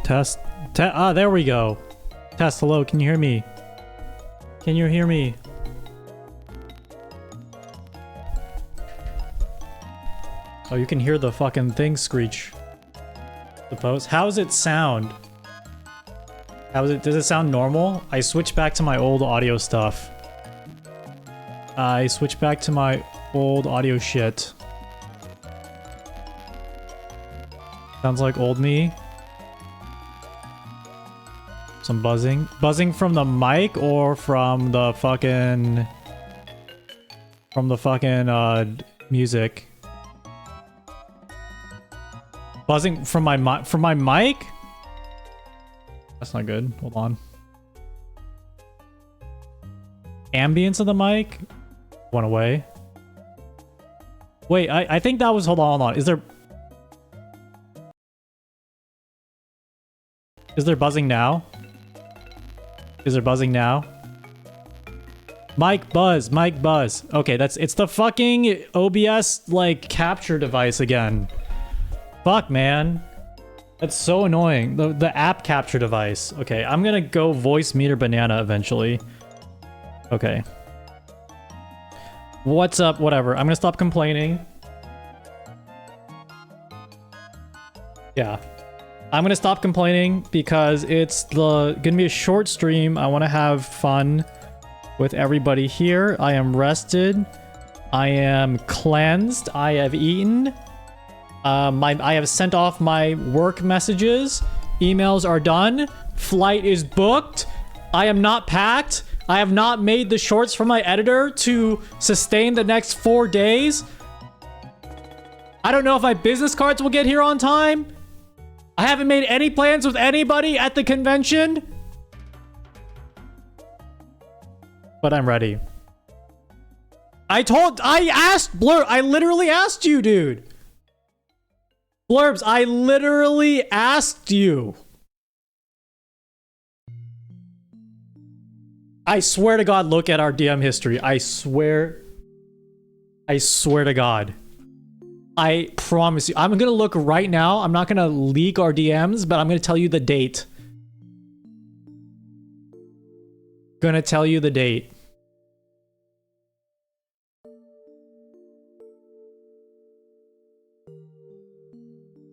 Test. There we go. Test, hello, can you hear me? Can you hear me? Oh, you can hear the fucking thing screech. Suppose. How's it sound? Does it sound normal? I switched back to my old audio stuff. I switched back to my old audio shit. Sounds like old me. Some buzzing. Buzzing from the mic or from the fucking... From the fucking, music. Buzzing from my mic? That's not good. Hold on. Ambience of the mic? Went away. Wait, I think that was... Hold on. Is there buzzing now? Is there buzzing now? Mic buzz. Okay, it's the fucking OBS, like, capture device again. Fuck, man. That's so annoying. The app capture device. Okay, I'm gonna go voice meter banana eventually. Okay. What's up? Whatever. I'm gonna stop complaining. Yeah. I'm gonna stop complaining because it's gonna be a short stream. I want to have fun with everybody here. I am rested. I am cleansed. I have eaten. I have sent off my work messages. Emails are done. Flight is booked. I am not packed. I have not made the shorts for my editor to sustain the next 4 days. I don't know if my business cards will get here on time. I haven't made any plans with anybody at the convention. But I'm ready. I asked Blurb. I literally asked you, dude. Blurbs, I literally asked you. I swear to God, look at our DM history. I swear to God. I promise you. I'm gonna look right now. I'm not gonna leak our DMs, but I'm gonna tell you the date. Gonna tell you the date.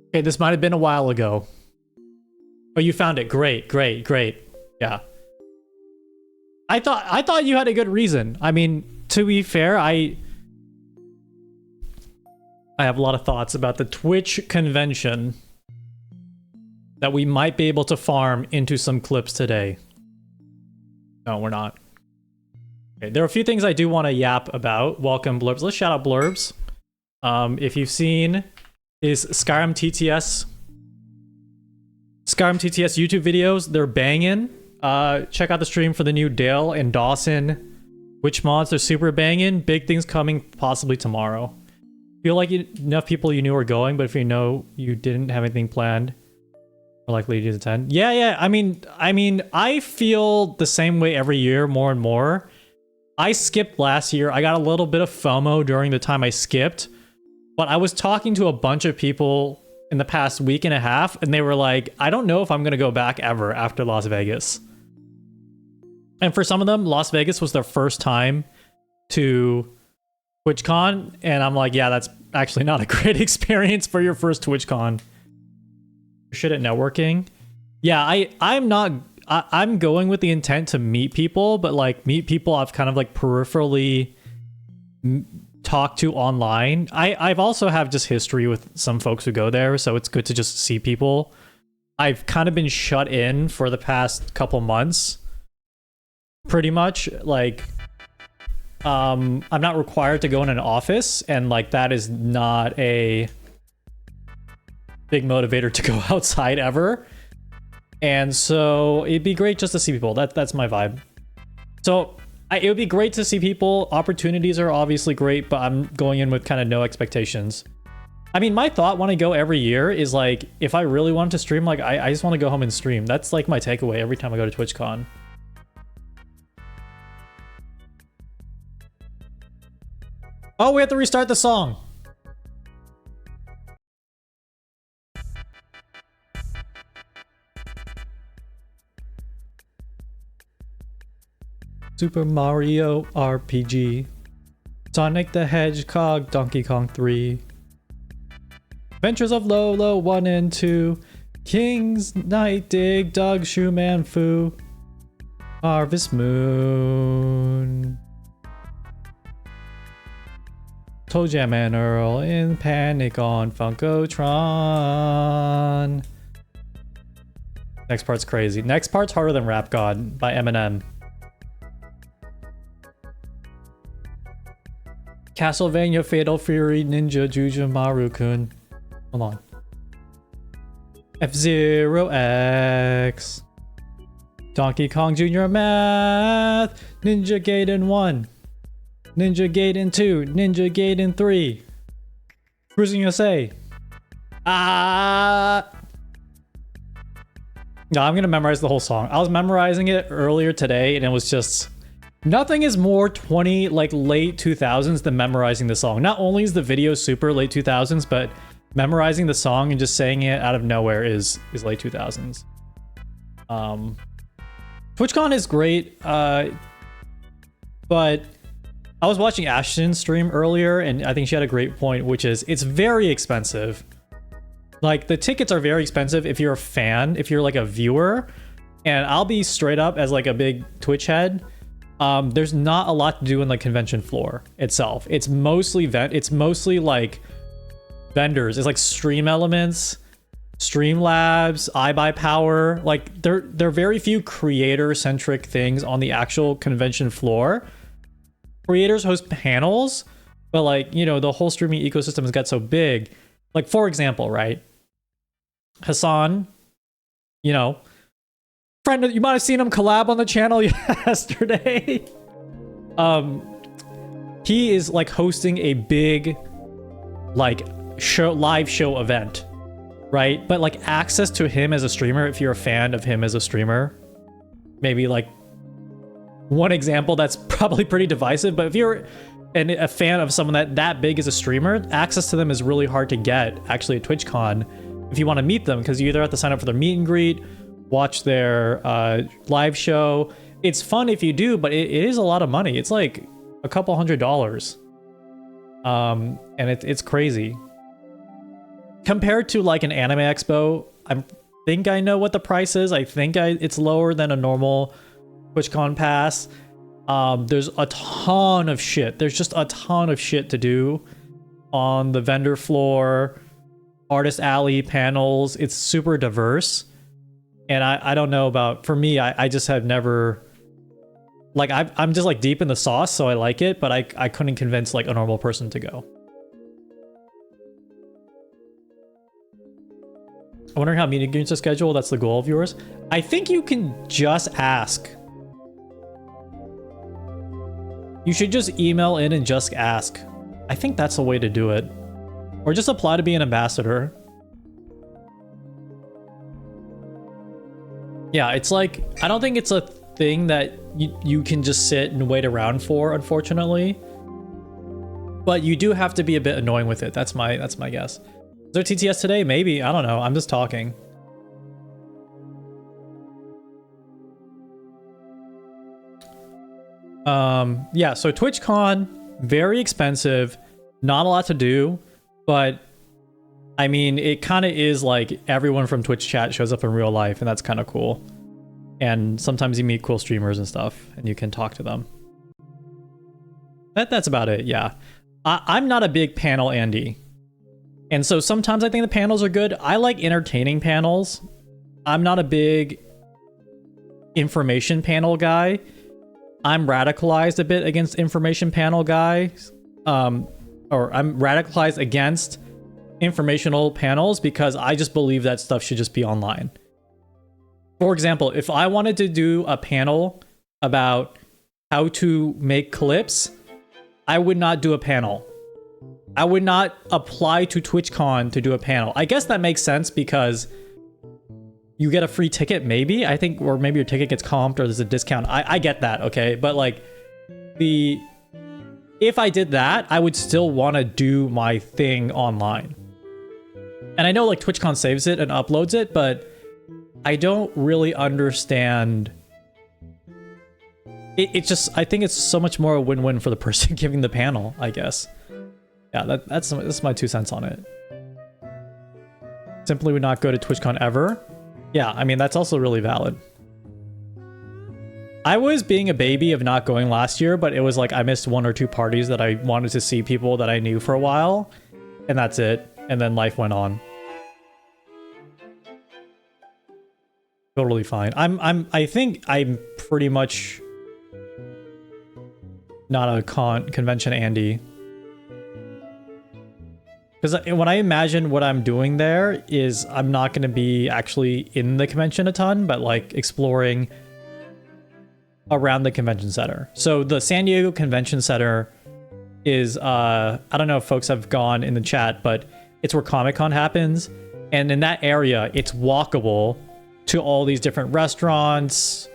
Okay, this might have been a while ago. Oh, you found it. Great. Yeah. I thought you had a good reason. I mean, to be fair, I have a lot of thoughts about the Twitch convention that we might be able to farm into some clips today. No, we're not. Okay, there are a few things I do want to yap about. Welcome, Blurbs. Let's shout out Blurbs. If you've seen his Skyrim TTS YouTube videos, they're banging. Check out the stream for the new Dale and Dawson witch mods. They're super banging. Big things coming possibly tomorrow. Feel like enough people you knew were going, but if you know you didn't have anything planned, more likely to attend. Yeah. I mean, I feel the same way every year, more and more. I skipped last year. I got a little bit of FOMO during the time I skipped, but I was talking to a bunch of people in the past week and a half, and they were like, I don't know if I'm gonna go back ever after Las Vegas. And for some of them, Las Vegas was their first time to TwitchCon, and I'm like, yeah, that's actually not a great experience for your first TwitchCon. Shit at networking. Yeah, I'm going with the intent to meet people, but like meet people I've kind of like peripherally talked to online. I've also have just history with some folks who go there, so it's good to just see people. I've kind of been shut in for the past couple months. Pretty much, like, I'm not required to go in an office, and like that is not a big motivator to go outside ever. And so it'd be great just to see people. That's my vibe. So it would be great to see people. Opportunities are obviously great, but I'm going in with kind of no expectations. I mean, my thought when I go every year is like, if I really wanted to stream, like I just want to go home and stream. That's like my takeaway every time I go to TwitchCon. Oh, we have to restart the song. Super Mario RPG, Sonic the Hedgehog, Donkey Kong 3, Adventures of Lolo 1 and 2, King's Night Dig, Doug Shoeman Fu, Harvest Moon, Toe Jam and Earl in Panic on Funkotron. Next part's crazy. Next part's harder than Rap God by Eminem. Castlevania Fatal Fury Ninja Juju Maru-kun. Hold on. F-Zero X. Donkey Kong Jr. Math. Ninja Gaiden 1. Ninja Gaiden 2. Ninja Gaiden 3. Cruising USA. No, I'm gonna memorize the whole song. I was memorizing it earlier today, and it was just... Nothing is more late 2000s than memorizing the song. Not only is the video super late 2000s, but memorizing the song and just saying it out of nowhere is late 2000s. TwitchCon is great, but I was watching Ashton stream earlier, and I think she had a great point, which is it's very expensive. Like, the tickets are very expensive if you're a fan, if you're like a viewer, and I'll be straight up as like a big Twitch head. There's not a lot to do in the convention floor itself. It's mostly like vendors. It's like Stream Elements, Streamlabs, iBuyPower. Like there are very few creator-centric things on the actual convention floor. Creators host panels, but like, you know, the whole streaming ecosystem has got so big. Like, for example, right? Hassan, you know, friend, you might have seen him collab on the channel yesterday. He is like hosting a big like live show event, right? But like access to him as a streamer, if you're a fan of him as a streamer, maybe like one example that's probably pretty divisive, but if you're a fan of someone that big as a streamer, access to them is really hard to get actually at TwitchCon if you want to meet them, because you either have to sign up for their meet and greet, watch their live show. It's fun if you do, but it is a lot of money. It's like a couple $100. And it's crazy. Compared to like an anime expo, I think I know what the price is. I think it's lower than a normal TwitchCon pass. There's a ton of shit. There's just a ton of shit to do on the vendor floor, artist alley, panels. It's super diverse. And I don't know about, for me, I just have never, like, I'm just like deep in the sauce, so I like it, but I couldn't convince like a normal person to go. I'm wondering how meeting games are scheduled. That's the goal of yours. I think you can just ask. You should just email in and just ask. I think that's the way to do it. Or just apply to be an ambassador. Yeah, it's like, I don't think it's a thing that you can just sit and wait around for, unfortunately. But you do have to be a bit annoying with it. That's my guess. Is there TTS today? Maybe. I don't know. I'm just talking. Yeah, so TwitchCon, very expensive, not a lot to do, but I mean, it kind of is like everyone from Twitch chat shows up in real life, and that's kind of cool. And sometimes you meet cool streamers and stuff, and you can talk to them. That's about it, yeah. I'm not a big panel Andy. And so sometimes I think the panels are good. I like entertaining panels. I'm not a big information panel guy. I'm radicalized a bit against information panel guys. Or I'm radicalized against informational panels because I just believe that stuff should just be online. For example, if I wanted to do a panel about how to make clips, I would not do a panel. I would not apply to TwitchCon to do a panel. I guess that makes sense because you get a free ticket, maybe? I think, or maybe your ticket gets comped or there's a discount. I get that, okay? But like, if I did that, I would still want to do my thing online. And I know like TwitchCon saves it and uploads it, but I don't really understand. It's just, I think it's so much more a win-win for the person giving the panel, I guess. Yeah, that's my 2 cents on it. Simply would not go to TwitchCon ever. Yeah, I mean, that's also really valid. I was being a baby of not going last year, but it was like I missed 1 or 2 parties that I wanted to see people that I knew for a while, and that's it. And then life went on. Totally fine. I think I'm pretty much not a convention Andy. Because when I imagine what I'm doing there is I'm not going to be actually in the convention a ton, but like exploring around the convention center. So the San Diego Convention Center is, I don't know if folks have gone in the chat, but it's where Comic-Con happens. And in that area, it's walkable to all these different restaurants,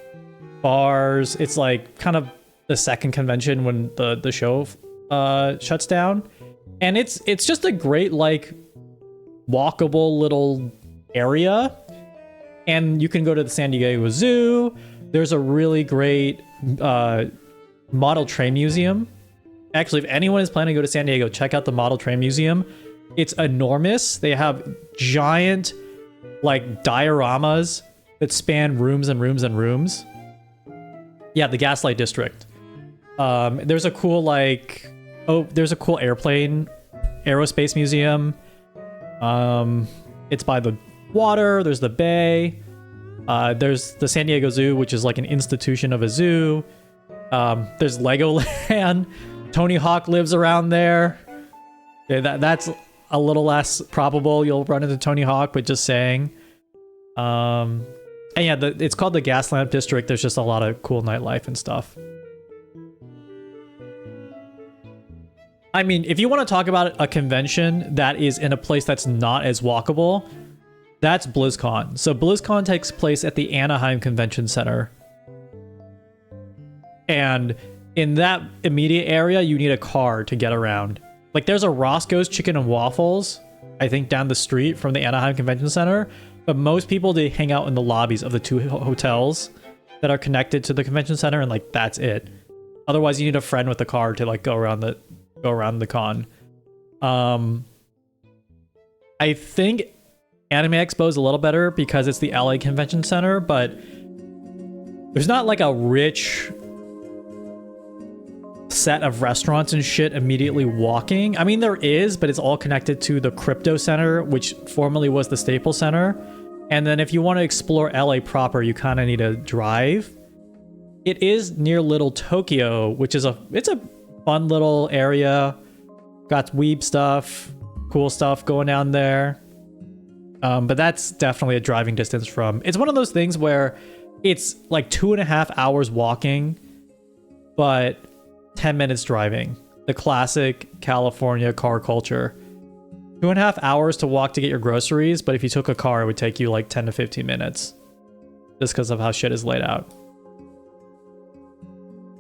bars. It's like kind of the second convention when the show shuts down. And it's just a great, like, walkable little area. And you can go to the San Diego Zoo. There's a really great model train museum. Actually, if anyone is planning to go to San Diego, check out the model train museum. It's enormous. They have giant, like, dioramas that span rooms and rooms and rooms. Yeah, the Gaslight District. There's a cool, like... Oh, there's a cool aerospace museum. It's by the water. There's the bay. There's the San Diego Zoo, which is like an institution of a zoo. There's Legoland. Tony Hawk lives around there. Yeah, that's a little less probable you'll run into Tony Hawk, but just saying. And yeah, it's called the Gaslamp District. There's just a lot of cool nightlife and stuff. I mean, if you want to talk about a convention that is in a place that's not as walkable, that's BlizzCon. So BlizzCon takes place at the Anaheim Convention Center. And in that immediate area, you need a car to get around. Like, there's a Roscoe's Chicken and Waffles, I think, down the street from the Anaheim Convention Center. But most people, they hang out in the lobbies of the 2 hotels that are connected to the convention center, and, like, that's it. Otherwise, you need a friend with a car to, like, go around the con. I think Anime Expo is a little better because it's the LA Convention Center, but there's not like a rich set of restaurants and shit immediately walking. I mean, there is, but it's all connected to the Crypto Center, which formerly was the Staples Center. And then if you want to explore LA proper, you kind of need to drive. It is near Little Tokyo, which is it's a fun little area. Got weeb stuff, cool stuff going down there. But that's definitely a driving distance from. It's one of those things where it's like 2.5 hours walking, but 10 minutes driving. The classic California car culture. 2.5 hours to walk to get your groceries, but if you took a car, it would take you like 10 to 15 minutes. Just because of how shit is laid out.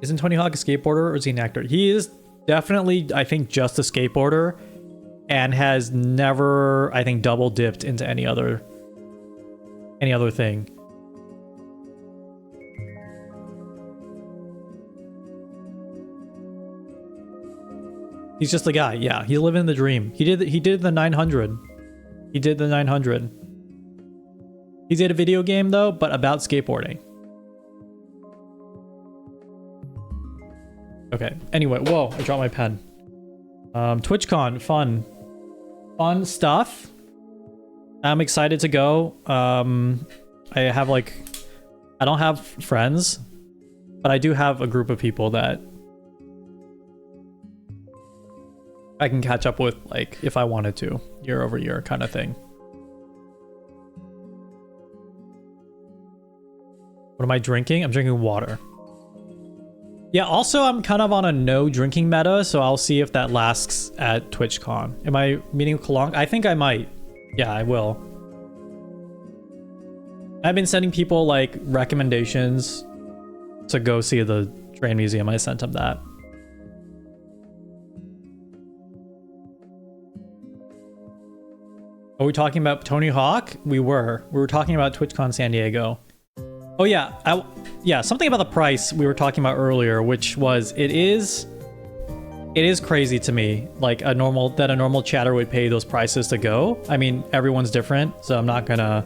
Isn't Tony Hawk a skateboarder or is he an actor? He is definitely, I think, just a skateboarder and has never, I think, double dipped into any other thing. He's just a guy. Yeah, he's living the dream. He did the 900. He did the 900. He did a video game though, but about skateboarding. Okay. Anyway, whoa, I dropped my pen. TwitchCon, fun stuff. I'm excited to go. I have like, I don't have friends, but I do have a group of people that I can catch up with, like, if I wanted to, year over year kind of thing. What am I drinking? I'm drinking water. Yeah, also I'm kind of on a no drinking meta, so I'll see if that lasts at TwitchCon. Am I meeting Kalong? I think I might. Yeah, I will. I've been sending people like recommendations to go see the train museum. I sent them that. Are we talking about Tony Hawk? We were talking about TwitchCon San Diego. Oh yeah, yeah, something about the price we were talking about earlier, which was it is crazy to me, like a normal chatter would pay those prices to go. I mean, everyone's different, so I'm not gonna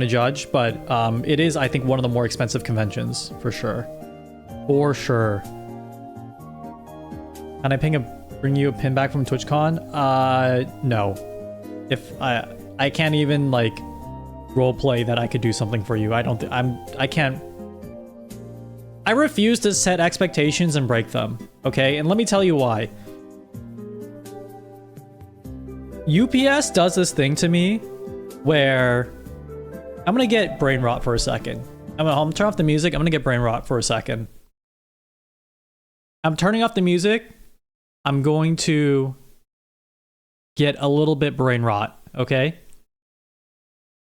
judge, but it is, I think, one of the more expensive conventions for sure. For sure. Can I bring you a pin back from TwitchCon? No. If I can't even like roleplay that I could do something for you. I can't. I refuse to set expectations and break them. Okay, and let me tell you why. UPS does this thing to me where I'm gonna get brain rot for a second. I'm gonna turn off the music. I'm gonna get brain rot for a second. I'm turning off the music. I'm going to get a little bit brain rot, okay?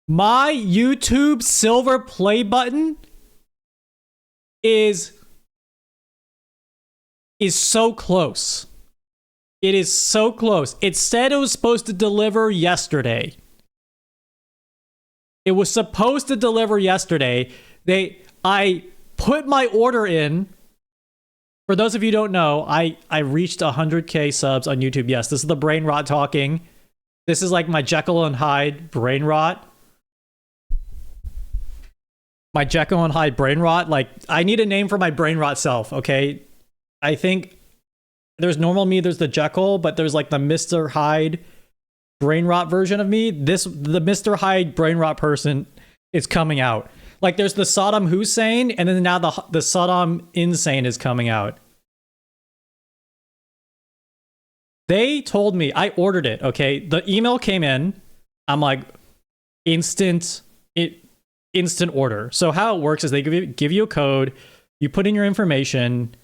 My YouTube silver play button is so close. It is so close. It said it was supposed to deliver yesterday. It was supposed to deliver yesterday. I put my order in. For those of you who don't know, I reached 100k subs on YouTube. Yes, this is the brain rot talking. This is like my Jekyll and Hyde brain rot. My Jekyll and Hyde brain rot. Like, I need a name for my brain rot self, okay? I think there's normal me, there's the Jekyll, but there's like the Mr. Hyde brain rot version of me. The Mr. Hyde brain rot person is coming out. Like, there's the Saddam Hussein, and then now the Saddam Insane is coming out. They told me, I ordered it, okay? The email came in. I'm like, instant order. So how it works is they give you a code. You put in your information.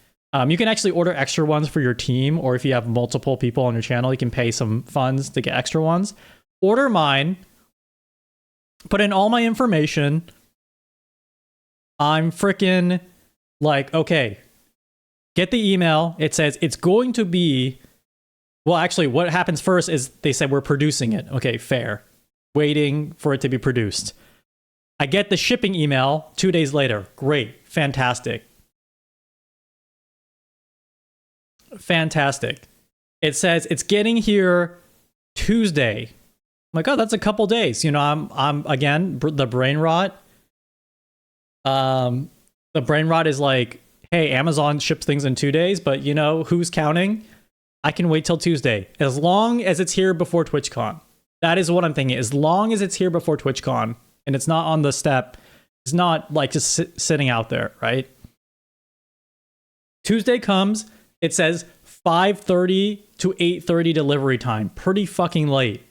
You can actually order extra ones for your team, or if you have multiple people on your channel, you can pay some funds to get extra ones. Order mine. Put in all my information. I'm freaking like, okay, get the email. It says it's going to be, well, actually what happens first is they said we're producing it. Okay, fair. Waiting for it to be produced. I get the shipping email 2 days later. Great. Fantastic. Fantastic. It says it's getting here Tuesday. I'm like, oh, that's a couple days. You know, I'm again, the brain rot. The brain rot is like, hey, Amazon ships things in 2 days, but you know, who's counting? I can wait till Tuesday. As long as it's here before TwitchCon. That is what I'm thinking. As long as it's here before TwitchCon and it's not on the step, it's not like just sitting out there, right? Tuesday comes, it says 5:30 to 8:30 delivery time. Pretty fucking late.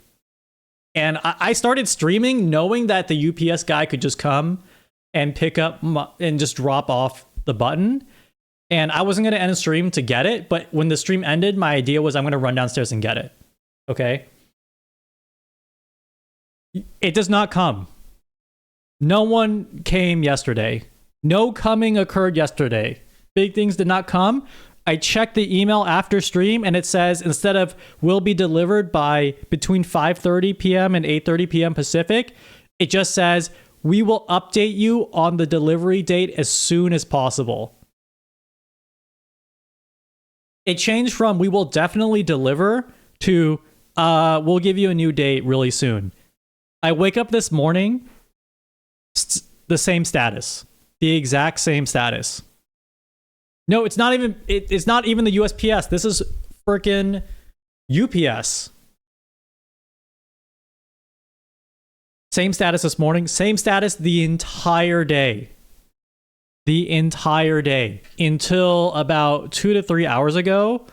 And I started streaming knowing that the UPS guy could just come and pick up and just drop off the button. And I wasn't going to end the stream to get it, but when the stream ended, my idea was I'm going to run downstairs and get it. Okay? It does not come. No one came yesterday. No coming occurred yesterday. Big things did not come. I checked the email after stream and it says instead of will be delivered by between 5:30 p.m. and 8:30 p.m. Pacific, it just says we will update you on the delivery date as soon as possible. It changed from we will definitely deliver to we'll give you a new date really soon. I wake up this morning, the same status. The exact same status. No, it's not even it's not even the USPS. This is freaking UPS. Same status this morning, same status the entire day. The entire day until about 2 to 3 hours ago,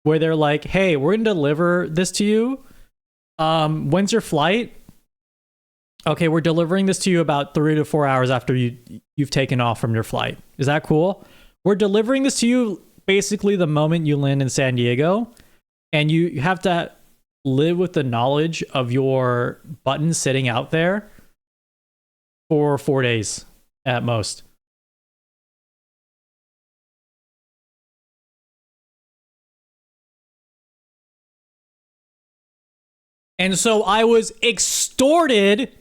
where they're like, hey, we're going to deliver this to you. When's your flight? Okay, we're delivering this to you about 3 to 4 hours after you've taken off from your flight. Is that cool? We're delivering this to you basically the moment you land in San Diego, and you have to live with the knowledge of your button sitting out there for 4 days at most. And so I was extorted.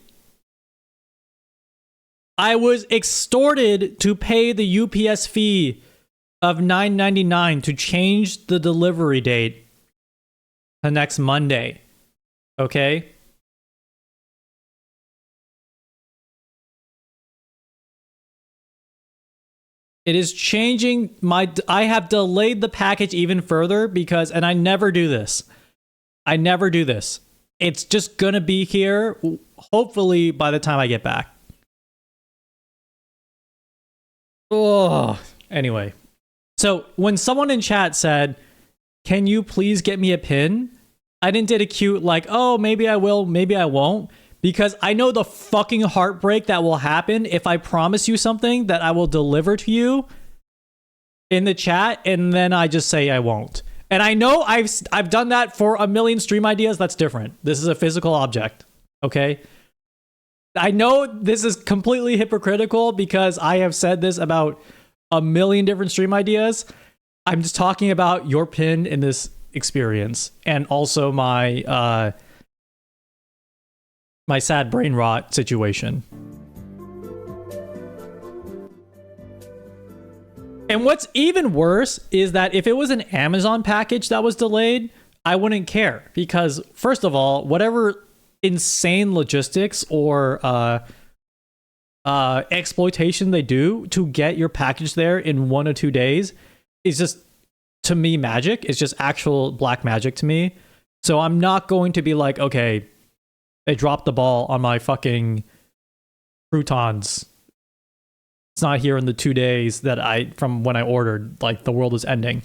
I was extorted to pay the UPS fee of $9.99 to change the delivery date to next Monday. Okay? It is changing my... I have delayed the package even further because... And I never do this. I never do this. It's just gonna be here, hopefully, by the time I get back. Oh, anyway. So when someone in chat said, can you please get me a pin? I didn't did a cute like, oh, maybe I will, maybe I won't. Because I know the fucking heartbreak that will happen if I promise you something that I will deliver to you in the chat and then I just say I won't. And I know I've done that for a million stream ideas. That's different. This is a physical object. Okay? I know this is completely hypocritical because I have said this about a million different stream ideas. I'm just talking about your pin in this experience and also my my sad brain rot situation. And what's even worse is that if it was an Amazon package that was delayed, I wouldn't care because first of all, whatever insane logistics or exploitation they do to get your package there in 1 or 2 days is just, to me, magic. It's just actual black magic to me. So I'm not going to be like, okay, they dropped the ball on my fucking croutons. It's not here in the 2 days that from when I ordered, like the world is ending.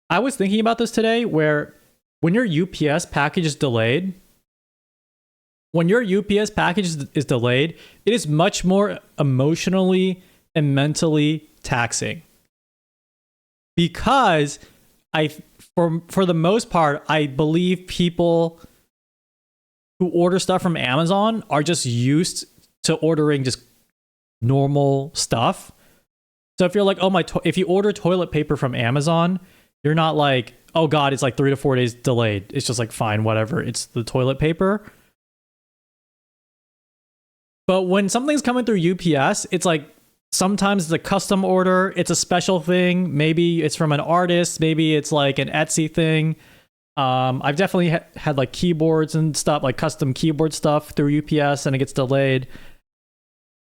I was thinking about this today where when your UPS package is delayed, it is much more emotionally and mentally taxing. Because for the most part, I believe people who order stuff from Amazon are just used to ordering just normal stuff. So if you're like, oh if you order toilet paper from Amazon, you're not like, oh god, it's like 3 to 4 days delayed. It's just like, fine, whatever. It's the toilet paper. But when something's coming through UPS, it's like sometimes it's a custom order, it's a special thing. Maybe it's from an artist, maybe it's like an Etsy thing. I've definitely had like keyboards and stuff, like custom keyboard stuff through UPS, and it gets delayed.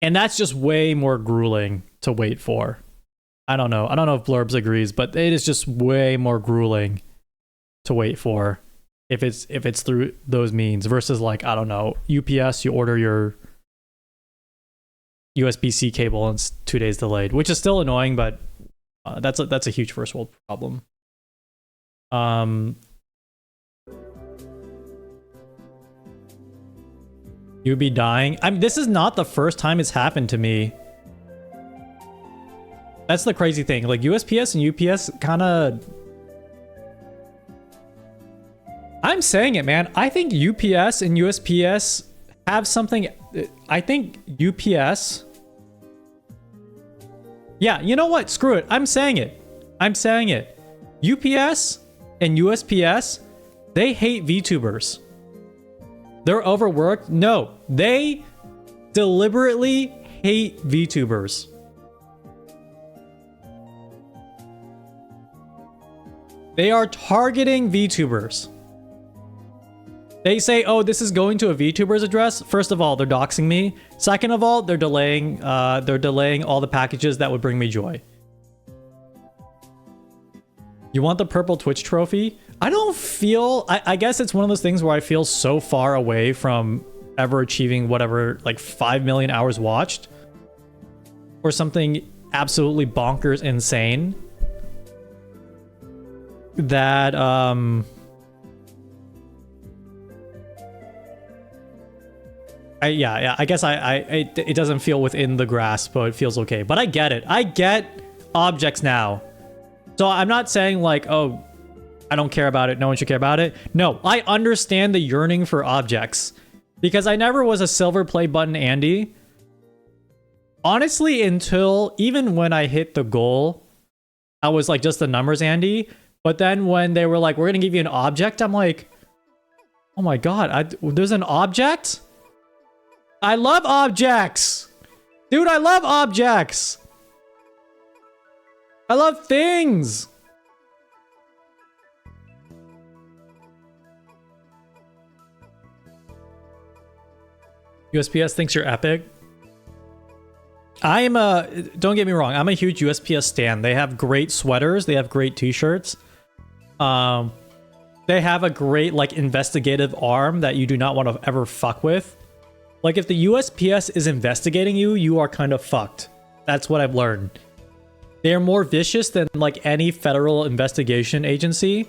And that's just way more grueling to wait for. I don't know if Blurbs agrees, but it is just way more grueling to wait for if it's through those means versus like, I don't know, UPS, you order your USB-C cable and it's 2 days delayed, which is still annoying, but that's a huge first world problem. You'd be dying. I mean, this is not the first time it's happened to me. That's the crazy thing. Like USPS and UPS kind of... I'm saying it, man. I think UPS and USPS have something... I think UPS... Yeah, you know what? Screw it. I'm saying it. I'm saying it. UPS and USPS, they hate VTubers. They're overworked. No, they deliberately hate VTubers. They are targeting VTubers. They say, oh, this is going to a VTuber's address. First of all, they're doxing me. Second of all, they're delaying all the packages that would bring me joy. You want the purple Twitch trophy? I don't feel... I guess it's one of those things where I feel so far away from ever achieving whatever, like 5 million hours watched. Or something absolutely bonkers insane. That, I guess it doesn't feel within the grasp, but it feels okay. But I get it. I get objects now. So I'm not saying like, oh, I don't care about it. No one should care about it. No, I understand the yearning for objects because I never was a silver play button Andy. Honestly, until even when I hit the goal, I was like just the numbers Andy. But then when they were like, we're going to give you an object, I'm like, oh my God, there's an object? I love objects. Dude, I love objects. I love things. USPS thinks you're epic. Don't get me wrong, I'm a huge USPS stan. They have great sweaters, they have great t-shirts. They have a great like investigative arm that you do not want to ever fuck with. Like if the USPS is investigating you, you are kind of fucked. That's what I've learned. They are more vicious than like any federal investigation agency.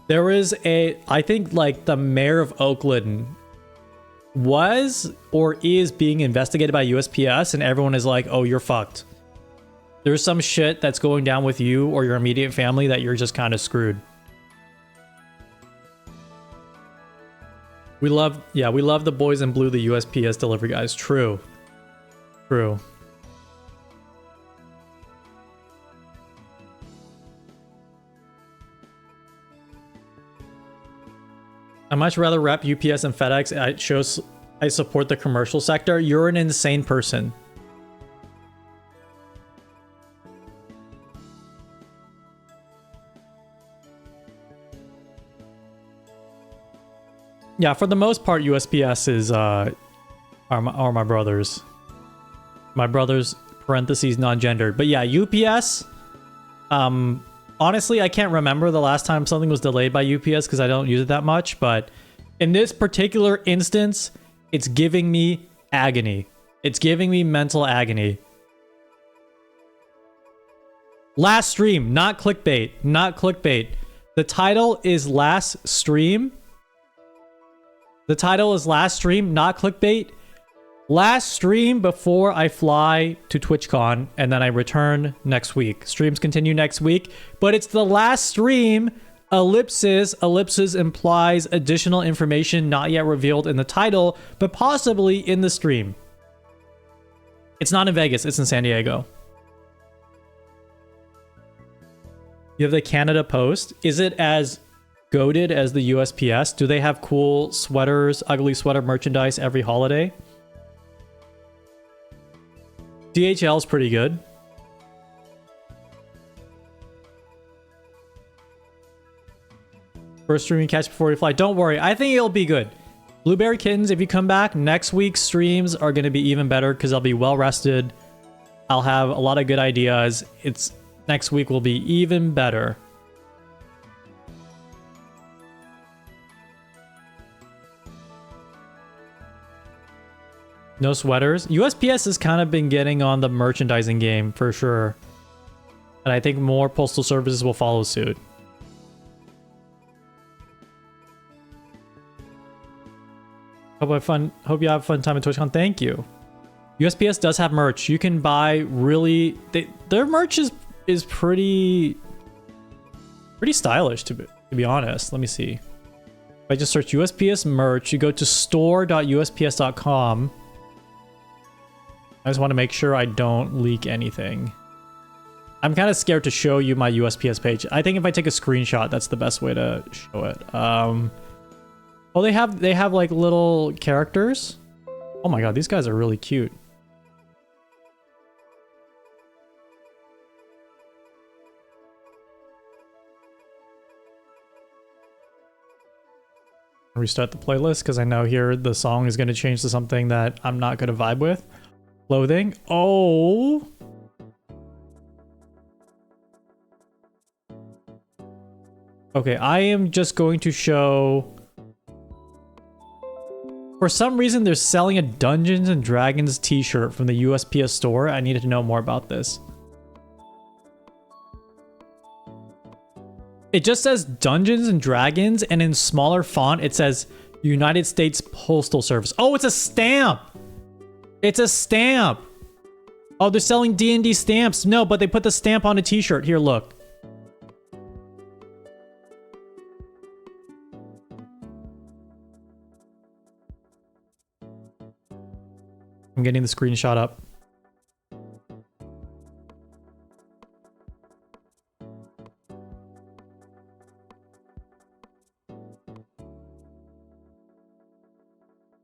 There is I think like the mayor of Oakland was or is being investigated by USPS and everyone is like, oh, you're fucked. There's some shit that's going down with you or your immediate family that you're just kind of screwed. We love the boys in blue, the USPS delivery guys. True. True. I'd much rather rep UPS and FedEx. It shows I support the commercial sector. You're an insane person. Yeah, for the most part, USPS is are my brothers. My brothers, parentheses, non-gendered. But yeah, UPS, honestly, I can't remember the last time something was delayed by UPS because I don't use it that much. But in this particular instance, it's giving me agony. It's giving me mental agony. Last stream, not clickbait. Not clickbait. The title is last stream. The title is last stream, not clickbait. Last stream before I fly to TwitchCon, and then I return next week. Streams continue next week, but it's the last stream. Ellipsis. Ellipsis implies additional information not yet revealed in the title, but possibly in the stream. It's not in Vegas, it's in San Diego. You have the Canada Post. Is it as goated as the USPS? Do they have cool sweaters, ugly sweater merchandise every holiday? DHL is pretty good. First stream you catch before you fly. Don't worry, I think it'll be good. Blueberry Kittens, if you come back, next week's streams are going to be even better because I'll be well rested. I'll have a lot of good ideas. Next week will be even better. No sweaters. USPS has kind of been getting on the merchandising game for sure. And I think more postal services will follow suit. Hope you have fun time at TwitchCon. Thank you. USPS does have merch. You can buy really... their merch is pretty stylish, to be honest. Let me see. If I just search USPS merch, you go to store.usps.com. I just want to make sure I don't leak anything. I'm kind of scared to show you my USPS page. I think if I take a screenshot, that's the best way to show it. Oh, they have like little characters. Oh my god, these guys are really cute. Restart the playlist because I know here the song is going to change to something that I'm not going to vibe with. Clothing. Oh. Okay, I am just going to show... For some reason, they're selling a Dungeons and Dragons t-shirt from the USPS store. I needed to know more about this. It just says Dungeons and Dragons, and in smaller font, it says United States Postal Service. Oh, it's a stamp! It's a stamp! Oh, they're selling D&D stamps. No, but they put the stamp on a t-shirt. Here, look. I'm getting the screenshot up.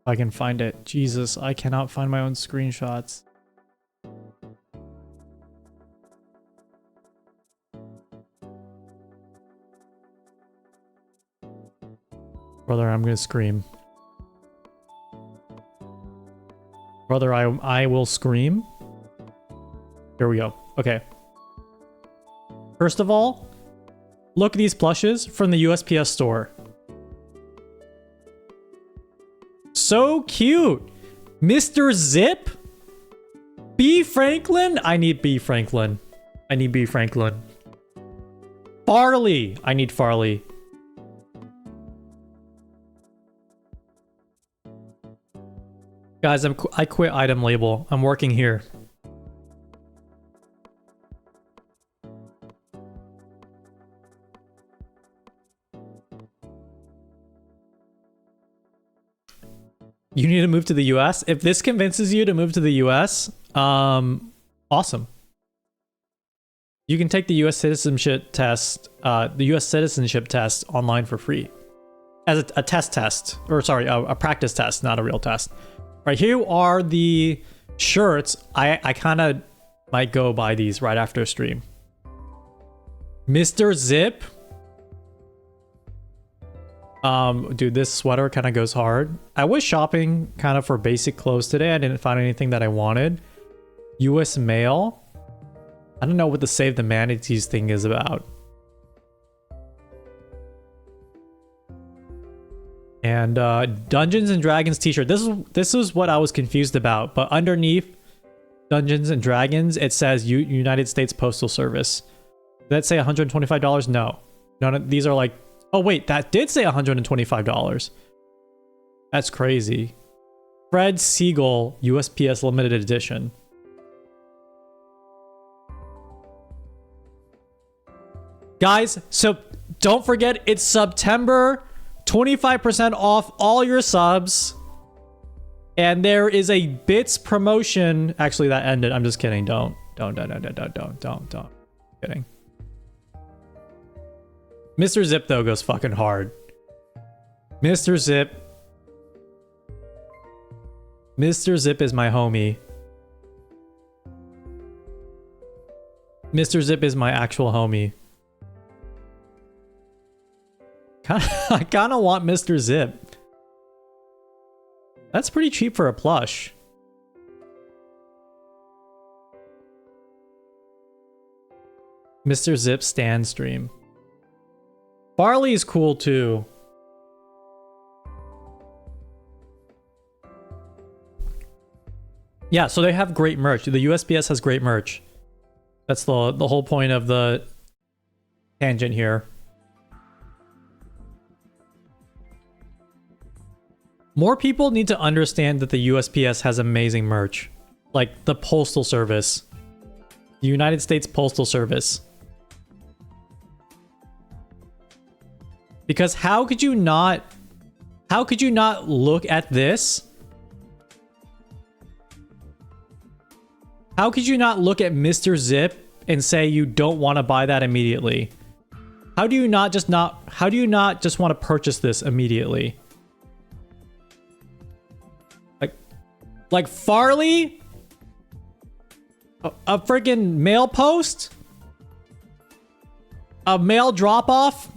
I can find it. Jesus, I cannot find my own screenshots. Brother, I'm gonna scream. Brother, I will scream. Here we go. Okay. First of all, look at these plushes from the USPS store. So cute. Mr. Zip? B. Franklin? I need B. Franklin. I need B. Franklin. Farley. I need Farley. Guys, I quit item label. I'm working here. You need to move to the US? If this convinces you to move to the US, awesome. You can take the US citizenship test, online for free. As a test, or sorry, a practice test, not a real test. Right, here are the shirts. I kind of might go buy these right after stream. Mr. Zip. Dude, this sweater kind of goes hard. I was shopping kind of for basic clothes today. I didn't find anything that I wanted. US Mail. I don't know what the Save the Manatees thing is about. And Dungeons and Dragons t-shirt. This is what I was confused about. But underneath Dungeons and Dragons, it says United States Postal Service. Did that say $125? No. None of these are like... Oh wait, that did say $125. That's crazy. Fred Siegel USPS limited edition. Guys, so don't forget it's September. 25% off all your subs. And there is a Bits promotion. Actually, that ended. I'm just kidding. Don't. Kidding. Mr. Zip, though, goes fucking hard. Mr. Zip. Mr. Zip is my homie. Mr. Zip is my actual homie. I kind of want Mr. Zip. That's pretty cheap for a plush. Mr. Zip stand stream. Farley is cool too. Yeah, so they have great merch. The USPS has great merch. That's the whole point of the tangent here. More people need to understand that the USPS has amazing merch. Like the Postal Service. The United States Postal Service. Because how could you not look at this? How could you not look at Mr. Zip and say you don't want to buy that immediately? How do you not just want to purchase this immediately? Like Farley? A freaking mail post? A mail drop-off?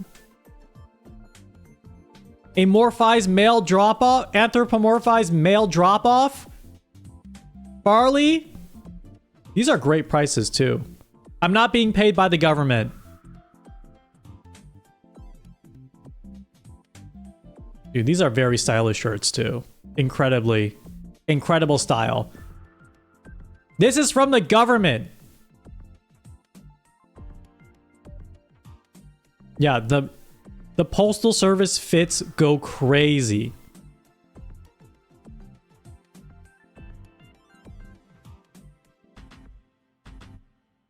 Amorphized mail drop-off? Anthropomorphized mail drop-off? Farley? These are great prices too. I'm not being paid by the government. Dude, these are very stylish shirts too. Incredible style. This is from the government. Yeah, the Postal Service fits go crazy.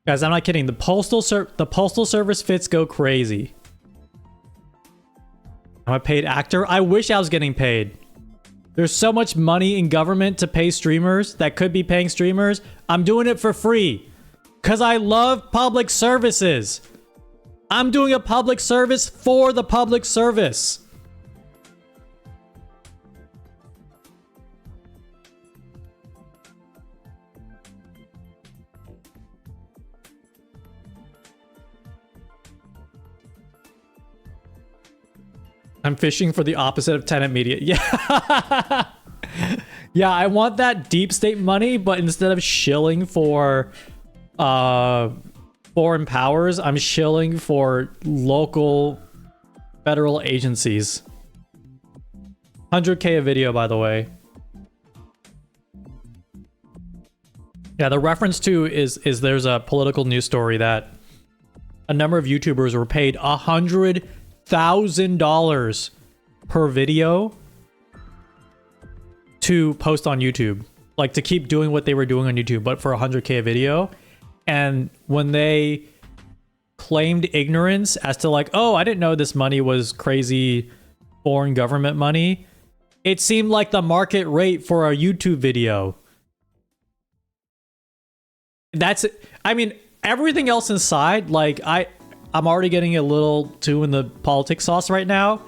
Guys, I'm not kidding. The Postal Service fits go crazy. I'm a paid actor. I wish I was getting paid. There's so much money in government to pay streamers that could be paying streamers. I'm doing it for free because I love public services. I'm doing a public service for the public service. I'm fishing for the opposite of tenant media. Yeah. Yeah, I want that deep state money, but instead of shilling for foreign powers, I'm shilling for local federal agencies. 100K a video, by the way. Yeah, the reference to is there's a political news story that a number of YouTubers were paid $100,000 per video to post on YouTube, like to keep doing what they were doing on YouTube, but for 100K a video. And when they claimed ignorance as to like, oh, I didn't know this money was crazy foreign government money, it seemed like the market rate for a YouTube video. That's it. I mean, everything else inside, like I'm already getting a little too in the politics sauce right now.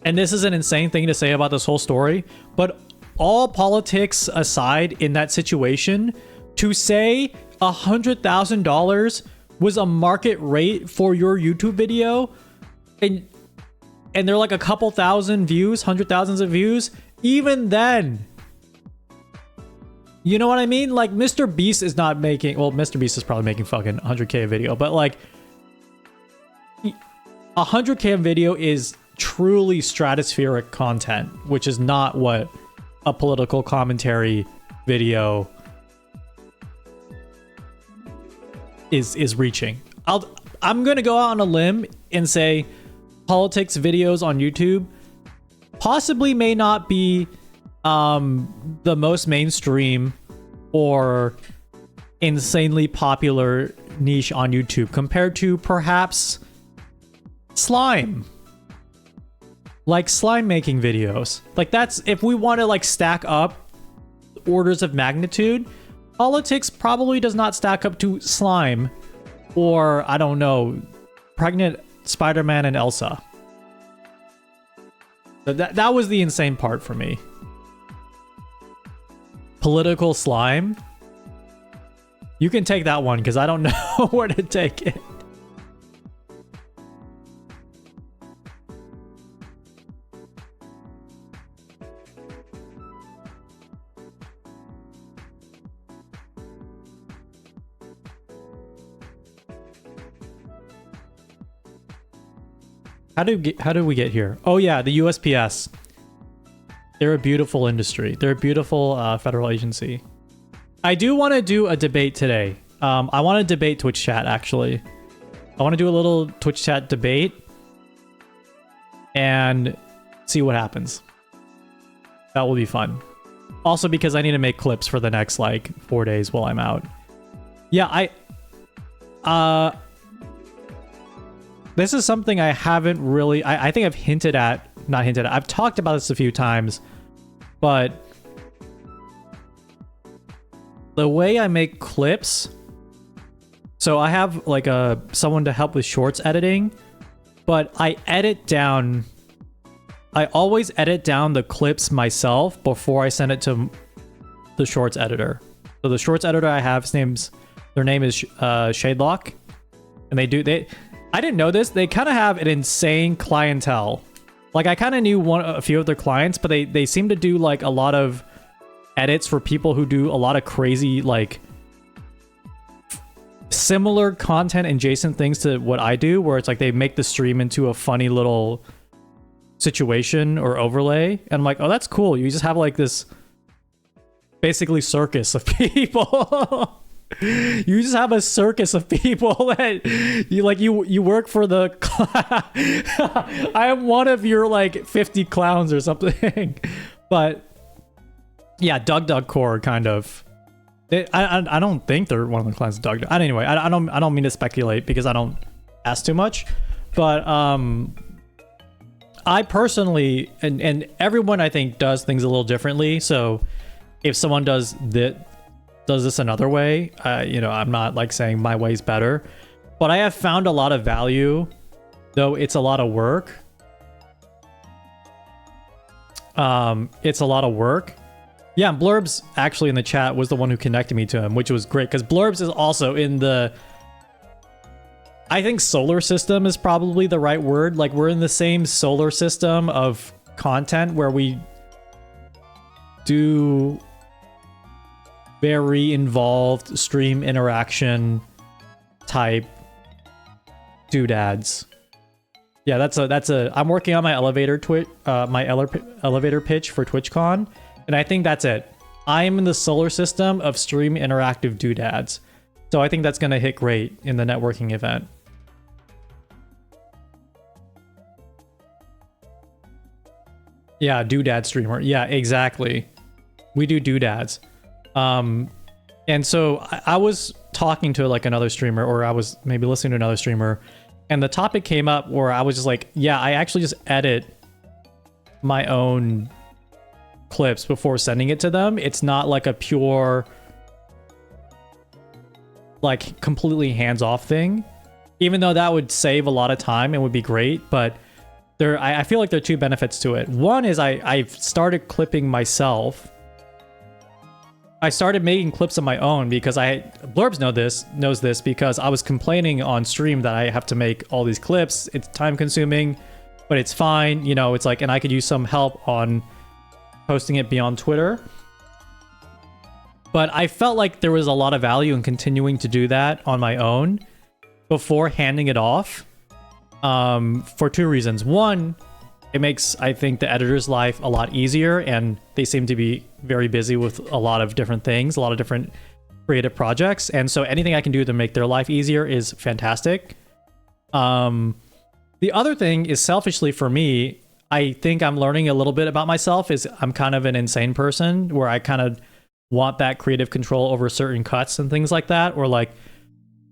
And this is an insane thing to say about this whole story, but all politics aside in that situation, to say $100,000 was a market rate for your YouTube video, and they're like a couple thousand views, 100,000s of views, even then, you know what I mean? Like Mr. Beast is not making, well, Mr. Beast is probably making fucking 100K a video, but like 100K a video is truly stratospheric content, which is not what a political commentary video is reaching. I'm gonna go out on a limb and say politics videos on YouTube possibly may not be the most mainstream or insanely popular niche on YouTube compared to perhaps slime. Like slime making videos. Like that's, if we want to like stack up orders of magnitude, politics probably does not stack up to slime or, I don't know, pregnant Spider-Man and Elsa. So that was the insane part for me. Political slime. You can take that one because I don't know where to take it. How do we get here? Oh yeah, the USPS. They're a beautiful industry. They're a beautiful federal agency. I do want to do a debate today. I want to debate Twitch chat, actually. I want to do a little Twitch chat debate and see what happens. That will be fun. Also because I need to make clips for the next like 4 days while I'm out. Yeah, this is something I haven't really, I think I've hinted at, not hinted at, I've talked about this a few times, but the way I make clips, so I have like someone to help with shorts editing, but I always edit down the clips myself before I send it to the shorts editor. So the shorts editor I have, their name is Shadelock, and I didn't know this, they kind of have an insane clientele. Like I kind of knew a few of their clients, but they seem to do like a lot of edits for people who do a lot of crazy like similar content adjacent things to what I do, where it's like they make the stream into a funny little situation or overlay, and I'm like, oh, that's cool. You just have like this basically circus of people. You just have a circus of people that you work for the I am one of your like 50 clowns or something. But yeah, DougDougCore kind of. I don't think they're one of the clowns of Doug. Anyway, I don't mean to speculate because I don't ask too much, but I personally and everyone I think does things a little differently. So if someone does this another way, I'm not like saying my way's better, but I have found a lot of value, though it's a lot of work. It's a lot of work. Yeah, Blurbs actually in the chat was the one who connected me to him, which was great because Blurbs is also in the, I think solar system is probably the right word. Like we're in the same solar system of content where we do very involved stream interaction type doodads. Yeah, that's a. I'm working on my elevator pitch for TwitchCon, and I think that's it. I'm in the solar system of stream interactive doodads, so I think that's gonna hit great in the networking event. Yeah, doodad streamer. Yeah, exactly. We do doodads. And so I was talking to like another streamer, or I was maybe listening to another streamer, and the topic came up where I was just like, yeah, I actually just edit my own clips before sending it to them. It's not like a pure, like completely hands-off thing, even though that would save a lot of time and would be great. But I feel like there are two benefits to it. One is I've started clipping myself. I started making clips of my own because Blurbs knows this because I was complaining on stream that I have to make all these clips. It's time consuming, but it's fine. It's like, and I could use some help on posting it beyond Twitter. But I felt like there was a lot of value in continuing to do that on my own before handing it off, for two reasons. One, it makes, I think, the editor's life a lot easier, and they seem to be very busy with a lot of different things, a lot of different creative projects, and so anything I can do to make their life easier is fantastic. The other thing is, selfishly for me, I think I'm learning a little bit about myself, is I'm kind of an insane person where I kind of want that creative control over certain cuts and things like that, or like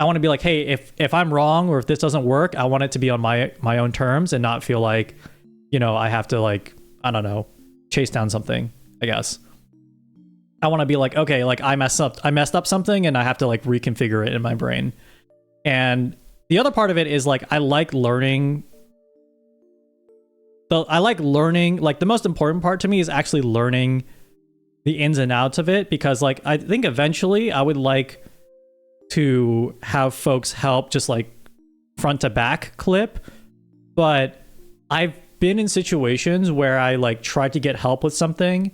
I want to be like, hey, if I'm wrong or if this doesn't work, I want it to be on my own terms and not feel like, I have to like, I don't know, chase down something, I guess. I want to be like, okay, like I messed up something and I have to like reconfigure it in my brain. And the other part of it is like, I like learning. Like the most important part to me is actually learning the ins and outs of it, because like, I think eventually I would like to have folks help just like front to back clip, but I've been in situations where I like try to get help with something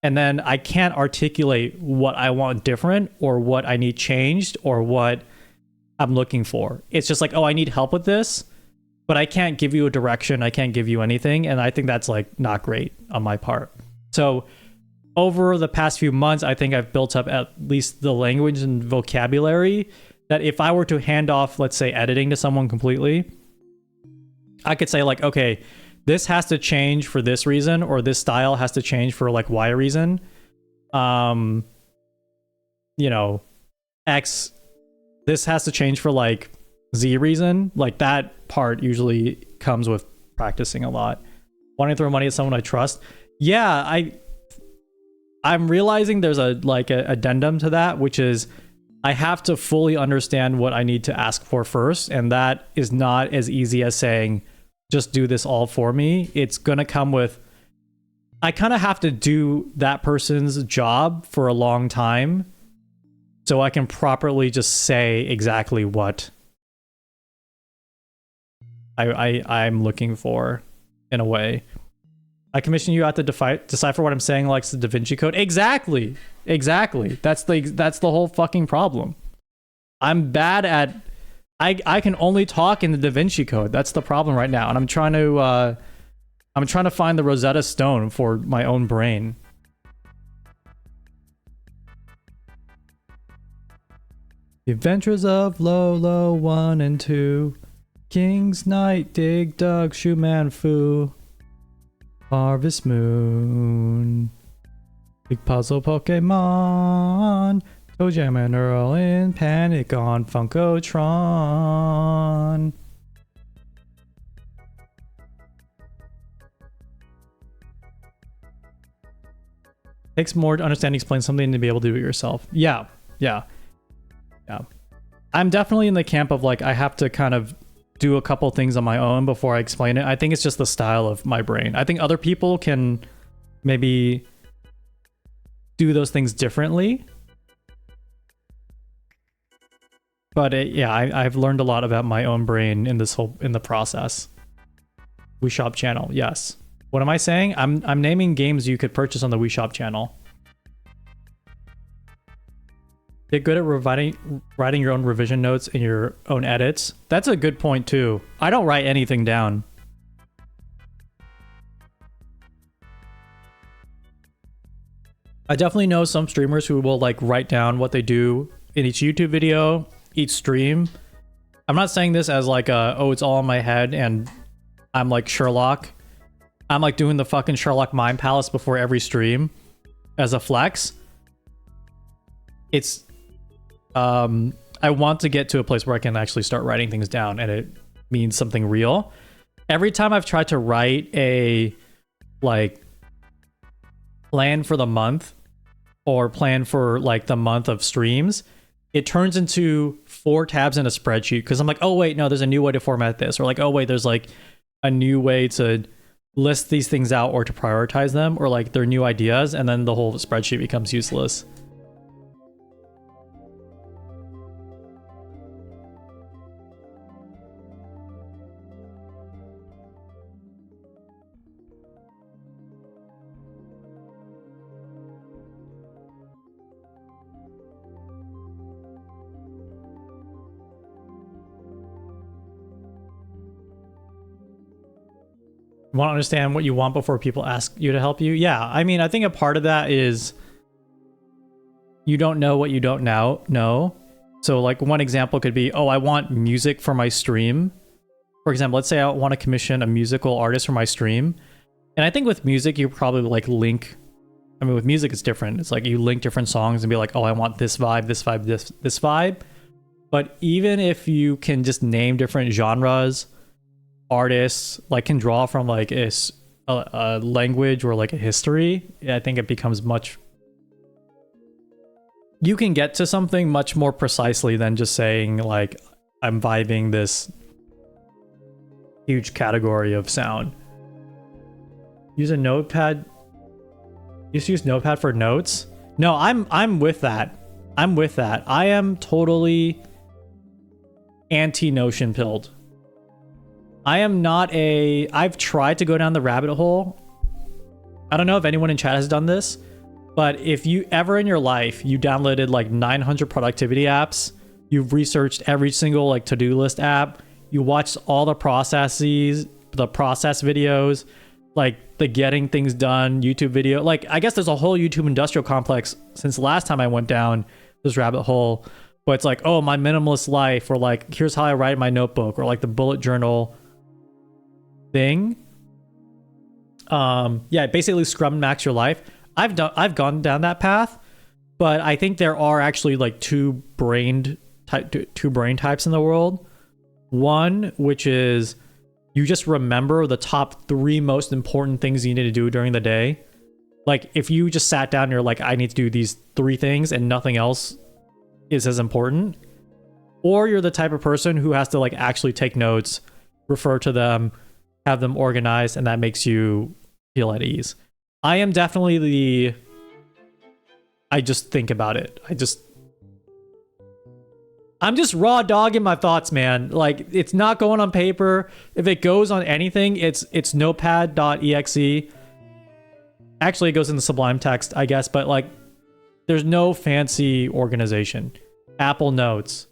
and then I can't articulate what I want different or what I need changed or what I'm looking for. It's just like, oh, I need help with this, but I can't give you a direction. I can't give you anything. And I think that's like not great on my part. So over the past few months, I think I've built up at least the language and vocabulary that if I were to hand off, let's say, editing to someone completely, I could say like, okay, this has to change for this reason, or this style has to change for like Y reason. you know, X, this has to change for like Z reason. Like that part usually comes with practicing a lot. Wanting to throw money at someone I trust. Yeah, I'm realizing there's a addendum to that, which is I have to fully understand what I need to ask for first, and that is not as easy as saying just do this all for me. It's gonna come with, I kind of have to do that person's job for a long time so I can properly just say exactly what I'm looking for in a way. I commission you out to decipher what I'm saying like the Da Vinci Code. Exactly. That's the whole fucking problem. I'm bad at, I can only talk in the Da Vinci Code. That's the problem right now. And I'm trying to find the Rosetta Stone for my own brain. The Adventures of Lolo 1 and 2. King's Knight, Dig Dug, Shoeman Fu. Harvest Moon. Big Puzzle Pokemon. ToeJam and Earl in Panic on Funkotron. Takes more to understand and explain something to be able to do it yourself. Yeah. I'm definitely in the camp of like, I have to kind of do a couple things on my own before I explain it. I think it's just the style of my brain. I think other people can maybe do those things differently. But yeah, I've learned a lot about my own brain in the process. Wii Shop channel, yes. What am I saying? I'm naming games you could purchase on the Wii Shop channel. Get good at writing your own revision notes and your own edits. That's a good point too. I don't write anything down. I definitely know some streamers who will like write down what they do in each YouTube video, each stream. I'm not saying this as like oh, it's all in my head and I'm like Sherlock. I'm like doing the fucking Sherlock Mind Palace before every stream as a flex. It's I want to get to a place where I can actually start writing things down and it means something real. Every time I've tried to write a like plan for the month or plan for like the month of streams, it turns into 4 tabs in a spreadsheet because I'm like, oh wait, no, there's a new way to format this, or like, oh wait, there's like a new way to list these things out or to prioritize them, or like they're new ideas, and then the whole spreadsheet becomes useless. You want to understand what you want before people ask you to help you? Yeah, I mean, I think a part of that is you don't know what you don't know. So like one example could be, oh, I want music for my stream. For example, let's say I want to commission a musical artist for my stream. And I think with music, you probably like link, I mean, with music, it's different. It's like you link different songs and be like, oh, I want this vibe, this vibe, this vibe. But even if you can just name different genres, artists like can draw from like a language or like a history, I think it becomes much, you can get to something much more precisely than just saying like I'm vibing this huge category of sound. Use a notepad. Just use notepad for notes. No, I'm with that. I am totally anti notion pilled. I am not I've tried to go down the rabbit hole. I don't know if anyone in chat has done this, but if you ever in your life, you downloaded like 900 productivity apps, you've researched every single like to-do list app, you watched all the processes, the process videos, like the getting things done YouTube video. Like, I guess there's a whole YouTube industrial complex since the last time I went down this rabbit hole, but it's like, oh, my minimalist life, or like, here's how I write in my notebook, or like the bullet journal thing. Yeah, basically scrum max your life. I've gone down that path, but I think there are actually like two brain types in the world. One, which is you just remember the top 3 most important things you need to do during the day. Like if you just sat down and you're like, I need to do these 3 things and nothing else is as important. Or you're the type of person who has to like actually take notes, refer to them, have them organized, and that makes you feel at ease. I am definitely I just think about it. I'm just raw dogging my thoughts, man. Like it's not going on paper. If it goes on anything, it's notepad.exe. Actually, it goes in the Sublime Text, I guess, but like there's no fancy organization. Apple Notes.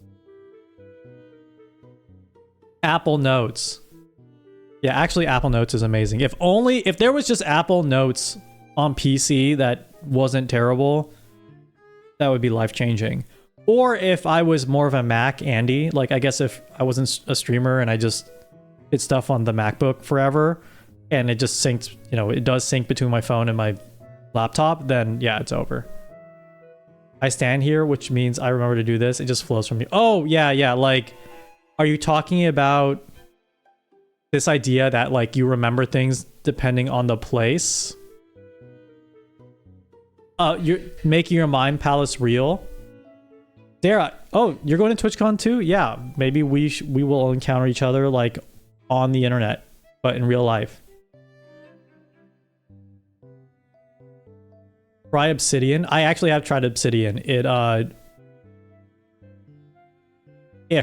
Apple Notes. Yeah, actually Apple Notes is amazing. If there was just Apple Notes on PC that wasn't terrible, that would be life-changing. Or if I was more of a Mac Andy, like I guess if I wasn't a streamer and I just did stuff on the MacBook forever and it just synced, you know, it does sync between my phone and my laptop, then yeah, it's over. I stand here, which means I remember to do this. It just flows from me. Oh, yeah, like, are you talking about this idea that like you remember things depending on the place? You're making your mind palace real. Dara, oh, you're going to TwitchCon too? Yeah, maybe we will encounter each other like on the internet, but in real life. Try Obsidian. I actually have tried Obsidian. It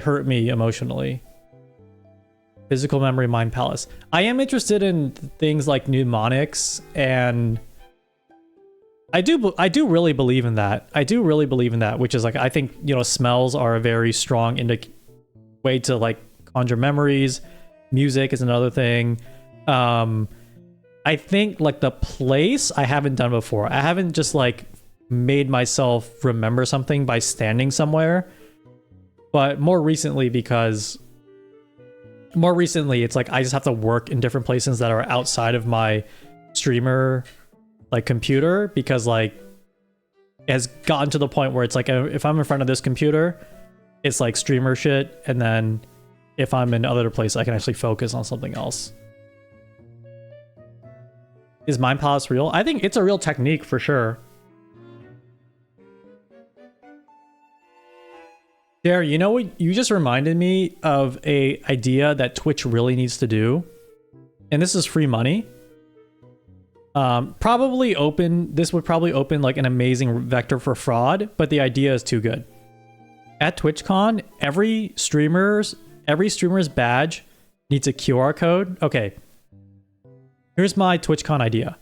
hurt me emotionally. Physical memory, mind palace. I am interested in things like mnemonics, and I do really believe in that. I do really believe in that, which is like, I think, you know, smells are a very strong way to like conjure memories. Music is another thing. I think like the place I haven't done before. I haven't just like made myself remember something by standing somewhere. But more recently, it's like I just have to work in different places that are outside of my streamer like computer, because like it has gotten to the point where it's like if I'm in front of this computer, it's like streamer shit, and then if I'm in other place, I can actually focus on something else. Is Mind Palace real? I think it's a real technique for sure. Dare, you know what? You just reminded me of a idea that Twitch really needs to do. And this is free money. This would probably open like an amazing vector for fraud, but the idea is too good. At TwitchCon, every streamer's badge needs a QR code. Okay. Here's my TwitchCon idea.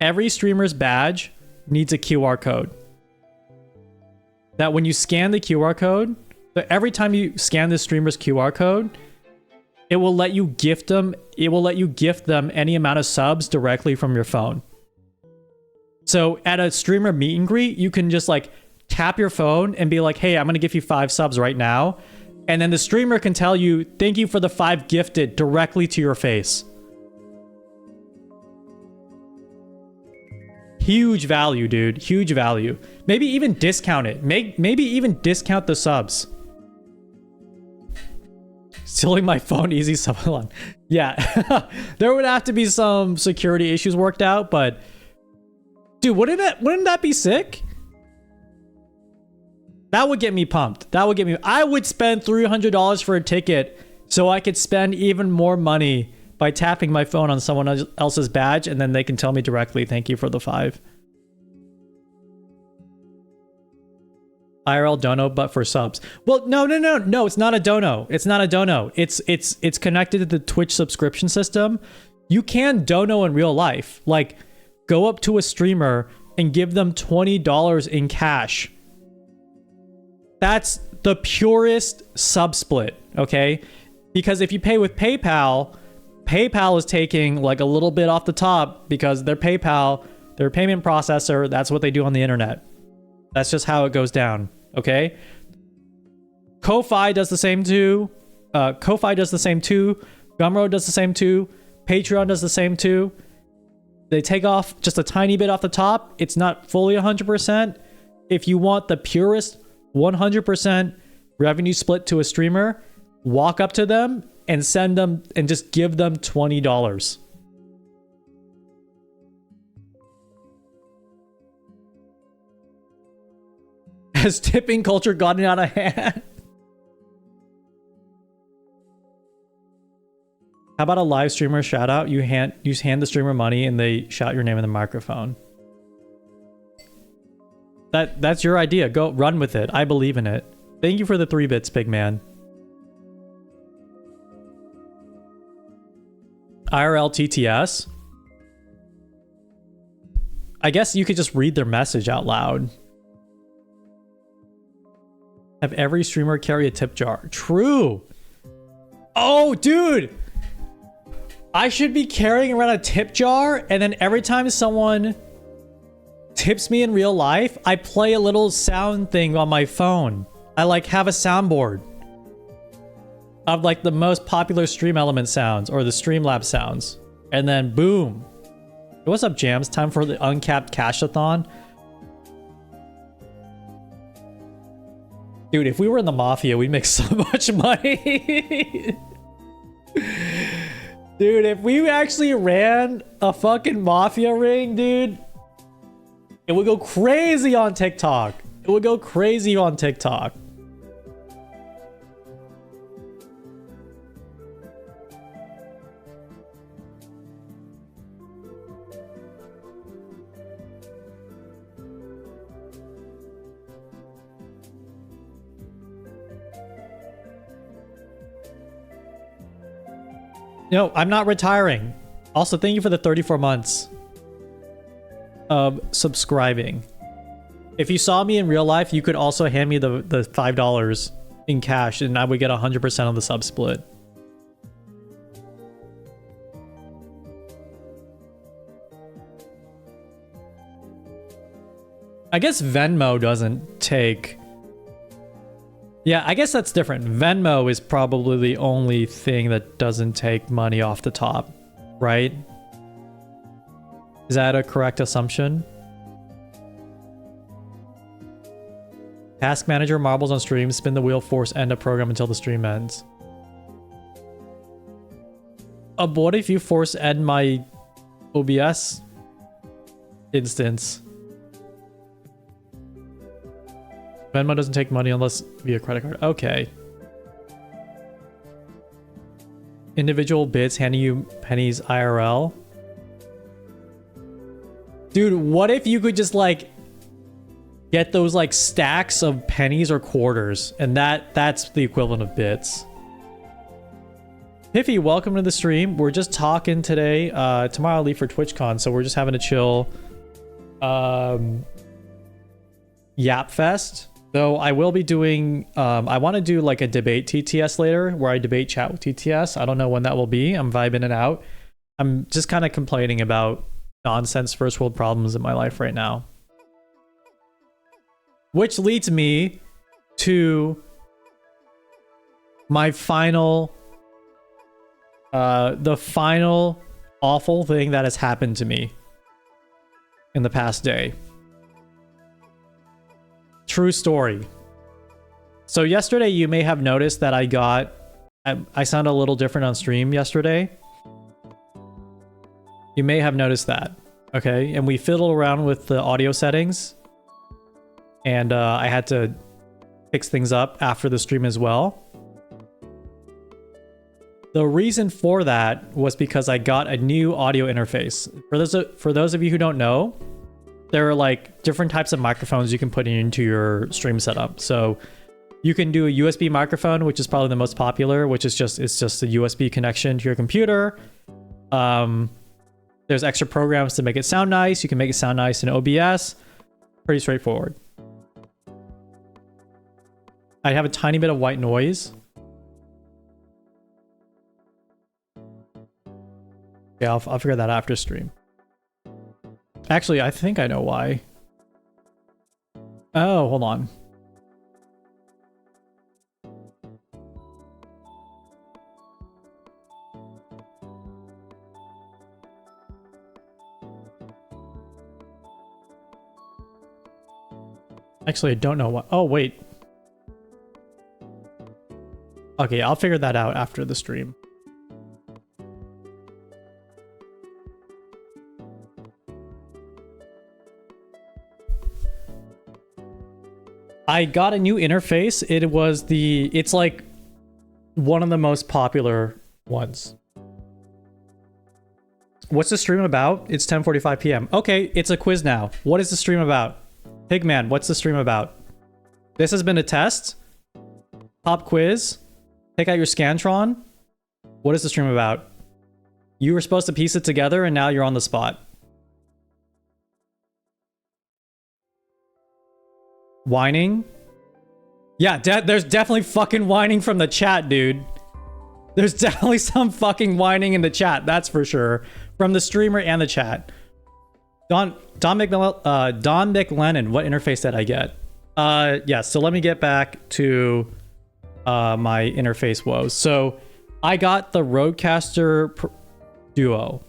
Every streamer's badge needs a QR code. That when you scan the QR code, so every time you scan the streamer's QR code, it will let you gift them any amount of subs directly from your phone. So at a streamer meet and greet, you can just like tap your phone and be like, hey, I'm going to give you 5 subs right now. And then the streamer can tell you, thank you for the 5 gifted directly to your face. Huge value, dude. Huge value. Maybe even discount it. Maybe even discount the subs. Stealing my phone, easy sub. Yeah. There would have to be some security issues worked out, but dude, wouldn't that be sick? That would get me pumped. I would spend $300 for a ticket so I could spend even more money by tapping my phone on someone else's badge, and then they can tell me directly, thank you for the 5. IRL dono, but for subs. Well, no, it's not a dono. It's connected to the Twitch subscription system. You can dono in real life. Like, go up to a streamer and give them $20 in cash. That's the purest sub split, okay? Because if you pay with PayPal is taking like a little bit off the top because their PayPal, their payment processor, that's what they do on the internet. That's just how it goes down, okay? Ko-Fi does the same too. Gumroad does the same too. Patreon does the same too. They take off just a tiny bit off the top. It's not fully 100%. If you want the purest 100% revenue split to a streamer, walk up to them and send them and just give them $20. Has tipping culture gotten out of hand? How about a live streamer shout out? You hand the streamer money and they shout your name in the microphone. That's your idea. Go run with it. I believe in it. Thank you for the 3 bits, big man. IRL TTS. I guess you could just read their message out loud. Have every streamer carry a tip jar. True. Oh, dude. I should be carrying around a tip jar, and then every time someone tips me in real life, I play a little sound thing on my phone. I like have a soundboard of like the most popular Stream Element sounds or the Streamlabs sounds. And then boom. What's up, Jams? Time for the uncapped cash-a-thon. Dude, if we were in the Mafia, we'd make so much money. Dude, if we actually ran a fucking Mafia ring, dude, it would go crazy on TikTok. It would go crazy on TikTok. No, I'm not retiring. Also, thank you for the 34 months of subscribing. If you saw me in real life, you could also hand me the $5 in cash and I would get 100% of the sub split. I guess Venmo doesn't take... Yeah, I guess that's different. Venmo is probably the only thing that doesn't take money off the top, right? Is that a correct assumption? Task manager, marbles on stream, spin the wheel, force end a program until the stream ends. What if you force end my OBS instance? Venmo doesn't take money unless via credit card. Okay. Individual bits handing you pennies IRL. Dude, what if you could just like get those like stacks of pennies or quarters, and that's the equivalent of bits. Piffy, welcome to the stream. We're just talking today. Tomorrow I'll leave for TwitchCon, so we're just having a chill Yap Fest. Though I will be doing, I want to do like a debate TTS later where I debate chat with TTS. I don't know when that will be. I'm vibing it out. I'm just kind of complaining about nonsense first world problems in my life right now. Which leads me to my final, the final awful thing that has happened to me in the past day. True story. So yesterday you may have noticed that I sound a little different on stream yesterday. You may have noticed that. Okay, and we fiddled around with the audio settings. And I had to fix things up after the stream as well. The reason for that was because I got a new audio interface. For those of you who don't know, there are like different types of microphones you can put into your stream setup. So you can do a USB microphone, which is probably the most popular, which is just a USB connection to your computer. There's extra programs to make it sound nice. You can make it sound nice in OBS. Pretty straightforward. I have a tiny bit of white noise. Yeah, I'll figure that out after stream. Actually, I think I know why. Oh, hold on. Actually, I don't know what. Oh, wait. Okay, I'll figure that out after the stream. I got a new interface. It's like one of the most popular ones. What's the stream about? It's 10:45 p.m. Okay, it's a quiz now. What is the stream about? Pigman, what's the stream about? This has been a test. Pop quiz. Take out your Scantron. What is the stream about? You were supposed to piece it together and now you're on the spot. Whining? Yeah, there's definitely fucking whining from the chat, dude. There's definitely some fucking whining in the chat, that's for sure. From the streamer and the chat. Don McLennan, what interface did I get? Yeah, so let me get back to my interface woes. So I got the Rodecaster Duo,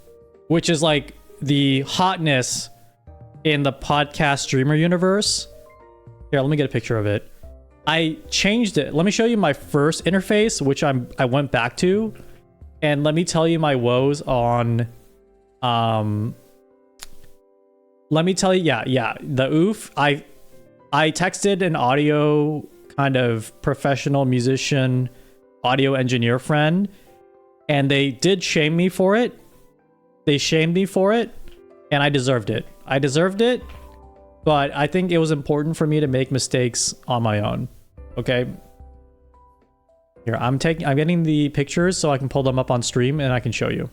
which is like the hotness in the podcast streamer universe. Here, let me get a picture of it. I changed it. Let me show you my first interface, which I went back to, and let me tell you my woes on. Let me tell you, yeah, the oof. I texted an audio kind of professional musician, audio engineer friend, and they did shame me for it. They shamed me for it, and I deserved it. I deserved it. But I think it was important for me to make mistakes on my own. Okay. Here, I'm getting the pictures so I can pull them up on stream and I can show you.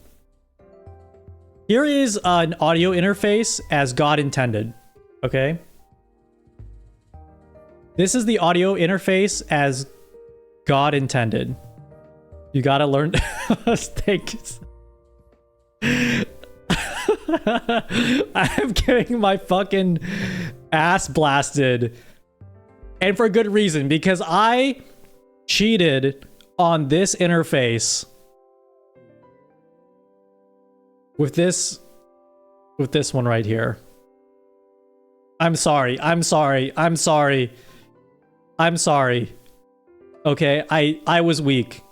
Here is an audio interface as God intended. Okay. This is the audio interface as God intended. You gotta learn. Thanks. I'm getting my fucking ass blasted, and for good reason, because I cheated on this interface with this one right here. I'm sorry. Okay, I was weak.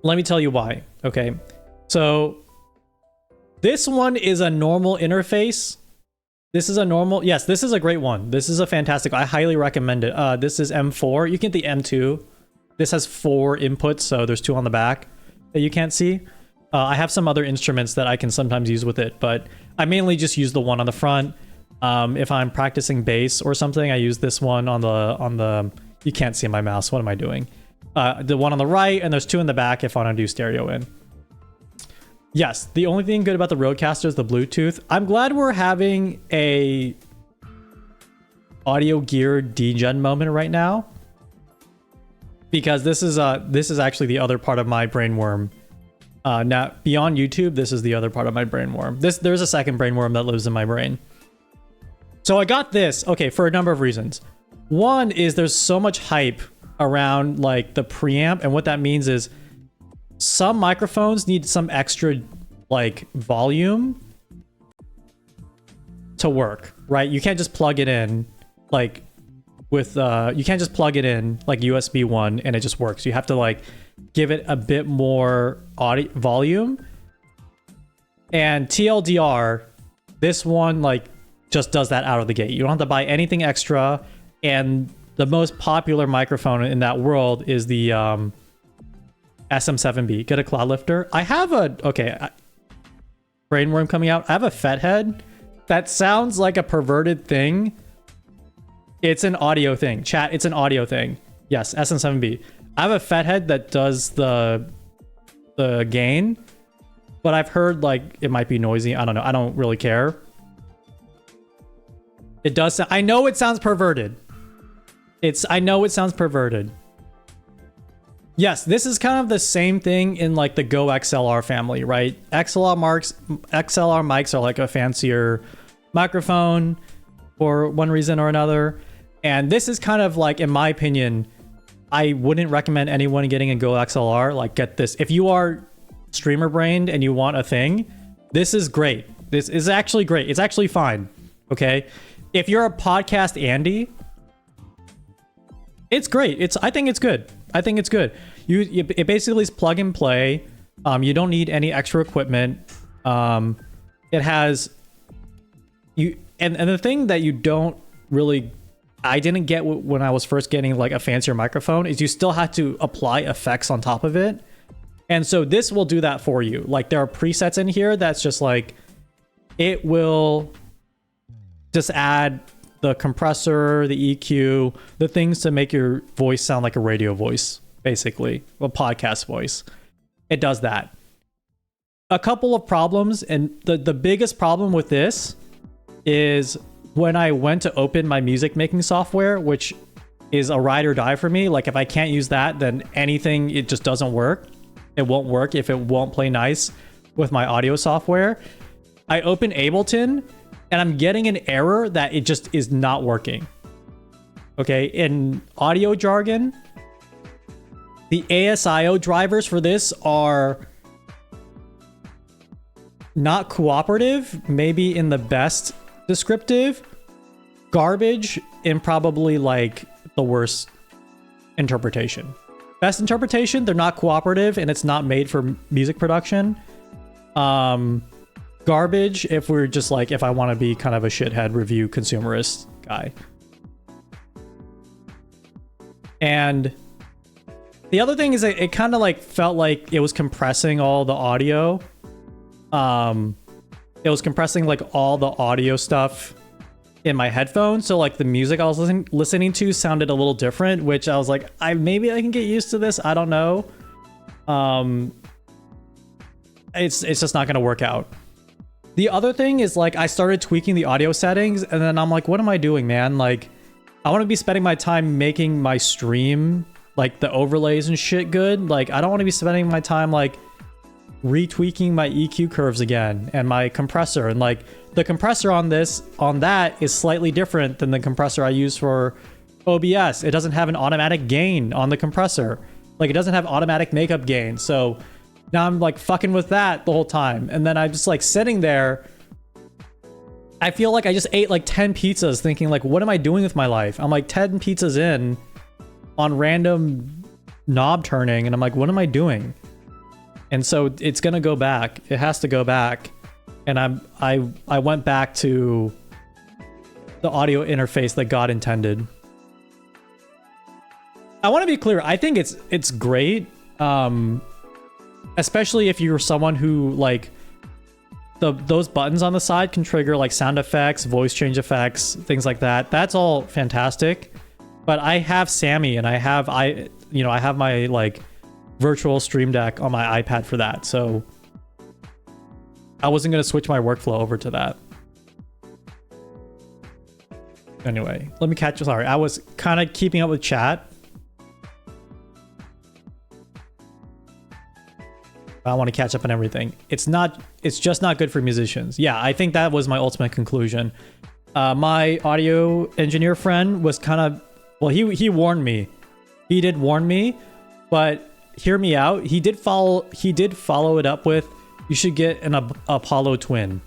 Let me tell you why. Okay. So this one is a normal interface. This is a normal. Yes, this is a great one. This is a fantastic. I highly recommend it. This is M4. You can get the M2. This has 4 inputs, so there's 2 on the back that you can't see. I have some other instruments that I can sometimes use with it, but I mainly just use the one on the front. If I'm practicing bass or something, I use this one on the. You can't see my mouse. What am I doing? The one on the right, and there's 2 in the back if I want to do stereo in. Yes, the only thing good about the Rodecaster is the Bluetooth. I'm glad we're having a audio gear degen moment right now, because this is actually the other part of my brainworm. Now beyond YouTube, this is the other part of my brainworm. There's a second brainworm that lives in my brain. So I got this, okay, for a number of reasons. One is there's so much hype around like the preamp, and what that means is some microphones need some extra like volume to work, right? You can't just plug it in like with you can't just plug it in like USB 1 and it just works. You have to like give it a bit more audio volume. And TLDR, this one like just does that out of the gate. You don't have to buy anything extra, and the most popular microphone in that world is the SM7B. Get a cloud lifter. I have a brainworm coming out. I have a Fethead that sounds like a perverted thing. It's an audio thing. Chat, it's an audio thing. Yes, SM7B. I have a Fethead that does the gain, but I've heard like it might be noisy. I don't know. I don't really care. It does. I know it sounds perverted. I know it sounds perverted. Yes, this is kind of the same thing in like the Go XLR family, right? XLR mics are like a fancier microphone for one reason or another. And this is kind of like, in my opinion, I wouldn't recommend anyone getting a Go XLR. Like, get this. If you are streamer brained and you want a thing, this is great. This is actually great. It's actually fine. Okay. If you're a podcast Andy, it's great. I think it's good. I think it's good. It basically is plug and play. You don't need any extra equipment. It has and the thing that you don't really, I didn't get when I was first getting like a fancier microphone, is you still had to apply effects on top of it. And so this will do that for you. Like there are presets in here that's just like, it will just add the compressor, the EQ, the things to make your voice sound like a radio voice, basically, a podcast voice. It does that. A couple of problems, and the biggest problem with this is when I went to open my music making software, which is a ride or die for me. Like if I can't use that, then anything, it just doesn't work. It won't work if it won't play nice with my audio software. I open Ableton and I'm getting an error that it just is not working. Okay, in audio jargon, the ASIO drivers for this are not cooperative, maybe in the best descriptive, garbage in probably like the worst interpretation. Best interpretation, they're not cooperative and it's not made for music production. Garbage if we're just like, if I want to be kind of a shithead review consumerist guy. And the other thing is it kind of like felt like it was compressing all the audio. It was compressing like all the audio stuff in my headphones, so like the music I was listening to sounded a little different, which I was like, maybe I can get used to this. I don't know. It's just not gonna work out. The other thing is like I started tweaking the audio settings, and then I'm like, what am I doing, man? Like, I want to be spending my time making my stream, like the overlays and shit, good. Like, I don't want to be spending my time like retweaking my EQ curves again and my compressor, and like the compressor on that is slightly different than the compressor I use for OBS. It doesn't have an automatic gain on the compressor. Like it doesn't have automatic makeup gain. So now I'm like fucking with that the whole time. And then I'm just like sitting there. I feel like I just ate like 10 pizzas thinking like, what am I doing with my life? I'm like 10 pizzas in on random knob turning. And I'm like, what am I doing? And so it's going to go back. It has to go back. And I went back to the audio interface that God intended. I want to be clear. I think it's great. Especially if you're someone who like those buttons on the side can trigger like sound effects, voice change effects, things like that. That's all fantastic. But I have Sammy and I have my like virtual Stream Deck on my iPad for that. So I wasn't going to switch my workflow over to that. Anyway, let me catch you. Sorry, I was kind of keeping up with chat. I want to catch up on everything. It's just not good for musicians. Yeah, I think that was my ultimate conclusion. My audio engineer friend was kind of, well, he warned me. He did warn me, but hear me out. He did follow it up with, you should get an Apollo Twin.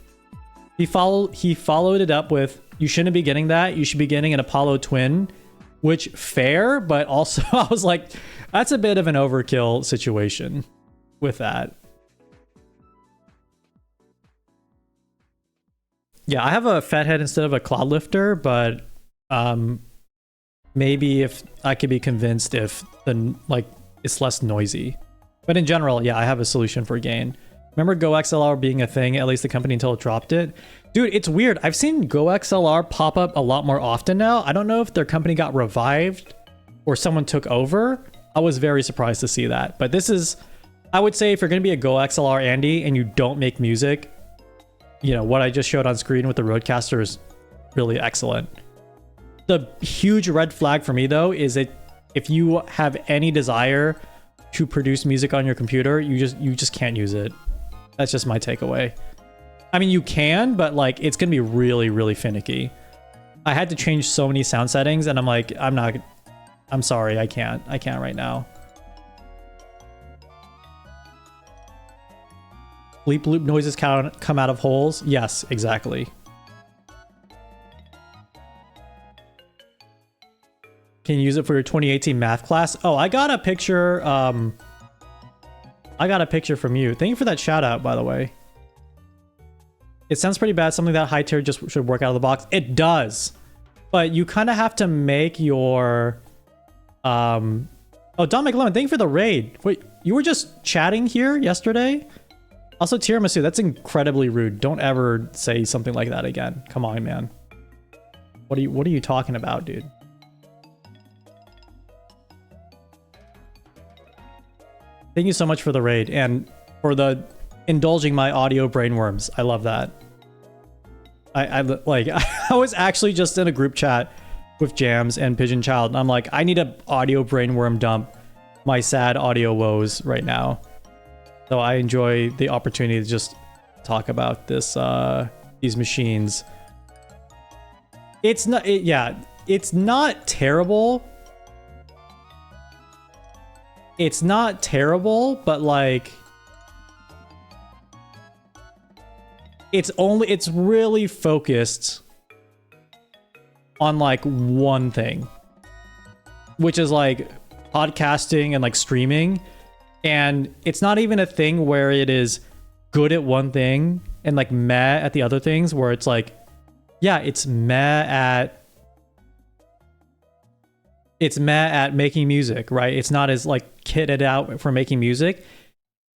He followed it up with, you shouldn't be getting that. You should be getting an Apollo Twin, which fair, but also I was like, that's a bit of an overkill situation with that. Yeah, I have a Fathead instead of a Cloudlifter, but maybe if I could be convinced if it's less noisy. But in general, yeah, I have a solution for gain. Remember Go XLR being a thing, at least the company until it dropped it? Dude, it's weird. I've seen Go XLR pop up a lot more often now. I don't know if their company got revived or someone took over. I was very surprised to see that. But this is, I would say if you're going to be a Go XLR Andy and you don't make music, you know, what I just showed on screen with the Rodecaster is really excellent. The huge red flag for me though is that if you have any desire to produce music on your computer, you just can't use it. That's just my takeaway. I mean, you can, but like it's gonna be really, really finicky. I had to change so many sound settings and I'm like, I'm sorry, I can't right now. Bleep bloop noises come out of holes. Yes, exactly. Can you use it for your 2018 math class? Oh, I got a picture. I got a picture from you. Thank you for that shout out, by the way. It sounds pretty bad. Something that high tier just should work out of the box. It does. But you kind of have to make your... Oh, Don McLeod, thank you for the raid. Wait, you were just chatting here yesterday? Also, tiramisu, that's incredibly rude. Don't ever say something like that again. Come on, man. What are you talking about, dude? Thank you so much for the raid and for the indulging my audio brainworms. I love that. I like I was actually just in a group chat with Jams and Pigeon Child, and I'm like, I need a audio brainworm dump my sad audio woes right now. So I enjoy the opportunity to just talk about this these machines. It's not it's not terrible. It's not terrible, but like it's really focused on like one thing, which is like podcasting and like streaming. And it's not even a thing where it is good at one thing and like meh at the other things, where it's like, yeah, it's meh at making music, right? It's not as like kitted out for making music.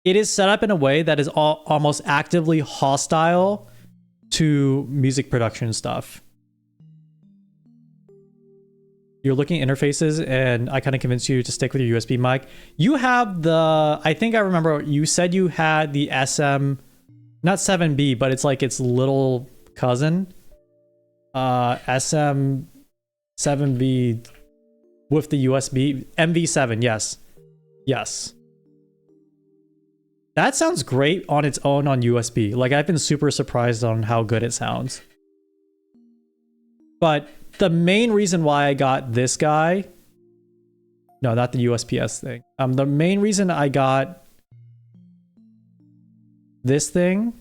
It is set up in a way that is almost actively hostile to music production stuff. You're looking at interfaces, and I kind of convinced you to stick with your USB mic. You have the, I think I remember you said you had the SM, not 7B, but it's like its little cousin. SM 7B with the USB, MV7, yes. Yes. That sounds great on its own on USB. Like, I've been super surprised on how good it sounds. But the main reason why I got this guy... No, not the USPS thing. The main reason I got this thing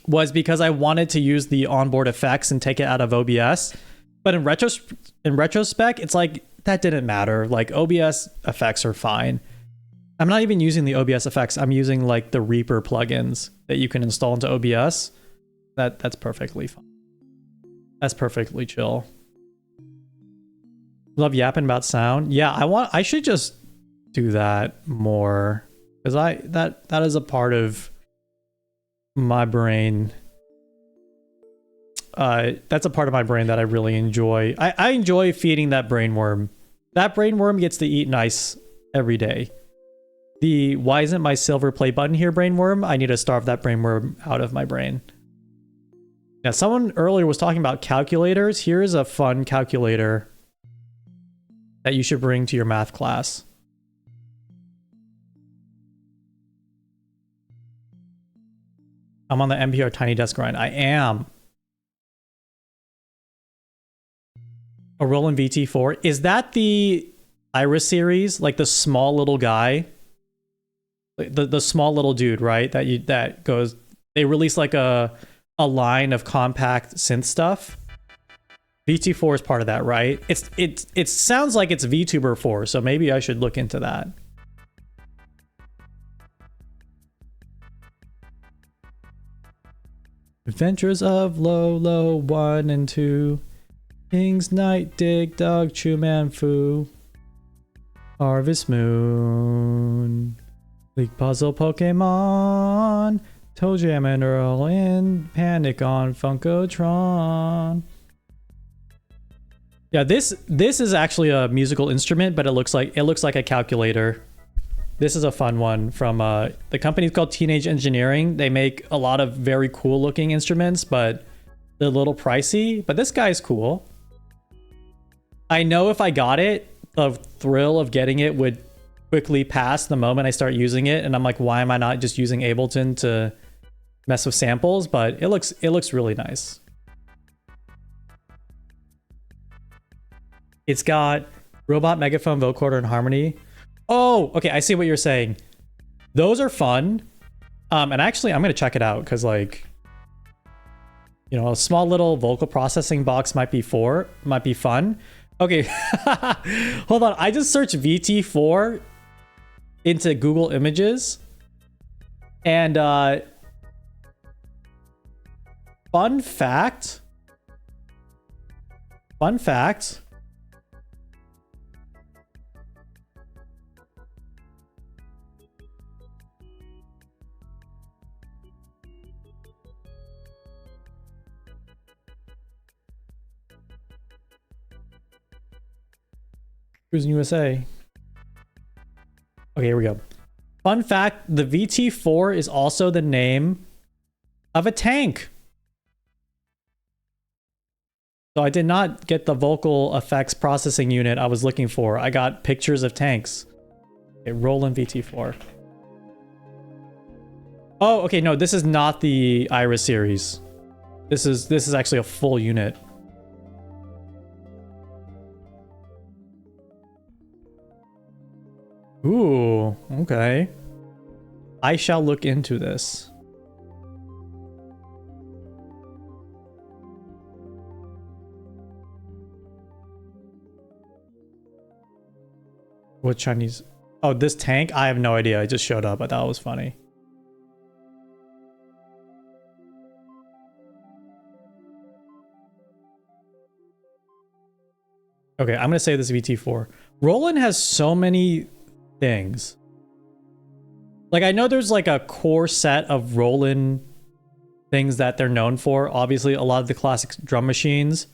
was because I wanted to use the onboard effects and take it out of OBS. But in retrospect, it's like, that didn't matter. Like, OBS effects are fine. I'm not even using the OBS effects. I'm using like the Reaper plugins that you can install into OBS. That's perfectly fine. That's perfectly chill. Love yapping about sound. Yeah, I should just do that more, because that is a part of my brain. That's a part of my brain that I really enjoy. I enjoy feeding that brainworm. That brainworm gets to eat nice every day. The why isn't my silver play button here brainworm? I need to starve that brainworm out of my brain. Yeah, someone earlier was talking about calculators. Here's a fun calculator that you should bring to your math class. I'm on the NPR Tiny Desk grind. I am. A Roland VT4. Is that the Iris series? Like the small little guy? The small little dude, right? That goes... They release like a line of compact synth stuff. VT4 is part of that, right? It sounds like it's VTuber 4, so maybe I should look into that. Adventures of Lolo 1 and 2. King's Night, Dig Dug, Chew Man Fu. Harvest Moon. League Puzzle Pokemon. Toe Jam and Earl and Panic on Funkotron. Yeah, this is actually a musical instrument, but it looks like a calculator. This is a fun one from the company's called Teenage Engineering. They make a lot of very cool looking instruments, but they're a little pricey. But this guy's cool. I know if I got it, the thrill of getting it would quickly pass the moment I start using it, and I'm like, why am I not just using Ableton to mess with samples? But it looks really nice. It's got robot, megaphone, vocoder, and harmony. Oh, okay, I see what you're saying. Those are fun. And actually, I'm gonna check it out because, like, you know, a small little vocal processing box might be fun. Okay, hold on. I just searched VT4 into Google Images, and fun fact. Who's in USA? Okay, here we go. Fun fact, the VT4 is also the name of a tank. So I did not get the vocal effects processing unit I was looking for. I got pictures of tanks. Okay, Roland VT4. Oh, okay, no, this is not the Iris series. This is actually a full unit. Ooh, okay. I shall look into this. What Chinese? Oh, this tank? I have no idea. It just showed up. I thought it was funny. Okay, I'm gonna say this VT4. Roland has so many things. Like, I know there's like a core set of Roland things that they're known for. Obviously, a lot of the classic drum machines.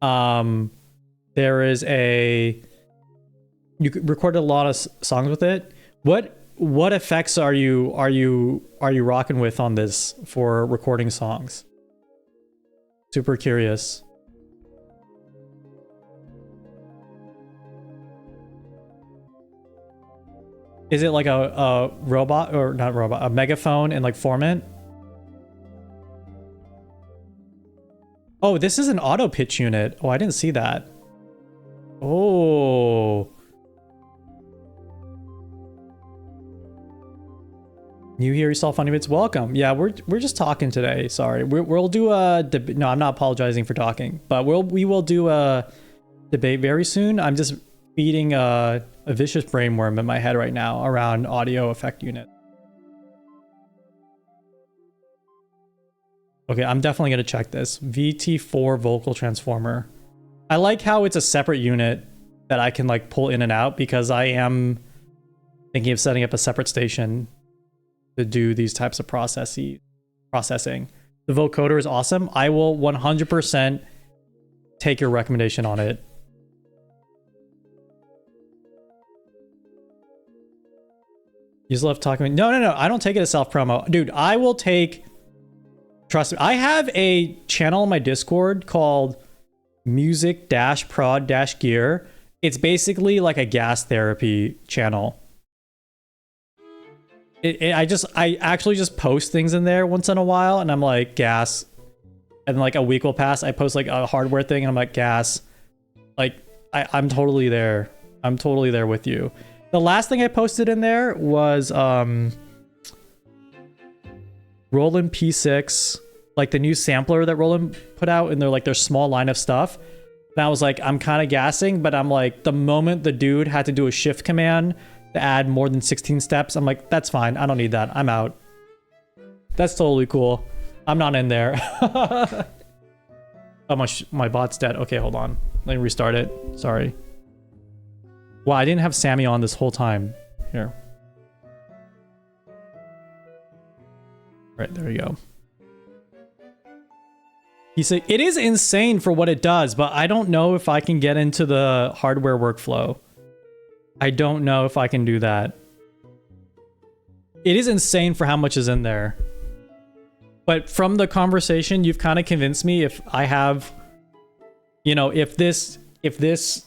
There is a... You recorded a lot of songs with it. What effects are you rocking with on this for recording songs? Super curious. Is it like a robot, or not robot, a megaphone in like Formant? Oh, this is an auto pitch unit. Oh, I didn't see that. Oh. New here, you saw Funny Bits. Welcome. Yeah, we're just talking today. Sorry, we'll do a debate. No, I'm not apologizing for talking, but we will do a debate very soon. I'm just feeding a vicious brainworm in my head right now around audio effect unit. Okay, I'm definitely gonna check this. VT4 vocal transformer. I like how it's a separate unit that I can like pull in and out, because I am thinking of setting up a separate station to do these types of processing. The vocoder is awesome. I will 100% take your recommendation on it. You just love talking. No. I don't take it as self-promo. Dude, I will take... Trust me. I have a channel on my Discord called music-prod-gear. It's basically like a gas therapy channel. I actually just post things in there once in a while, and I'm like, gas. And then like a week will pass, I post like a hardware thing, and I'm like, gas. Like, I'm totally there. I'm totally there with you. The last thing I posted in there was Roland P6, like the new sampler that Roland put out in their small line of stuff. And I was like, I'm kind of gassing, but I'm like, the moment the dude had to do a shift command to add more than 16 steps, I'm like, that's fine. I don't need that. I'm out. That's totally cool. I'm not in there. Oh, my bot's dead. Okay, hold on. Let me restart it. Sorry. Wow, I didn't have Sammy on this whole time. Here. Right, there you go. He said, it is insane for what it does, but I don't know if I can get into the hardware workflow. I don't know if I can do that. It is insane for how much is in there. But from the conversation, you've kind of convinced me. If I have, you know, if this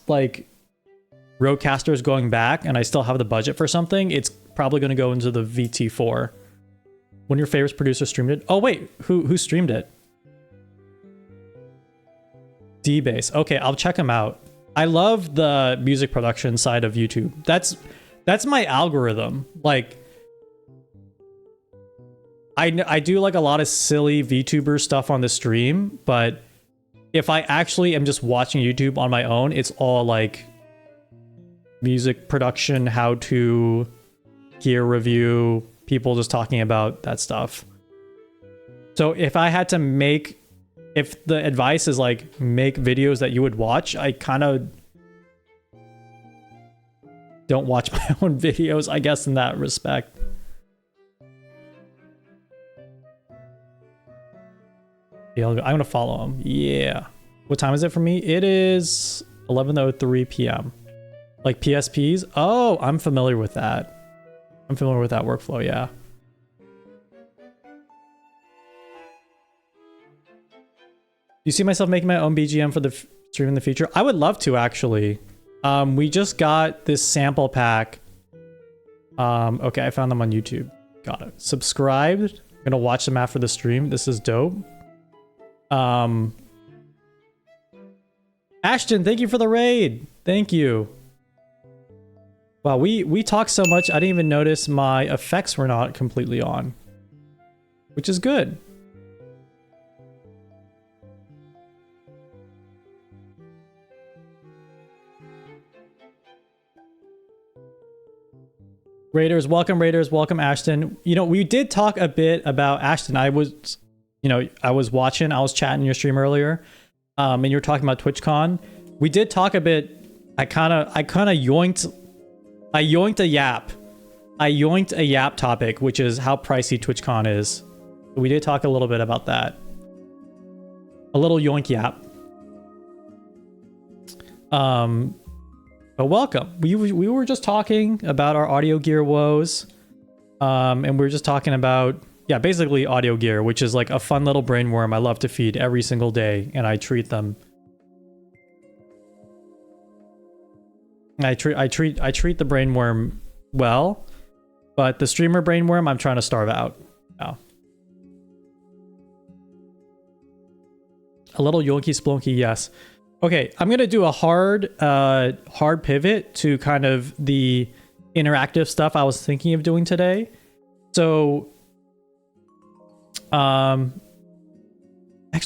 like Rodecaster is going back and I still have the budget for something, it's probably going to go into the VT4. One of your favorite producers streamed it. Oh wait, who streamed it? D-Bass. Okay, I'll check him out. I love the music production side of YouTube. That's my algorithm. Like, I do like a lot of silly VTuber stuff on the stream, but if I actually am just watching YouTube on my own, it's all like music production, how to, gear review, people just talking about that stuff. So if I had to make, if the advice is like make videos that you would watch, I kind of don't watch my own videos, I guess, in that respect. Yeah, I'm gonna follow him. Yeah. What time is it for me? It is 11:03 p.m. Like PSPs? Oh, I'm familiar with that. I'm familiar with that workflow, yeah. Do you see myself making my own BGM for the stream in the future? I would love to, actually. We just got this sample pack. Okay, I found them on YouTube. Got it. Subscribed. I'm gonna watch them after the stream. This is dope. Ashton, thank you for the raid. Thank you. Wow, we talked so much, I didn't even notice my effects were not completely on. Which is good. Raiders, welcome Ashton. You know, we did talk a bit about Ashton. I was chatting your stream earlier, and you were talking about TwitchCon. We did talk a bit. I kind of yoinked a yap. I yoinked a yap topic, which is how pricey TwitchCon is. We did talk a little bit about that. A little yoink yap. But welcome. We were just talking about our audio gear woes. And we were just talking about, yeah, basically audio gear, which is like a fun little brainworm I love to feed every single day, and I treat them. I treat the brainworm well, but the streamer brainworm I'm trying to starve out now. A little yonky splonky, yes. Okay, I'm gonna do a hard pivot to kind of the interactive stuff I was thinking of doing today. So, actually,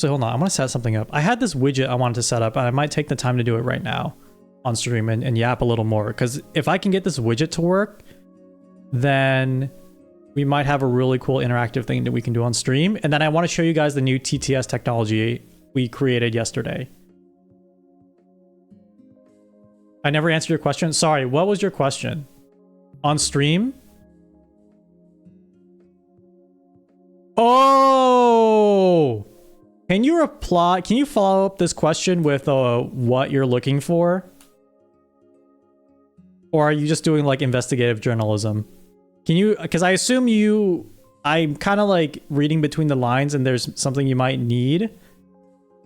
hold on. I want to set something up. I had this widget I wanted to set up, and I might take the time to do it right now on stream and yap a little more. Because if I can get this widget to work, then we might have a really cool interactive thing that we can do on stream. And then I want to show you guys the new TTS technology we created yesterday. I never answered your question. Sorry, what was your question? On stream? Oh! Can you reply? Can you follow up this question with what you're looking for? Or are you just doing like investigative journalism? Can you, because I assume I'm kind of like reading between the lines and there's something you might need.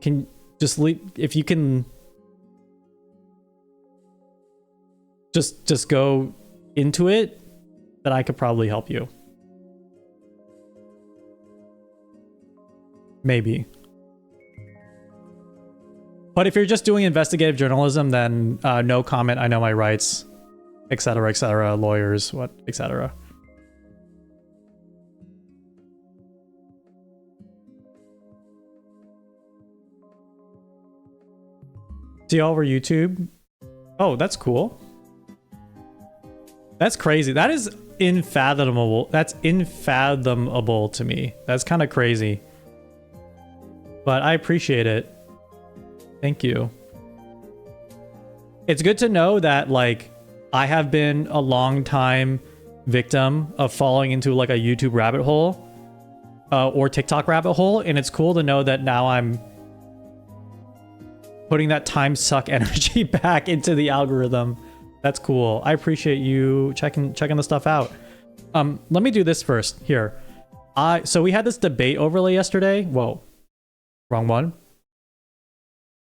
Can just leave, if you can just go into it, then I could probably help you. Maybe. But if you're just doing investigative journalism, then no comment, I know my rights, etc., lawyers, what, etc. See all over YouTube? Oh, that's cool. That's crazy. That is unfathomable. That's unfathomable to me. That's kind of crazy. But I appreciate it. Thank you. It's good to know that, like, I have been a long time victim of falling into like a YouTube rabbit hole or TikTok rabbit hole, and it's cool to know that now I'm putting that time suck energy back into the algorithm. That's cool. I appreciate you checking the stuff out. Let me do this first. Here. So we had this debate overlay yesterday. Whoa. Wrong one.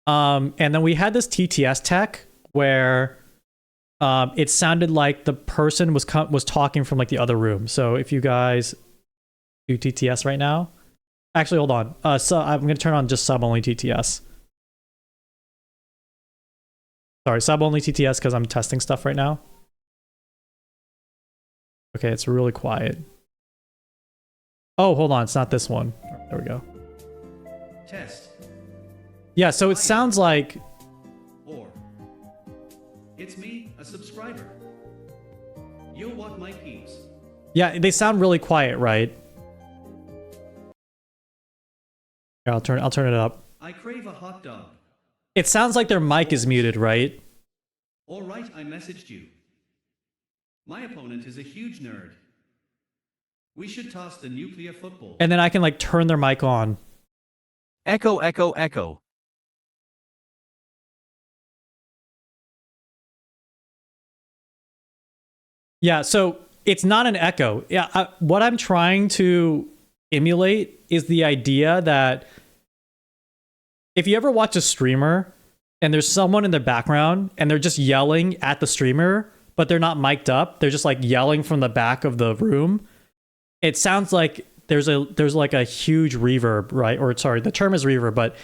And then we had this TTS tech where it sounded like the person was talking from like the other room. So if you guys do TTS right now, actually hold on. So I'm gonna turn on just sub only TTS. Sorry, sub only TTS because I'm testing stuff right now. Okay, it's really quiet. Oh, hold on, it's not this one. There we go. Test. Yeah, so it sounds like... Or, it's me, a subscriber. Yo, what my peeps? Yeah, they sound really quiet, right? Here, I'll turn it up. I crave a hot dog. It sounds like their mic is muted, right? All right, I messaged you. My opponent is a huge nerd. We should toss the nuclear football. And then I can like turn their mic on. Echo, echo, echo. Yeah, so it's not an echo. Yeah, what I'm trying to emulate is the idea that if you ever watch a streamer and there's someone in the background and they're just yelling at the streamer, but they're not mic'd up, they're just like yelling from the back of the room. It sounds like there's like a huge reverb, right? Or sorry, the term is reverb, but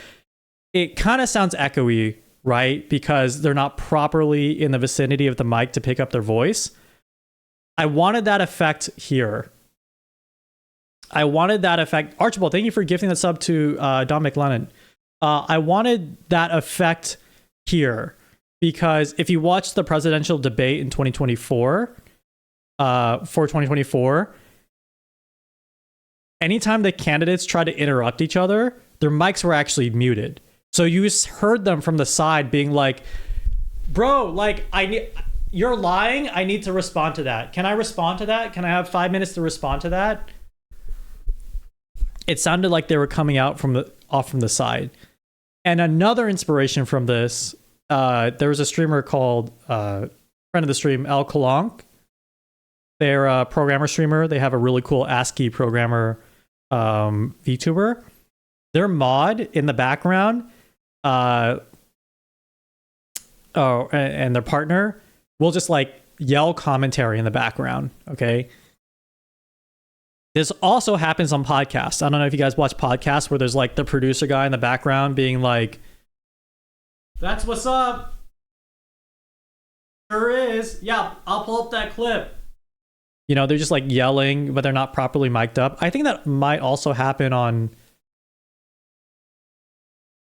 it kind of sounds echoey, right? Because they're not properly in the vicinity of the mic to pick up their voice. I wanted that effect here. I wanted that effect. Archibald, thank you for gifting the sub to Don McLennan. I wanted that effect here because if you watch the presidential debate in 2024, for 2024, anytime the candidates try to interrupt each other, their mics were actually muted. So you just heard them from the side being like, bro, like, you're lying. I need to respond to that. Can I respond to that? Can I have 5 minutes to respond to that? It sounded like they were coming out off from the side. And another inspiration from this, there was a streamer called, friend of the stream, El Kalank. They're a programmer streamer. They have a really cool ASCII programmer VTuber. Their mod in the background, and their partner will just like yell commentary in the background, okay? This also happens on podcasts. I don't know if you guys watch podcasts where there's like the producer guy in the background being like, that's what's up. Sure is. Yeah, I'll pull up that clip. You know, they're just like yelling, but they're not properly mic'd up. I think that might also happen on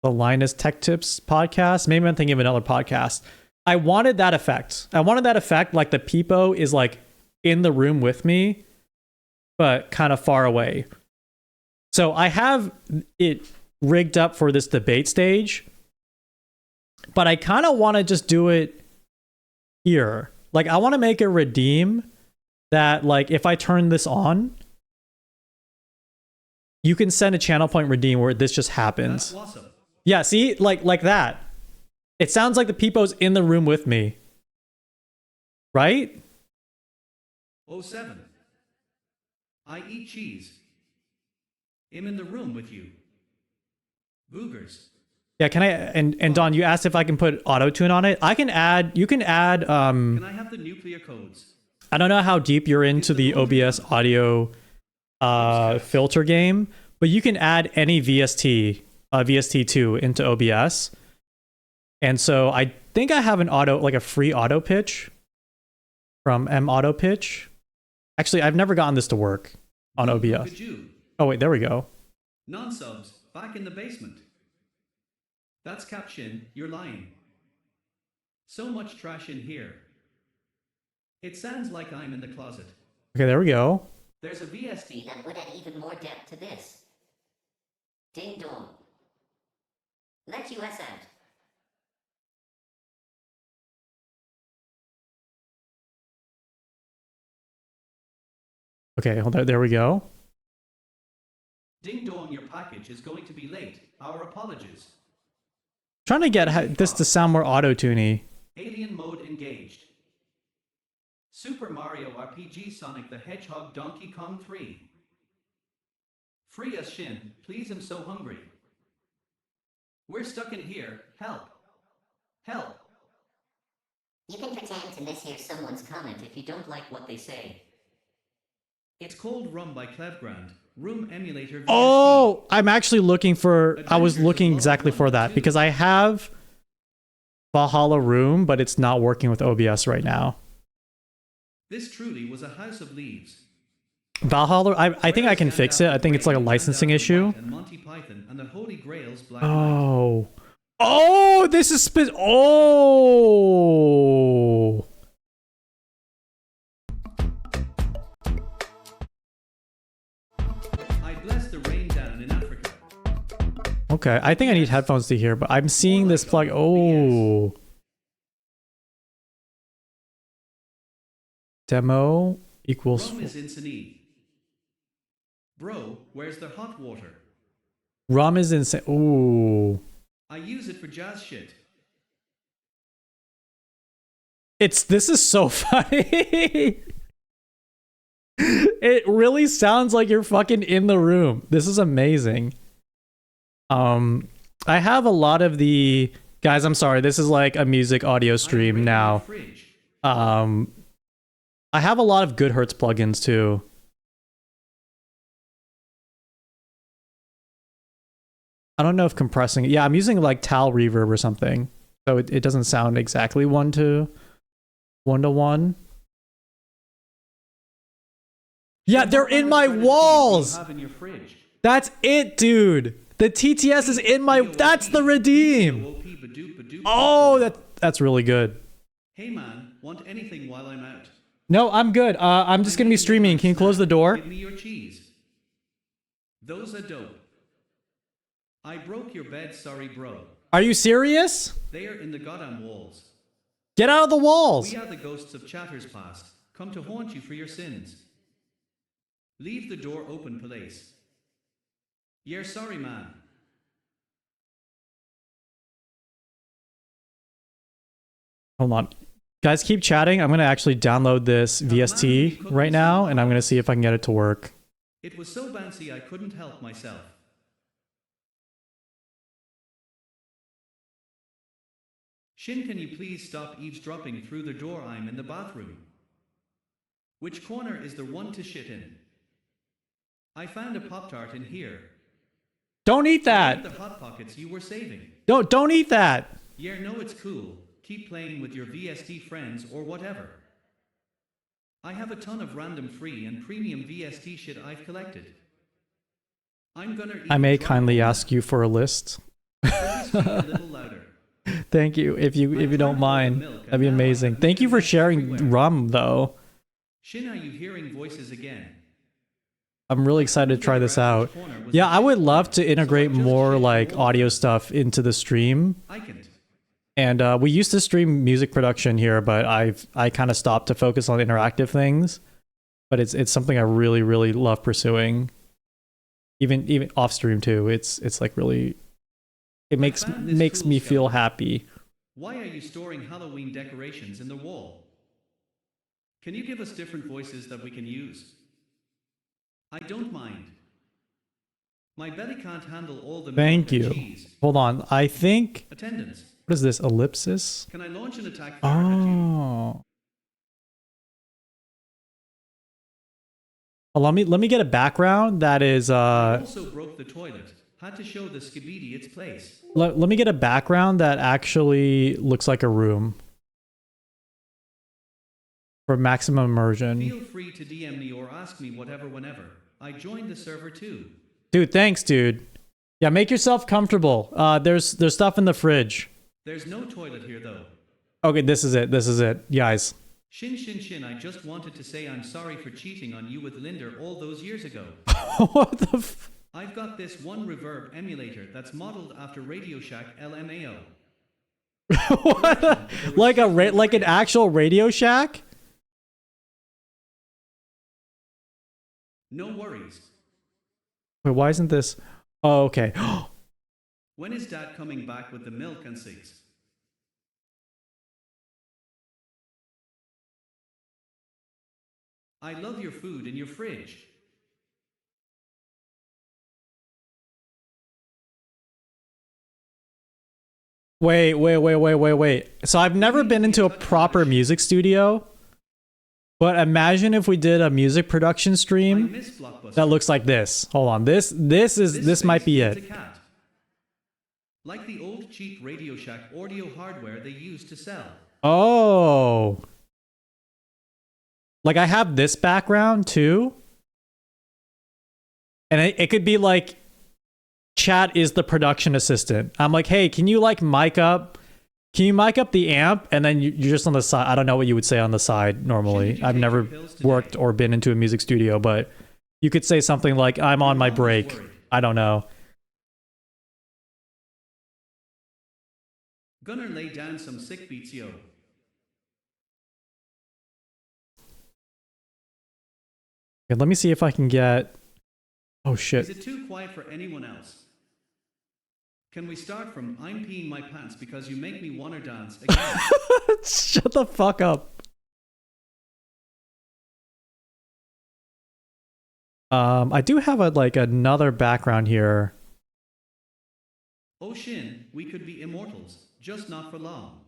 the Linus Tech Tips podcast. Maybe I'm thinking of another podcast. I wanted that effect. I wanted that effect like the peepo is like in the room with me, but kind of far away. So I have it rigged up for this debate stage, but I kind of want to just do it here. Like I want to make a redeem that like if I turn this on, you can send a channel point redeem where this just happens. That's awesome. Yeah, see? Like that. It sounds like the peepo's in the room with me. Right? 07. I eat cheese. I'm in the room with you. Boogers. Yeah, can I and Don, you asked if I can put auto-tune on it. I can add can add Can I have the nuclear codes? I don't know how deep you're into the OBS audio filter game, but you can add any VST, VST2 into OBS. And so I think I have a free auto pitch from M Auto Pitch. Actually, I've never gotten this to work on OBS. Oh wait, there we go. Non-subs, back in the basement. That's caption, you're lying. So much trash in here. It sounds like I'm in the closet. Okay, there we go. There's a VST that would add even more depth to this. Ding dong. Let US out. Okay, hold on, there we go. Ding dong, your package is going to be late. Our apologies. Trying to get this to sound more auto-tuney. Alien mode engaged. Super Mario RPG Sonic the Hedgehog Donkey Kong 3. Free us, Shin. Please, I'm so hungry. We're stuck in here. Help. Help. You can pretend to mishear someone's comment if you don't like what they say. It's called Rum by Clevgrand. Room emulator. VST. Oh, I'm actually looking for... I was looking exactly for that because I have Valhalla Room, but it's not working with OBS right now. This truly was a house of leaves. Valhalla, I think I can fix it. I think it's like a licensing issue. And Monty Python and the Holy Grail's black Oh, Oh, this is oh. I bless the rain down in Africa. Okay, I think I need headphones to hear, but I'm seeing this plug. Oh. Demo equals. Rum is insane. Bro, where's the hot water? Rum is insane. Ooh. I use it for jazz shit. This is so funny. It really sounds like you're fucking in the room. This is amazing. I have a lot of the guys, I'm sorry, this is like a music audio stream now. I have a lot of Good Hertz plugins too. I don't know if compressing. Yeah, I'm using like Tal Reverb or something, so it doesn't sound exactly one to one. Yeah, they're in my walls. Have in your fridge. That's it, dude. The TTS is in my. That's the redeem. Oh, that's really good. Hey man, want anything while I'm out? No, I'm good. I'm just gonna be streaming. Can you close the door? Give me your cheese. Those are dope. I broke your bed, sorry bro. Are you serious? They are in the goddamn walls. Get out of the walls. We are the ghosts of Chatter's past, come to haunt you for your sins. Leave the door open, police. You're sorry, man. Hold on. Guys, keep chatting. I'm going to actually download this VST right now, and I'm going to see if I can get it to work. It was so bouncy I couldn't help myself. Shin, can you please stop eavesdropping through the door? I'm in the bathroom. Which corner is the one to shit in? I found a Pop-Tart in here. Don't eat that. The Hot Pockets you were saving. Don't eat that. Yeah, no, it's cool. Keep playing with your VST friends or whatever. I have a ton of random free and premium VST shit I've collected. I'm gonna eat I may dry kindly food. ask you for a list. Please speak a little louder. Thank you. If you don't mind, that'd be amazing. Thank you for sharing rum though. Shin, are you hearing voices again? I'm really excited to try this out. Yeah, I would love to integrate more like audio stuff into the stream. I can't. And we used to stream music production here, but I kind of stopped to focus on interactive things. But it's something I really love pursuing. Even off stream too. It's like really, it makes me feel happy. Why are you storing Halloween decorations in the wall? Can you give us different voices that we can use? I don't mind. My belly can't handle all the Thank milk and you. cheese. Hold on. I think, Attendance. what is this? Ellipsis? Can I launch an attack fire at you? Oh. Oh, let me get a background that is I also broke the toilet. Had to show the skibidi its place. let me get a background that actually looks like a room. For maximum immersion. Feel free to DM me or ask me whatever whenever. I joined the server too. Dude, thanks, dude. Yeah, make yourself comfortable. There's stuff in the fridge. There's no toilet here though. Okay, this is it, guys. Shin, I just wanted to say I'm sorry for cheating on you with Linder all those years ago. What the f- I've got this one reverb emulator that's modeled after Radio Shack LMAO. What? Like like an actual Radio Shack? No worries. Wait, why isn't this? Oh, okay. When is Dad coming back with the milk and cigs? I love your food in your fridge. Wait. So I've never been into a proper music studio, but imagine if we did a music production I stream miss Blockbuster. that looks like this. Hold on. This might space be needs it. a cat. Like the old cheap Radio Shack audio hardware they used to sell. Oh. Like I have this background too. And it could be like chat is the production assistant. I'm like, hey, can you like mic up? Can you mic up the amp? And then you're just on the side. I don't know what you would say on the side normally. I've never worked or been into a music studio, but you could say something like, I'm on my break. I don't know. Gonna lay down some sick beats, yo. Okay, let me see if I can get... Oh, Is shit. it too quiet for anyone else? Can we start from I'm peeing my pants because you make me wanna dance again? Shut the fuck up. I do have another background here. Oh Shin, we could be immortals, just not for long.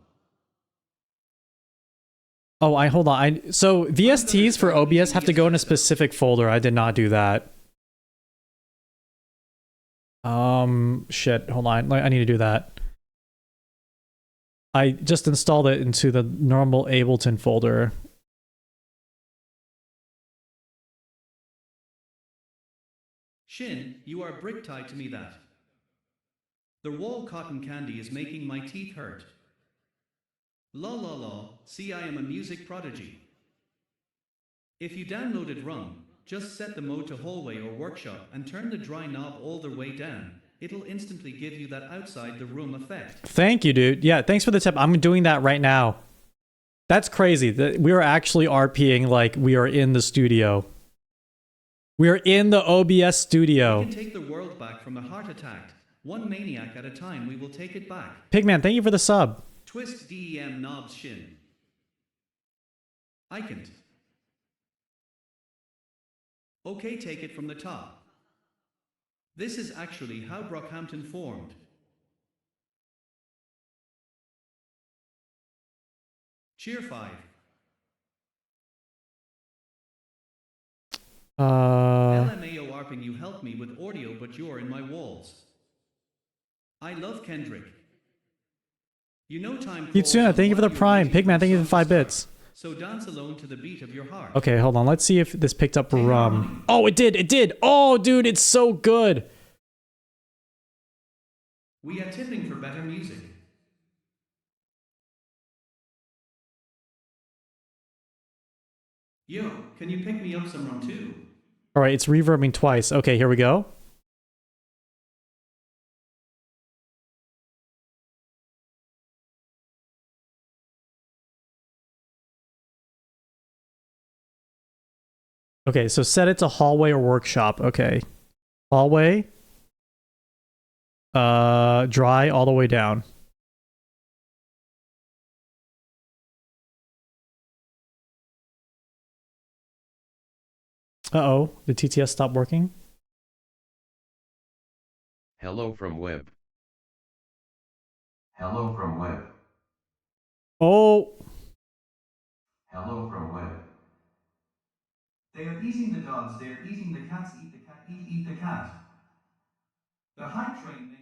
Oh, hold on. So VSTs for OBS have to go in a specific folder. I did not do that. Shit. Hold on. I need to do that. I just installed it into the normal Ableton folder. Shin, you are brick tied to me that. The wall cotton candy is making my teeth hurt. La la la, see I am a music prodigy. If you downloaded RUM, just set the mode to hallway or workshop and turn the dry knob all the way down. It'll instantly give you that outside the room effect. Thank you, dude. Yeah, thanks for the tip. I'm doing that right now. That's crazy. We are actually RPing like we are in the studio. We are in the OBS studio. We can take the world back from a heart attack. One maniac at a time, we will take it back. Pigman, thank you for the sub. Twist DEM knobs Shin. I can't. Okay, take it from the top. This is actually how Brockhampton formed. Cheer 5. LMAO ARPing, you helped me with audio, but you're in my walls. I love Kendrick. You know time. Yutsuna, thank you for the prime. Pigman, thank you for the 5 bits. So dance alone to the beat of your heart. Okay, hold on. Let's see if this picked up RUM. Oh, it did. It did. Oh, dude, it's so good. We are tipping for better music. Yo, can you pick me up some RUM too? All right, it's reverbing twice. Okay, here we go. Okay, so set it to hallway or workshop. Okay. Hallway. Dry all the way down. Uh-oh, did TTS stop working? Hello from web. Hello from web. Oh, Hello from web. They are eating the dogs, they are eating the cats, eat the cat, eat the cat. The hype train.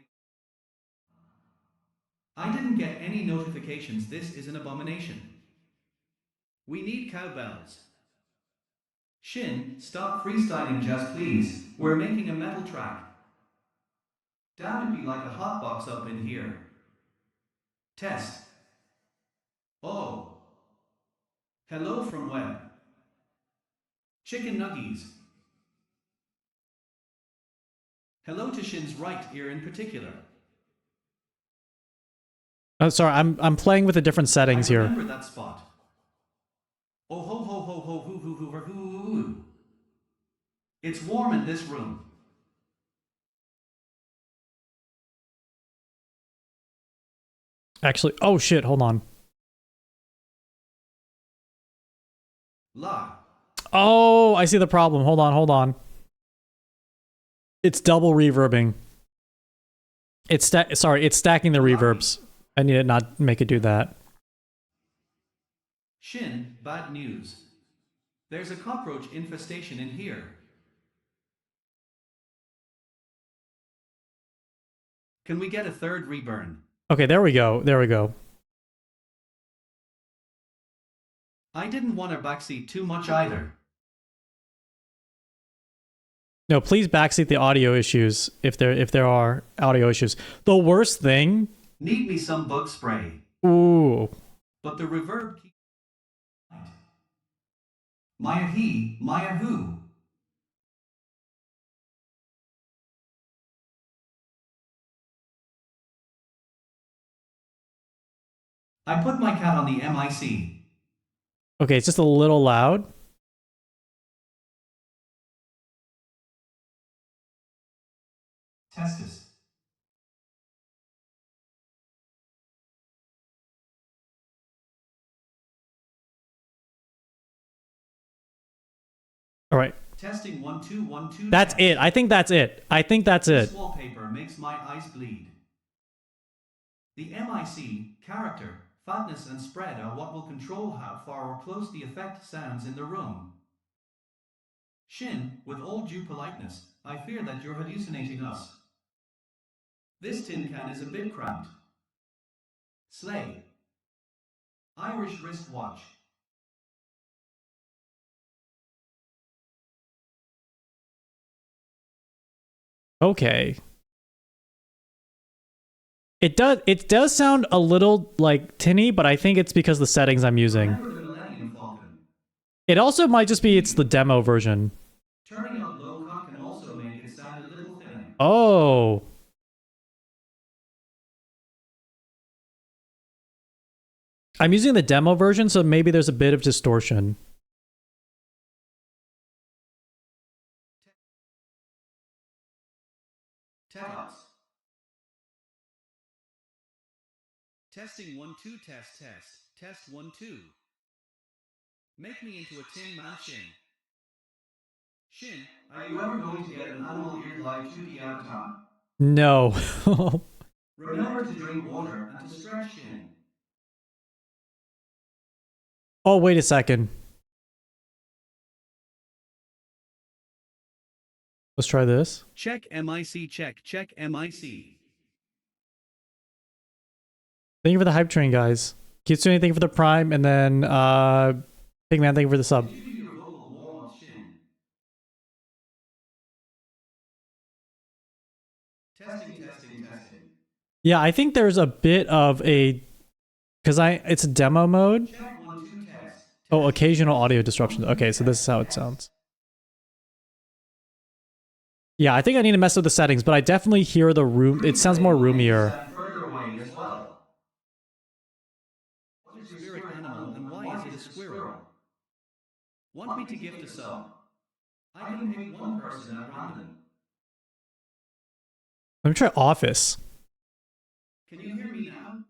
I didn't get any notifications, this is an abomination. We need cowbells. Shin, stop freestyling just please, we're making a metal track. Damn, it'd be like a hotbox up in here. Test. Oh. Hello from web. Chicken nuggies. Hello to Shin's right ear in particular. oh, sorry, I'm playing with the different settings I here. remember that spot. Oh ho ho ho ho hoo hoo hoo hoo hoo. It's warm in this room. Actually, oh shit, hold on. La. Oh, I see the problem. Hold on, hold on. It's double reverbing. It's stacking the reverbs. I need to not make it do that. Shin, bad news. There's a cockroach infestation in here. Can we get a third reburn? Okay, there we go. There we go. I didn't want to backseat too much either. No, please backseat the audio issues if there are audio issues. The worst thing. Need me some bug spray. Ooh. But the reverb keeps. Maya he, Maya who. I put my cat on the MIC. Okay, it's just a little loud. Testis. All right. Testing 1 2 1 2. That's it. I think that's it. This wallpaper makes my eyes bleed. The MIC, character, fatness and spread are what will control how far or close the effect sounds in the room. Shin, with all due politeness, I fear that you're hallucinating us. This tin can is a bit cramped. Slay. Irish wristwatch. Okay. It does sound a little like tinny, but I think it's because the settings I'm using. Remember the Millennium Falcon. It also might just be it's the demo version. Turning up low cut can also make it sound a little thin. Oh. I'm using the demo version, so maybe there's a bit of distortion. Tetos. Testing 1 2 test. Test 1 2. Make me into a tin man Shin. Shin, are you ever going to get an animal eared live 2D avatar? No. Remember to drink water and to stretch Shin. Oh, wait a second. Let's try this. Check MIC, check MIC. Thank you for the hype train, guys. Keep doing anything for the prime, and then Pigman, thank you for the sub. Testing. Yeah, I think there's a bit of a it's a demo mode. Check 1 2 test. Oh, occasional audio disruptions. Okay, so this is how it sounds. Yeah, I think I need to mess with the settings, but I definitely hear the room. It sounds more roomier. Further away as well. What is your spirit animal and why is it a squirrel? Want me to gift a sub? I can pick one person at random. Let me try Office. Can you hear me now?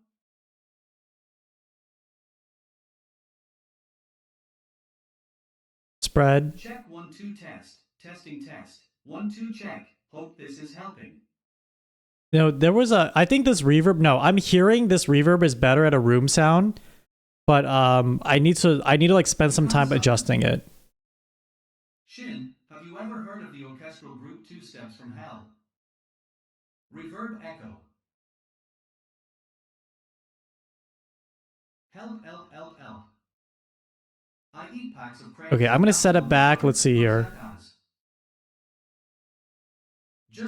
Spread. Check 1 2 test. Testing test. 1 2 check. Hope this is helping. No, there was I think this reverb. No, I'm hearing this reverb is better at a room sound, but I need to like spend some time adjusting it. Shin, have you ever heard of the orchestral group Two Steps from Hell? Reverb echo. Help. I eat packs of crazy. Okay, I'm gonna set it back. Let's see here.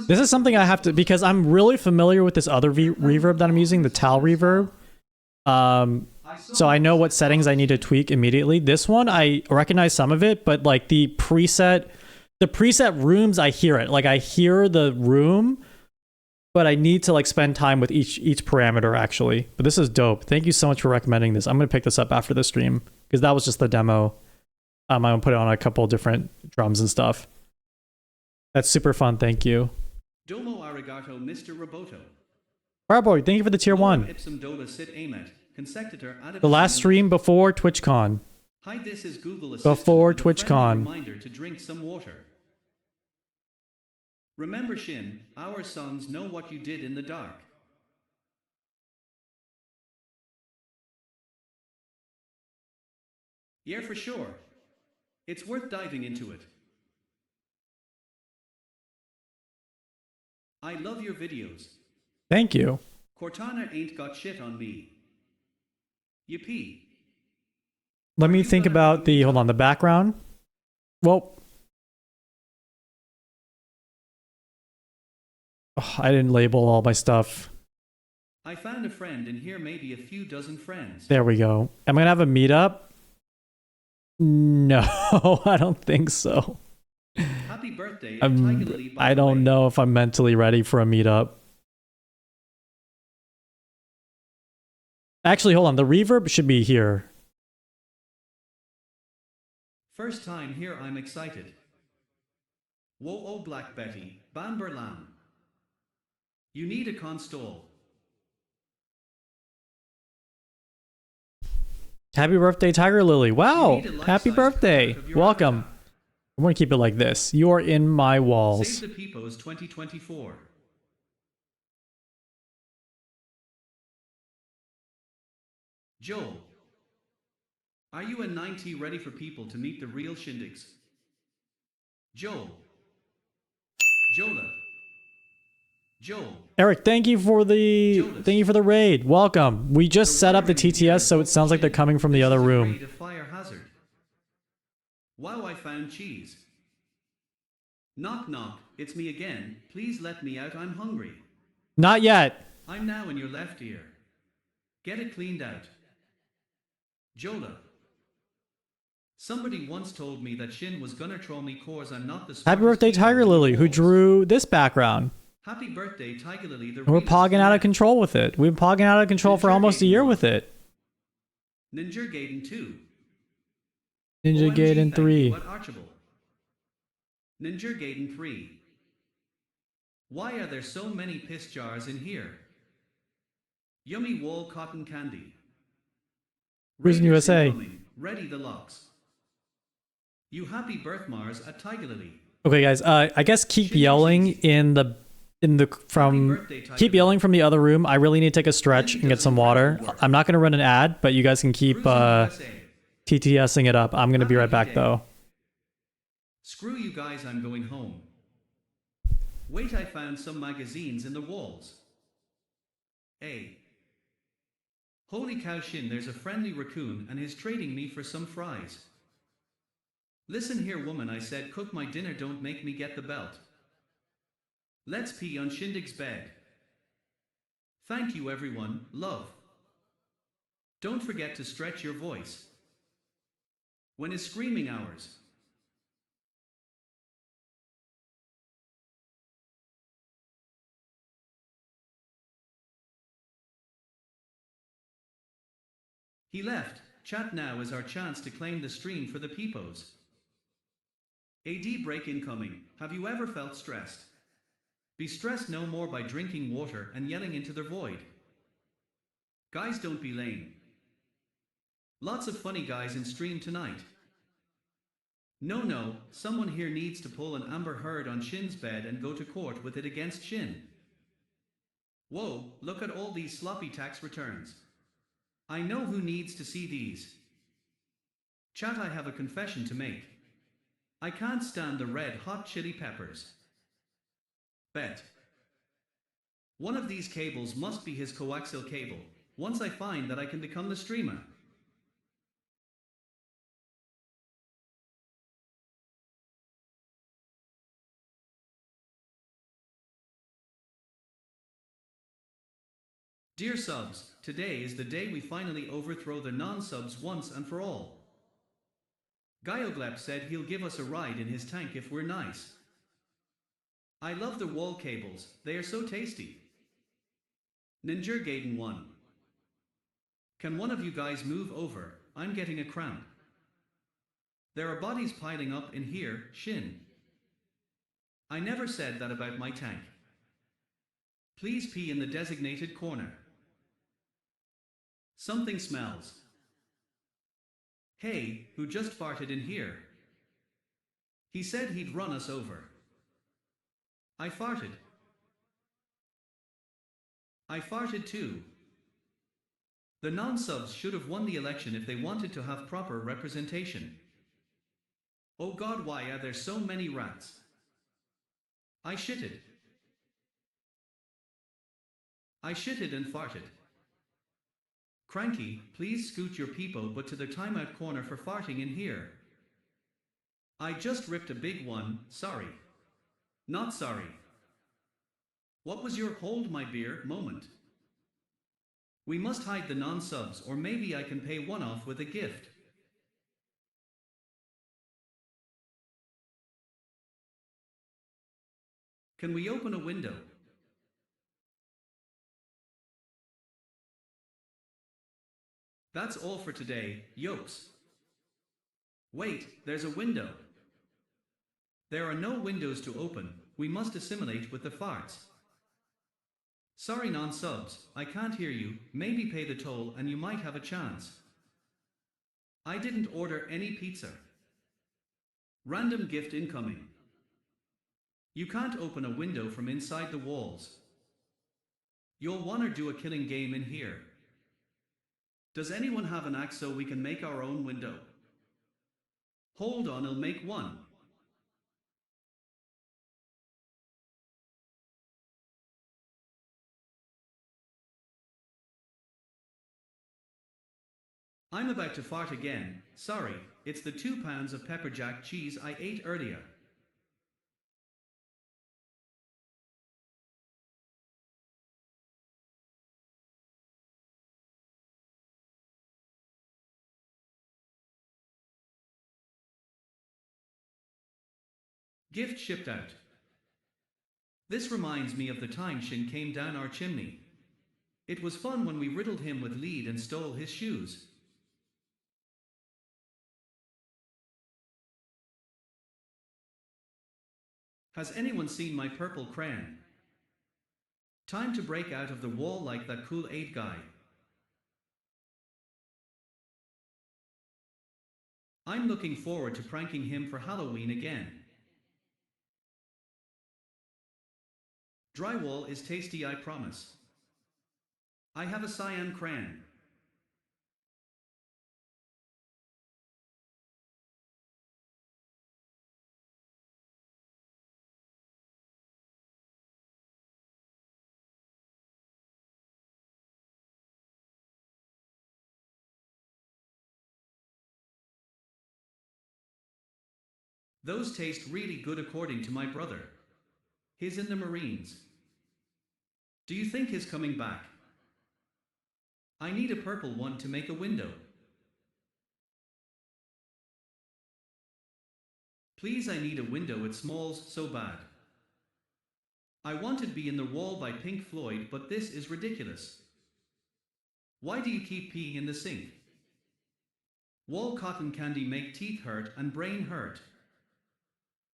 This is something I have to, because I'm really familiar with this other reverb that I'm using, the Tal reverb. So I know what settings I need to tweak immediately. This one, I recognize some of it, but like the preset rooms, I hear it. Like I hear the room, but I need to like spend time with each parameter actually. But this is dope. Thank you so much for recommending this. I'm gonna pick this up after the stream because that was just the demo. I'm gonna put it on a couple different drums and stuff. That's super fun. Thank you. Domo arigato, Mr. Roboto. Boy, thank you for the tier 1. Ipsum dola sit amet. Consecutor ad The last stream before TwitchCon. Hi, this is Google Assistant. Before with a friendly TwitchCon. Reminder to drink some water. Remember, Shin, our sons know what you did in the dark. Yeah, for sure. It's worth diving into it. I love your videos. Thank you. Cortana ain't got shit on me. Yippee. Let me think about the background. Well, Oh, I didn't label all my stuff. I found a friend and here maybe a few dozen friends. There we go. Am I gonna have a meetup? No, I don't think so. Happy birthday, Tiger Lily, by I the don't way. know if I'm mentally ready for a meetup. Actually, hold on. The reverb should be here. First time here, I'm excited. Whoa, oh, Black Betty, Bamber Lamb. You need a constable. Happy birthday, Tiger Lily. Wow. You need a Happy life-size birthday. portrait of your Welcome. avatar. I'm going to keep it like this. You are in my walls. Save the Peepos 2024. Joel. Are you a 90 ready for people to meet the real shindigs? Joel. Jola. Joel. Eric, thank you for the raid. Welcome. We just set up the TTS so it sounds like they're coming from the other room. A fire hazard. Wow, I found cheese. Knock knock, it's me again. Please let me out, I'm hungry. Not yet. I'm now in your left ear. Get it cleaned out. Jola. Somebody once told me that Shin was gonna troll me cause I'm not the Happy birthday, smartest Tiger people in the Lily, who world. drew this background. Happy birthday, Tiger Lily. The We're real pogging out of Smack. control with it. We've been pogging out of control for almost a year with it. Ninja Gaiden 2. Ninja OMG, Gaiden thank 3. you, what Archibald? Ninja Gaiden 3. Why are there so many piss jars in here? Yummy wall cotton candy. Risen Raiders USA. incoming. Ready the locks. You happy birth Mars at Tiger Lily. Okay, guys. I guess keep yelling in the from keep yelling from the other room. I really need to take a stretch and get some water. I'm not gonna run an ad, but you guys can keep Cruising USA. TTSing it up. I'm gonna be right back though. Screw you guys, I'm going home. Wait, I found some magazines in the walls. Hey. Holy cow Shin, there's a friendly raccoon and he's trading me for some fries. Listen here woman, I said cook my dinner, don't make me get the belt. Let's pee on Shindig's bed. Thank you everyone, love. Don't forget to stretch your voice. When is screaming hours? He left. Chat now is our chance to claim the stream for the peepos. AD break incoming. Have you ever felt stressed? Be stressed no more by drinking water and yelling into the void. Guys, don't be lame. Lots of funny guys in stream tonight. No, someone here needs to pull an Amber Heard on Shin's bed and go to court with it against Shin. Whoa, look at all these sloppy tax returns. I know who needs to see these. Chat, I have a confession to make. I can't stand the red hot chili peppers. Bet. One of these cables must be his coaxial cable. Once I find that, I can become the streamer. Dear subs, today is the day we finally overthrow the non-subs once and for all. Gyoglep said he'll give us a ride in his tank if we're nice. I love the wall cables, they are so tasty. Ninja Gaiden 1. Can one of you guys move over? I'm getting a cramp. There are bodies piling up in here, Shin. I never said that about my tank. Please pee in the designated corner. Something smells. Hey, who just farted in here? He said he'd run us over. I farted. I farted too. The non-subs should have won the election if they wanted to have proper representation. Oh God, why are there so many rats? I shitted. I shitted and farted. Cranky, please scoot your peepo but to the timeout corner for farting in here. I just ripped a big one, sorry. Not sorry. What was your hold my beer moment? We must hide the non-subs, or maybe I can pay one off with a gift. Can we open a window? That's all for today, yokes. Wait, there's a window. There are no windows to open, we must assimilate with the farts. Sorry non-subs, I can't hear you, maybe pay the toll and you might have a chance. I didn't order any pizza. Random gift incoming. You can't open a window from inside the walls. You'll wanna do a killing game in here. Does anyone have an axe so we can make our own window? Hold on, I'll make one. I'm about to fart again, sorry, it's the 2 pounds of pepper jack cheese I ate earlier. Gift shipped out. This reminds me of the time Shin came down our chimney. It was fun when we riddled him with lead and stole his shoes. Has anyone seen my purple crayon? Time to break out of the wall like that Kool-Aid guy. I'm looking forward to pranking him for Halloween again. Drywall is tasty, I promise. I have a cyan crayon. Those taste really good according to my brother. He's in the Marines. Do you think he's coming back? I need a purple one to make a window. Please, I need a window, it smells so bad. I wanted Be in the Wall by Pink Floyd, but this is ridiculous. Why do you keep peeing in the sink? Wall cotton candy make teeth hurt and brain hurt.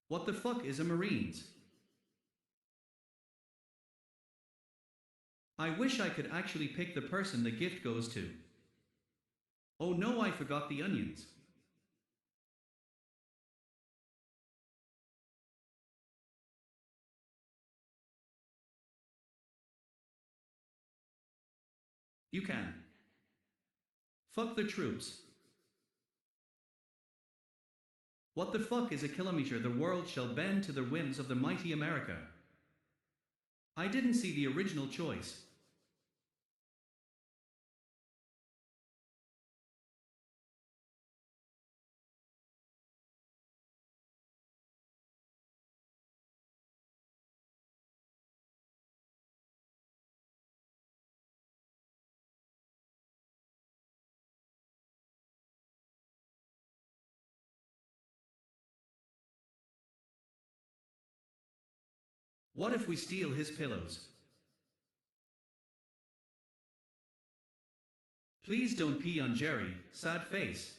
What the fuck is a Marines? I wish I could actually pick the person the gift goes to. Oh no, I forgot the onions. You can. Fuck the troops. What the fuck is a kilometer? The world shall bend to the whims of the mighty America. I didn't see the original choice. What if we steal his pillows? Please don't pee on Jerry, sad face.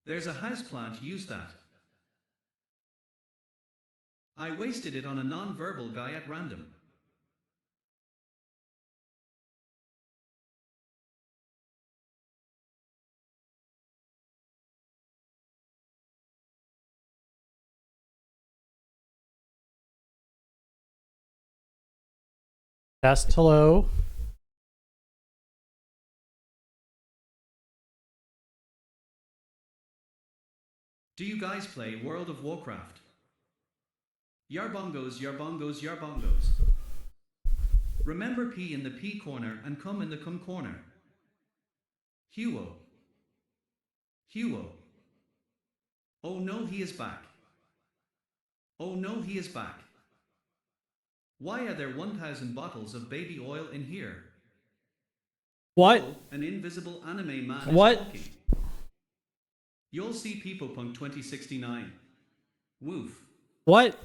There's a houseplant, use that. I wasted it on a non-verbal guy at random. Test, hello. Do you guys play World of Warcraft? Yarbongos, yarbongos, yarbongos. Remember pee in the pee corner and cum in the cum corner. Huo. Huo. Oh no, he is back. Oh no, he is back. Why are there 1,000 bottles of baby oil in here? What? Oh, an invisible anime man is What? talking. You'll see People Punk 2069. Woof. What?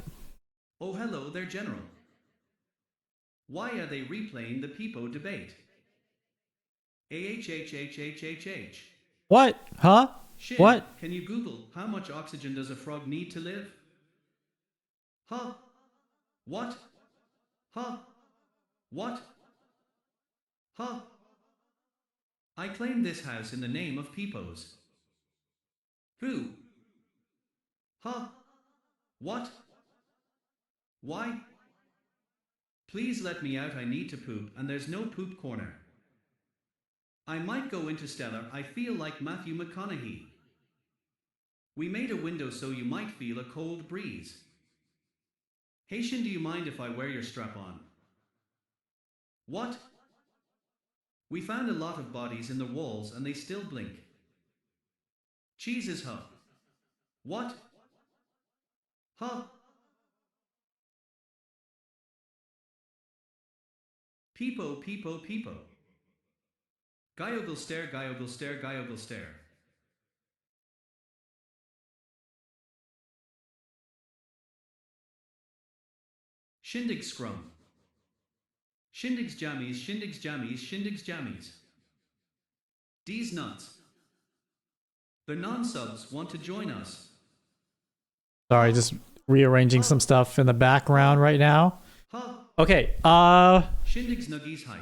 Oh hello there, General. Why are they replaying the Peepo debate? AHHHHHH. What? Huh? Shit, What? can you Google how much oxygen does a frog need to live? Huh? What? Huh? What? Huh? I claim this house in the name of Peepos. Who? Huh? What? Why? Please let me out, I need to poop, and there's no poop corner. I might go interstellar, I feel like Matthew McConaughey. We made a window so you might feel a cold breeze. Haitian, do you mind if I wear your strap on? What? We found a lot of bodies in the walls and they still blink. Cheeses, huh? What? Huh? Peepo, Peepo, Peepo. Gyogle stare, Gyogle stare, Gyogle stare. Shindig scrum. Shindig's jammies, Shindig's jammies, Shindig's jammies. D's nuts. The non-subs want to join us. Sorry, just rearranging some stuff in the background right now. Huh? Okay, Shindig's nuggies hype.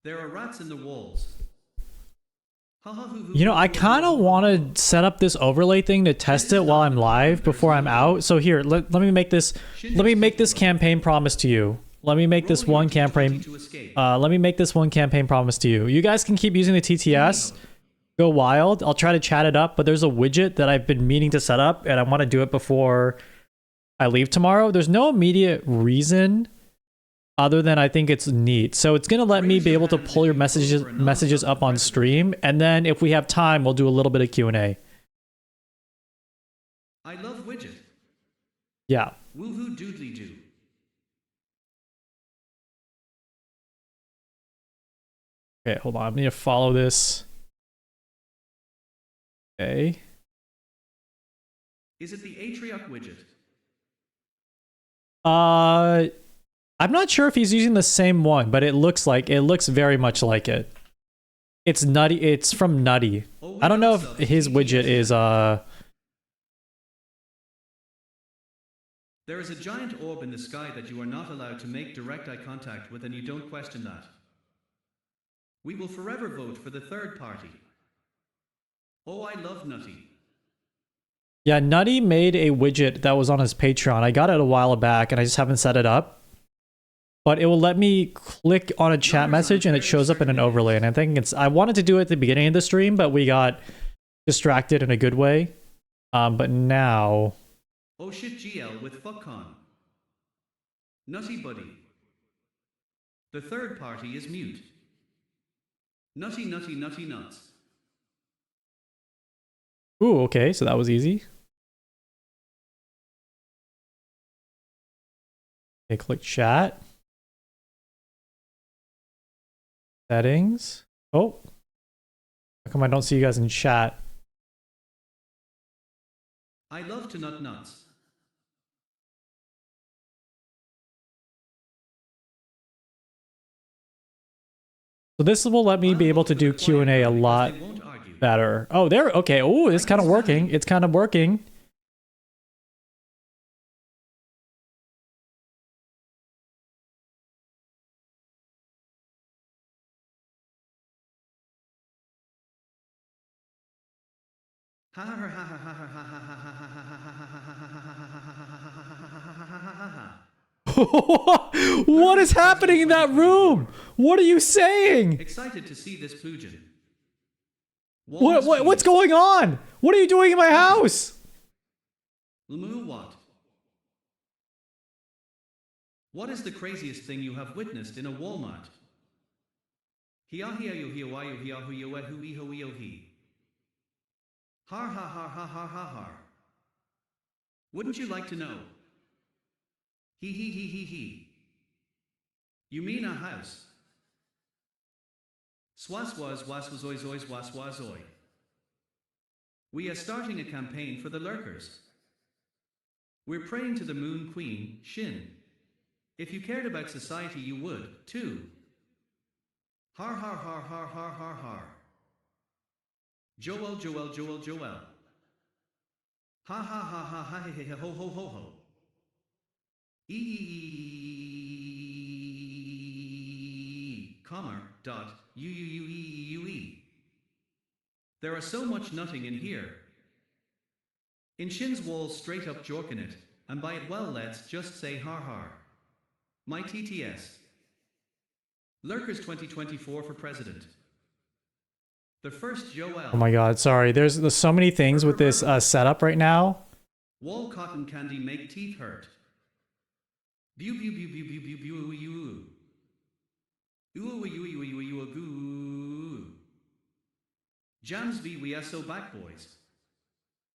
There are rats in the walls. you know, I kind of want to set up this overlay thing to test it while I'm live before I'm out. So here, let me make this campaign promise to you. Let me make this one campaign promise to you. You guys can keep using the TTS. Go wild. I'll try to chat it up, but there's a widget that I've been meaning to set up and I want to do it before I leave tomorrow. There's no immediate reason other than I think it's neat. So it's going to let me be able to pull your messages up on stream, and then if we have time, we'll do a little bit of Q&A. I love widget. Yeah. Woohoo doodly doo. Okay, hold on. I need to follow this. Okay. Is it the Atrioc widget? I'm not sure if he's using the same one, but it looks very much like it. It's Nutty. It's from Nutty. I don't know if his widget is There is a giant orb in the sky that you are not allowed to make direct eye contact with, and you don't question that. We will forever vote for the third party. Oh, I love Nutty. Yeah, Nutty made a widget that was on his Patreon. I got it a while back and I just haven't set it up. But it will let me click on a chat message and it shows up in an overlay. And I think I wanted to do it at the beginning of the stream, but we got distracted in a good way. But now... Oh shit, GL with fuckcon. Nutty buddy. The third party is mute. Nutty nutty nutty nuts. Ooh, okay, so that was easy. Okay, click chat. Settings. Oh. How come I don't see you guys in chat? I love to nut nuts. So this will let me be able to do Q&A a lot better. Oh, there. Okay. Oh, it's kind of working. It's kind of working. What is happening in that room? What are you saying? Excited to see this plugin. What's going on? What are you doing in my house? Lamu what? What is the craziest thing you have witnessed in a Walmart? Har ha ha ha ha ha har. Wouldn't you like to know? He. You mean a house? Swaswazoi. We are starting a campaign for the lurkers. We're praying to the Moon Queen, Shin. If you cared about society, you would, too. Har har har har har har har. Joel. Ha ha ha ha ha he ho ho ho ho. Comma.uuue. There are so much nutting in here. In Shin's walls straight up jorkin it, and by it well let's just say har har. My TTS. Lurkers 2024 for president. The first Joel. Oh my god, sorry. There's so many things with this setup right now. Wall cotton candy make teeth hurt. Bew. Jamsby, we are so back, boys.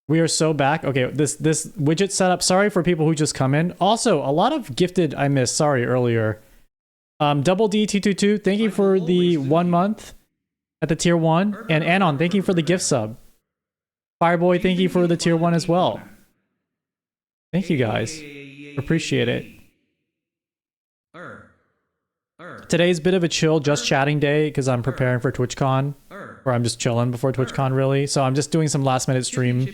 We are so back. Okay, this widget setup. Sorry for people who just come in. Also, a lot of gifted I missed. Sorry earlier. Double D222, thank you for the 1 month at the tier 1. And Anon, thank you for the gift sub. Fireboy, thank you for the tier 1 as well. Thank you guys. Appreciate it. Today's a bit of a chill, just chatting day because I'm preparing for TwitchCon. Or I'm just chilling before TwitchCon, really. So I'm just doing some last minute stream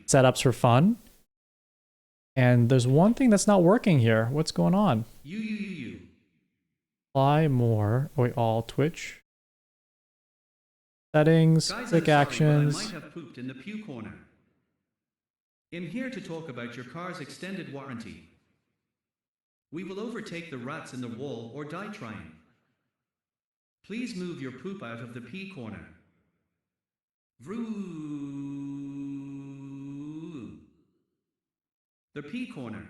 setups for fun. And there's one thing that's not working here. What's going on? Apply more. Wait, all Twitch. Settings, quick actions. I might have pooped in the pew corner. I'm here to talk about your car's extended warranty. We will overtake the rats in the wall or die trying. Please move your poop out of the pee corner. Vroo. The pee corner.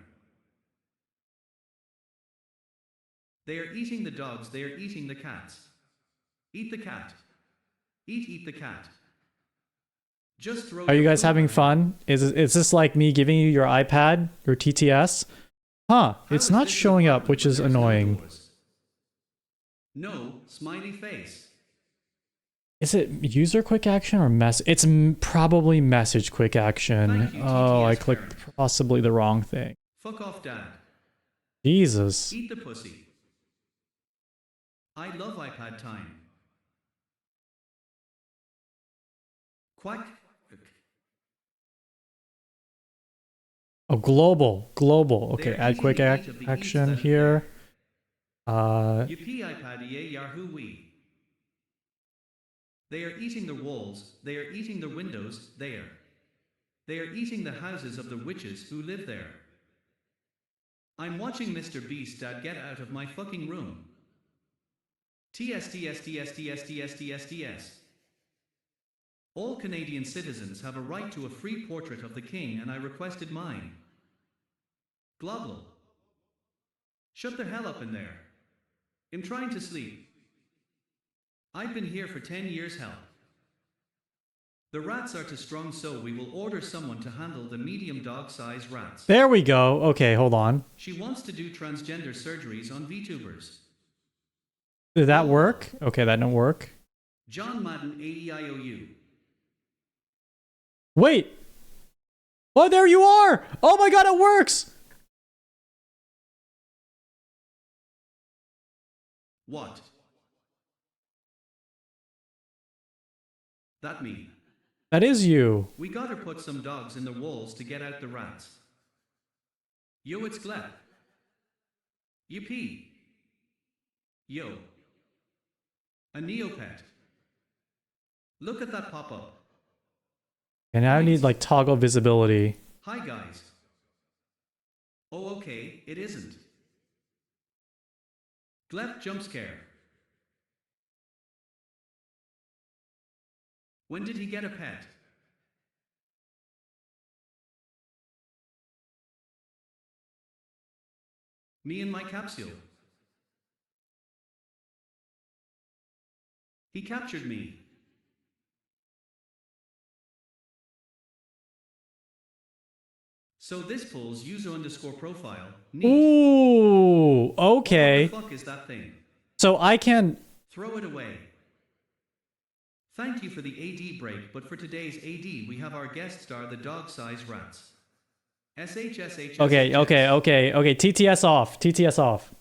They are eating the dogs, they are eating the cats. Eat the cat. Eat the cat. Just throw. Are you guys having fun? Is this like me giving you your iPad, your TTS? Huh, it's not showing up, which is annoying. No, smiley face. Is it user quick action or mess? It's probably message quick action. Oh, I clicked possibly the wrong thing. Fuck off, Dad. Jesus. Eat the pussy. I love iPad time. Quack. Oh, global. Okay, add quick action here. Yippee iPad Yahoo we. They are eating the walls, they are eating the windows, they are eating the houses of the witches who live there. I'm watching Mr. Beast, Dad, get out of my fucking room. TS. All Canadian citizens have a right to a free portrait of the king, and I requested mine. Global. Shut the hell up in there. I'm trying to sleep. I've been here for 10 years, hell. The rats are too strong, so we will order someone to handle the medium dog-sized rats. There we go. Okay, hold on. She wants to do transgender surgeries on VTubers. Did that work? Okay, that didn't work. John Madden AEIOU. Wait! Oh, there you are! Oh my god, it works! What? That me. That is you. We gotta put some dogs in the walls to get out the rats. Yo, it's Gleb. Yippee. Yo. A Neopet. Look at that pop-up. And now I need like toggle visibility. Hi guys. Oh okay, it isn't. Gleb jump scare. When did he get a pet? Me and my capsule. He captured me. So this pulls user underscore profile. Neat. Ooh, okay. What the fuck is that thing? So I can... Throw it away. Thank you for the AD break, but for today's AD we have our guest star, the dog-sized rats. SHSH. Okay. TTS off. TTS off.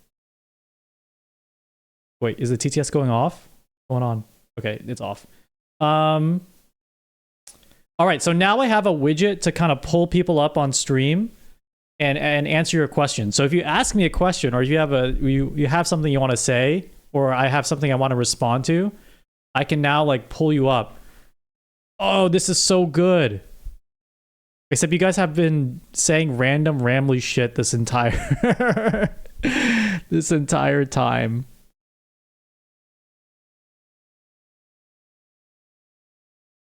Wait, is the TTS going off? What's going on? Okay, it's off. All right, so now I have a widget to kind of pull people up on stream and answer your question. So if you ask me a question, or if you have you have something you want to say, or I have something I want to respond to, I can now like pull you up. Oh, this is so good. Except you guys have been saying random rambly shit this entire this entire time.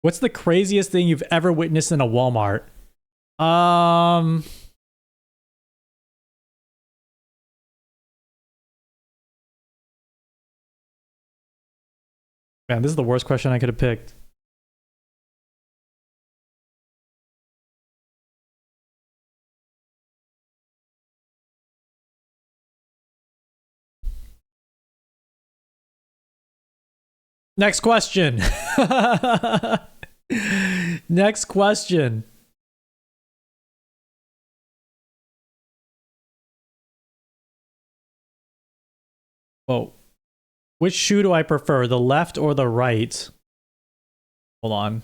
What's the craziest thing you've ever witnessed in a Walmart? Man, this is the worst question I could have picked. Next question. Next question. Whoa. Which shoe do I prefer, the left or the right? Hold on.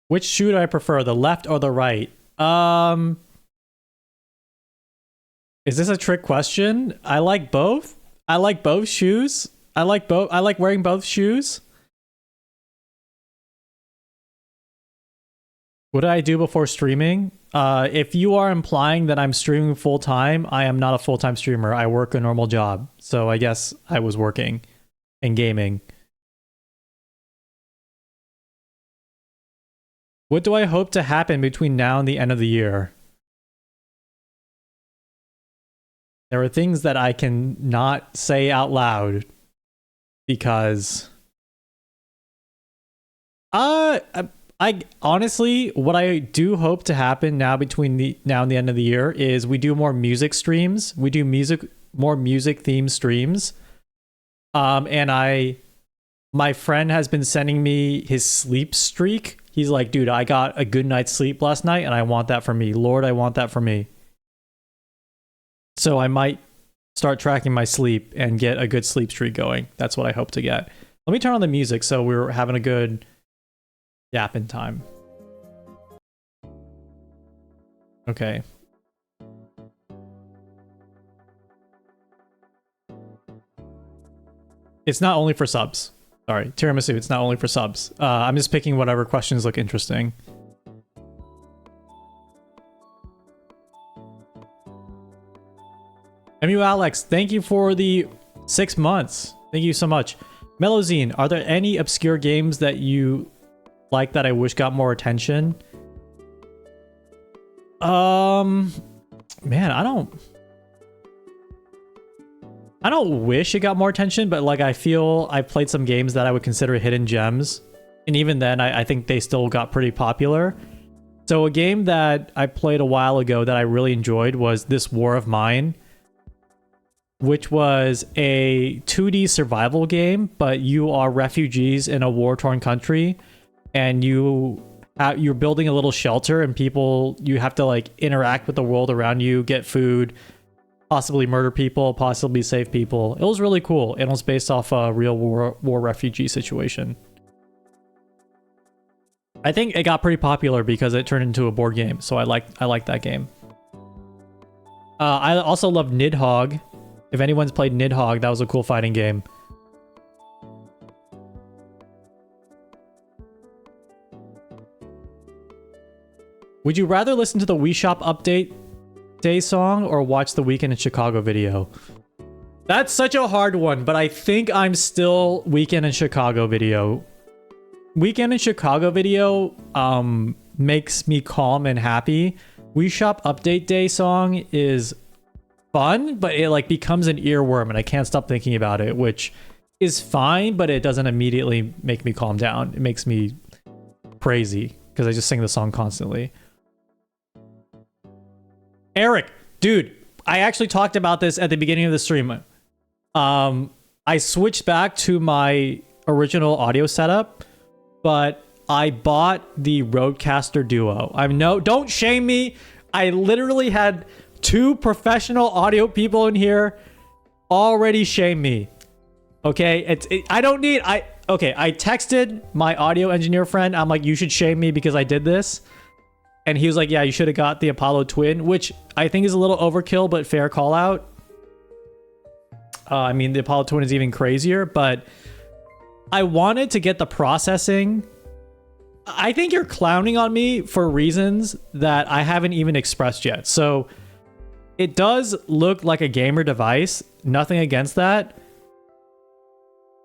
Which shoe do I prefer, the left or the right? Is this a trick question? I like both. I like both shoes. I like wearing both shoes. What do I do before streaming? If you are implying that I'm streaming full time, I am not a full-time streamer. I work a normal job. So I guess I was working and gaming. What do I hope to happen between now and the end of the year? There are things that I can not say out loud because I honestly, what I do hope to happen now between now and the end of the year is we do more music streams. We do more music themed streams. And my friend has been sending me his sleep streak. He's like, dude, I got a good night's sleep last night and I want that for me. Lord, I want that for me. So I might start tracking my sleep and get a good sleep streak going. That's what I hope to get. Let me turn on the music so we're having a good yapping time. Okay. It's not only for subs. Sorry, tiramisu, it's not only for subs. I'm just picking whatever questions look interesting. MU Alex, thank you for the 6 months. Thank you so much. Melozine, are there any obscure games that you like that I wish got more attention? Man, I don't wish it got more attention, but like I feel I played some games that I would consider hidden gems. And even then, I think they still got pretty popular. So a game that I played a while ago that I really enjoyed was This War of Mine, which was a 2D survival game, but you are refugees in a war-torn country, and you're building a little shelter, and you have to like interact with the world around you, get food, possibly murder people, possibly save people. It was really cool, and it was based off a real war refugee situation. I think it got pretty popular because it turned into a board game, so I like that game. I also love Nidhogg. If anyone's played Nidhogg, that was a cool fighting game. Would you rather listen to the Wii Shop Update Day song or watch the Weekend in Chicago video? That's such a hard one, but I think I'm still Weekend in Chicago video. Weekend in Chicago video makes me calm and happy. Wii Shop Update Day song is fun, but it like becomes an earworm and I can't stop thinking about it, which is fine, but it doesn't immediately make me calm down. It makes me crazy because I just sing the song constantly. Eric, dude, I actually talked about this at the beginning of the stream. I switched back to my original audio setup, but I bought the Rodecaster Duo. Don't shame me. I literally had 2 professional audio people in here already shame me. Okay, I texted my audio engineer friend. I'm like, you should shame me because I did this. And he was like, yeah, you should have got the Apollo Twin, which I think is a little overkill, but fair call out. I mean, the Apollo Twin is even crazier, but I wanted to get the processing. I think you're clowning on me for reasons that I haven't even expressed yet. So it does look like a gamer device. Nothing against that.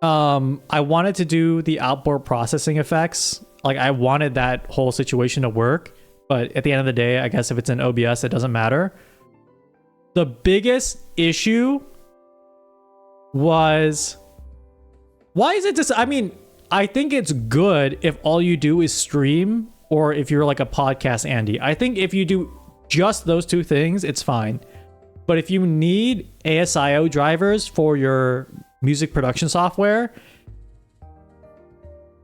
I wanted to do the outboard processing effects. Like, I wanted that whole situation to work. But at the end of the day, I guess if it's in OBS, it doesn't matter. The biggest issue was, why is it just, I mean, I think it's good if all you do is stream, or if you're like a podcast Andy. I think if you do just those 2 things, it's fine. But if you need ASIO drivers for your music production software,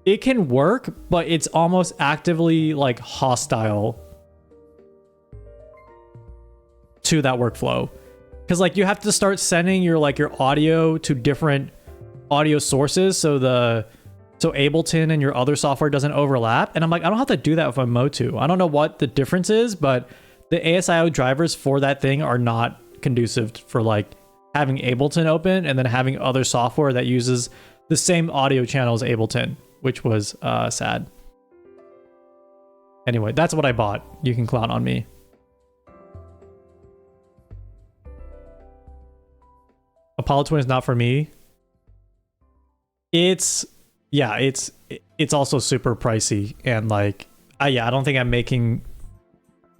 it can work, but it's almost actively like hostile to that workflow. Because like you have to start sending your audio to different audio sources so Ableton and your other software doesn't overlap. And I'm like, I don't have to do that with my Motu. I don't know what the difference is, but the ASIO drivers for that thing are not conducive for like having Ableton open and then having other software that uses the same audio channel as Ableton, which was sad. Anyway, that's what I bought. You can clown on me. Apollo Twin is not for me. It's also super pricey, and like I don't think I'm making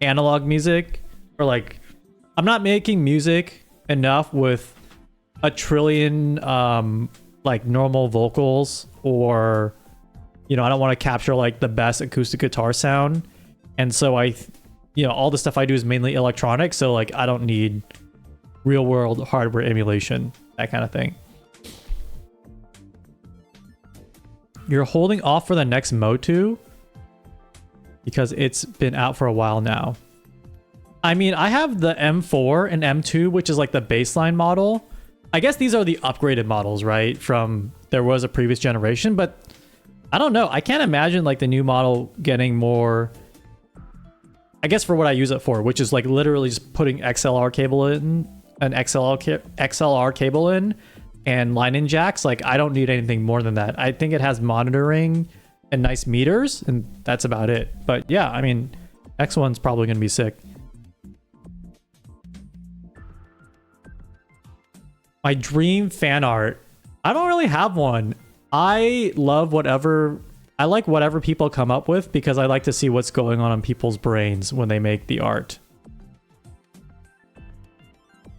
analog music, or like I'm not making music enough with a trillion like normal vocals, or I don't want to capture like the best acoustic guitar sound. And so all the stuff I do is mainly electronic, so like I don't need real world hardware emulation, that kind of thing. You're holding off for the next Motu because it's been out for a while now. I mean, I have the M4 and M2, which is like the baseline model. I guess these are the upgraded models, right? From there was a previous generation, but I don't know. I can't imagine like the new model getting more, I guess, for what I use it for, which is like literally just putting XLR cable in, an XLR cable in, and line in jacks. Like I don't need anything more than that. I think it has monitoring and nice meters, and that's about it. But yeah, I mean, X1's probably going to be sick. My dream fan art. I don't really have one. I like whatever people come up with, because I like to see what's going on in people's brains when they make the art.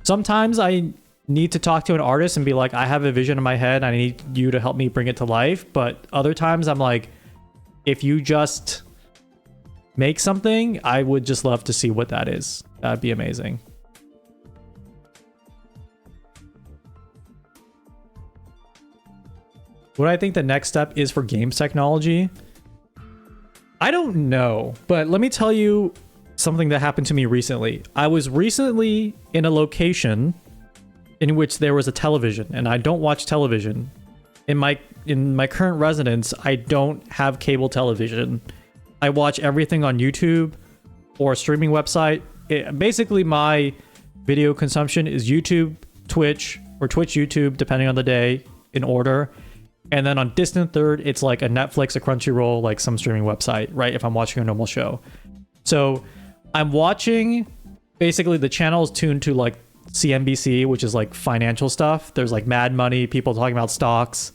Sometimes I need to talk to an artist and be like, I have a vision in my head, I need you to help me bring it to life. But other times I'm like, if you just make something, I would just love to see what that is. That'd be amazing. What I think the next step is for games technology, I don't know, but let me tell you something that happened to me recently. I was recently in a location in which there was a television, and I don't watch television. In my current residence, I don't have cable television. I watch everything on YouTube or a streaming website. Basically, my video consumption is YouTube, Twitch, or Twitch, YouTube, depending on the day, in order. And then on distant third, it's like a Netflix, a Crunchyroll, like some streaming website, right? If I'm watching a normal show. So I'm watching, basically the channel is tuned to like CNBC, which is like financial stuff. There's like Mad Money, people talking about stocks,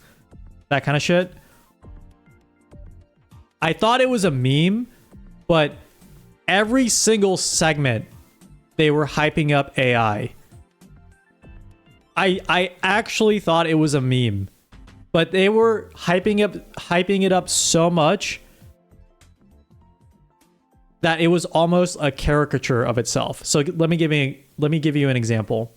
that kind of shit. I thought it was a meme, but every single segment, they were hyping up AI. I actually thought it was a meme. But they were hyping it up so much that it was almost a caricature of itself. So let me give you an example.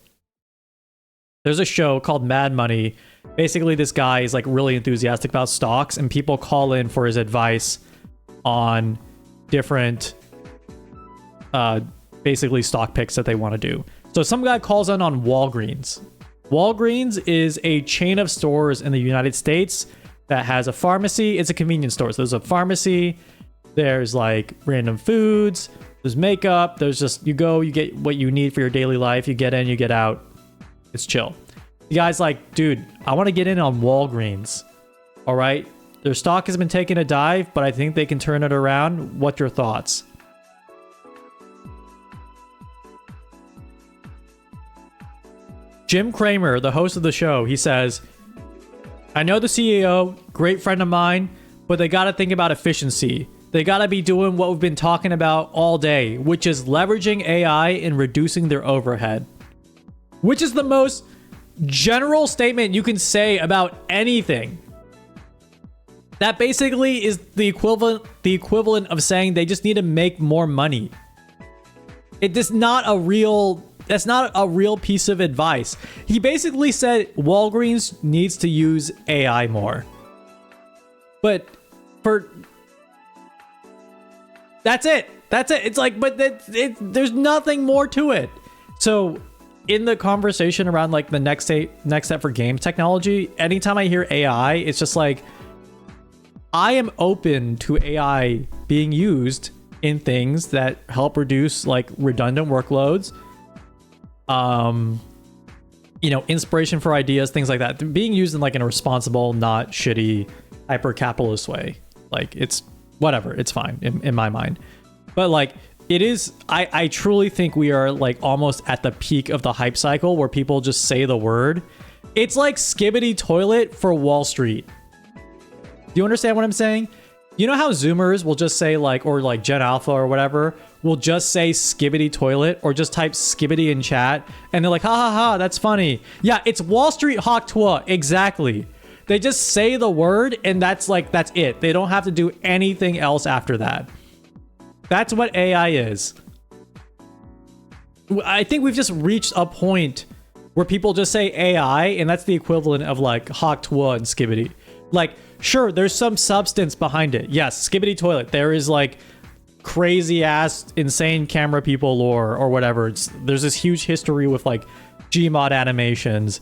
There's a show called Mad Money. Basically, this guy is like really enthusiastic about stocks, and people call in for his advice on different basically stock picks that they want to do. So some guy calls in on Walgreens. Walgreens is a chain of stores in the United States that has a pharmacy. It's a convenience store. So there's a pharmacy, there's like random foods, there's makeup, there's just, you go, you get what you need for your daily life, you get in, you get out, it's chill. The guy's like, dude, I want to get in on Walgreens. All right, their stock has been taking a dive, but I think they can turn it around. What's your thoughts? Jim Cramer, the host of the show, he says, I know the CEO, great friend of mine, but they got to think about efficiency. They got to be doing what we've been talking about all day, which is leveraging AI and reducing their overhead. Which is the most general statement you can say about anything. That basically is the equivalent of saying they just need to make more money. That's not a real piece of advice. He basically said Walgreens needs to use AI more. But that's it. It's like, but there's nothing more to it. So in the conversation around like the next step for game technology, anytime I hear AI, it's just like, I am open to AI being used in things that help reduce like redundant workloads. Inspiration for ideas, things like that, being used in like in a responsible, not shitty, hyper capitalist way. Like it's whatever, it's fine in my mind. But like it is, I truly think we are like almost at the peak of the hype cycle where people just say the word. It's like Skibbity Toilet for Wall Street. Do you understand what I'm saying? You know how Zoomers will just say like, or like Gen Alpha or whatever, will just say Skibbity Toilet or just type Skibbity in chat and they're like, ha ha ha, that's funny. Yeah, it's Wall Street Hawk Twa, exactly. They just say the word and that's it. They don't have to do anything else after that. That's what AI is. I think we've just reached a point where people just say AI and that's the equivalent of like Hawk Twa and Skibbity. Like, sure, there's some substance behind it. Yes, Skibbity Toilet. There is like crazy ass insane camera people lore or whatever. There's this huge history with like Gmod animations.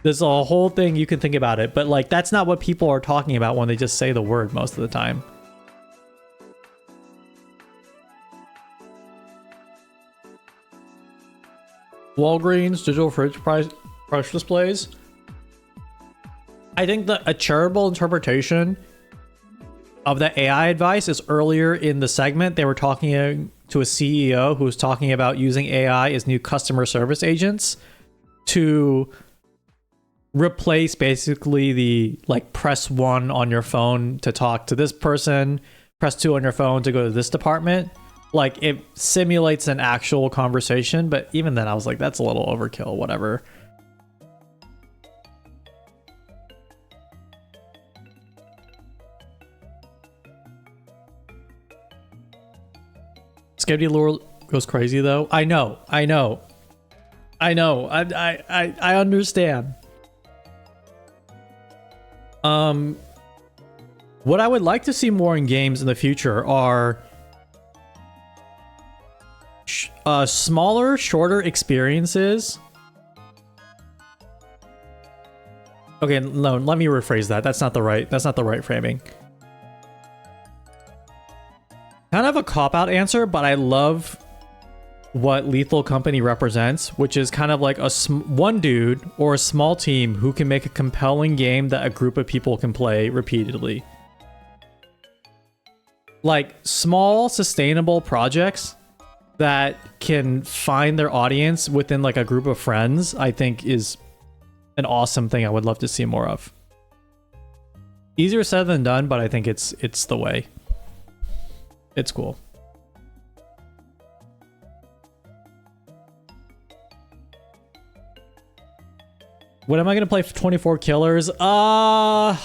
There's a whole thing you can think about it, but like that's not what people are talking about when they just say the word most of the time. Walgreens digital fridge price displays. I think that a charitable interpretation of the AI advice is earlier in the segment. They were talking to a CEO who was talking about using AI as new customer service agents to replace basically the like press 1 on your phone to talk to this person, press 2 on your phone to go to this department. Like it simulates an actual conversation, but even then I was like, that's a little overkill, whatever. Skibbity lore goes crazy though. I know. I understand. What I would like to see more in games in the future are smaller, shorter experiences. Okay, no, let me rephrase that. That's not the right framing. Kind of a cop-out answer, but I love what Lethal Company represents, which is kind of like one dude or a small team who can make a compelling game that a group of people can play repeatedly. Like small, sustainable projects that can find their audience within like a group of friends, I think is an awesome thing I would love to see more of. Easier said than done, but I think it's the way. It's cool. What am I gonna play for 24 Killers? I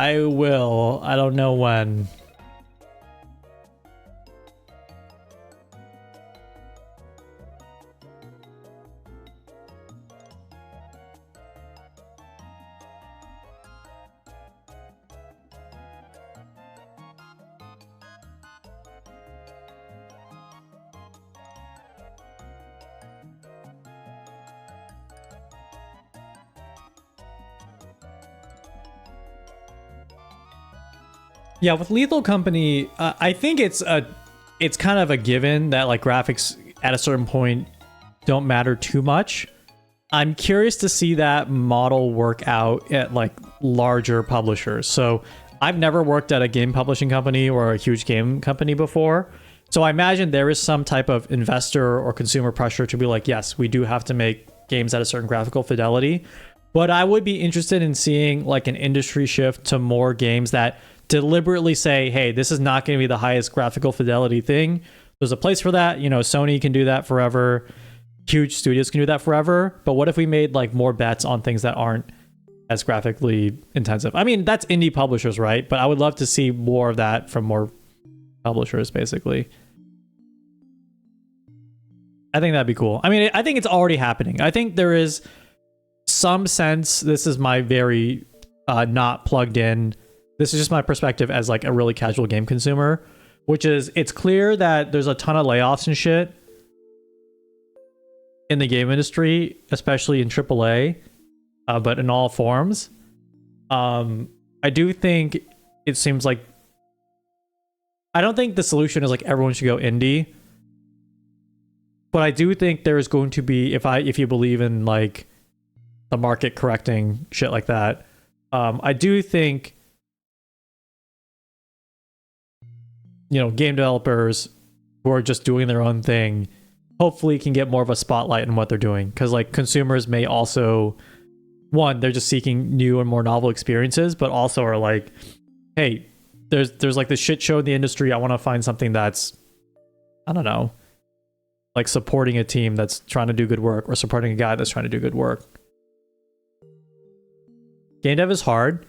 I will. I don't know when. Yeah, with Lethal Company, I think it's kind of a given that like graphics at a certain point don't matter too much. I'm curious to see that model work out at like larger publishers. So I've never worked at a game publishing company or a huge game company before. So I imagine there is some type of investor or consumer pressure to be like, yes, we do have to make games at a certain graphical fidelity. But I would be interested in seeing like an industry shift to more games that deliberately say, hey, this is not going to be the highest graphical fidelity thing. There's a place for that. You know, Sony can do that forever. Huge studios can do that forever. But what if we made like more bets on things that aren't as graphically intensive? I mean, that's indie publishers, right? But I would love to see more of that from more publishers, basically. I think that'd be cool. I mean, I think it's already happening. I think there is some sense, this is my very not plugged in, this is just my perspective as like a really casual game consumer, which is it's clear that there's a ton of layoffs and shit in the game industry, especially in AAA, but in all forms. I do think it seems like, I don't think the solution is like everyone should go indie, but I do think there is going to be, if you believe in like the market correcting shit like that, I do think, you know, game developers who are just doing their own thing hopefully can get more of a spotlight in what they're doing, because like consumers may also, one, they're just seeking new and more novel experiences, but also are like, hey, there's like this shit show in the industry, I want to find something that's, I don't know, like supporting a team that's trying to do good work or supporting a guy that's trying to do good work. Game dev is hard.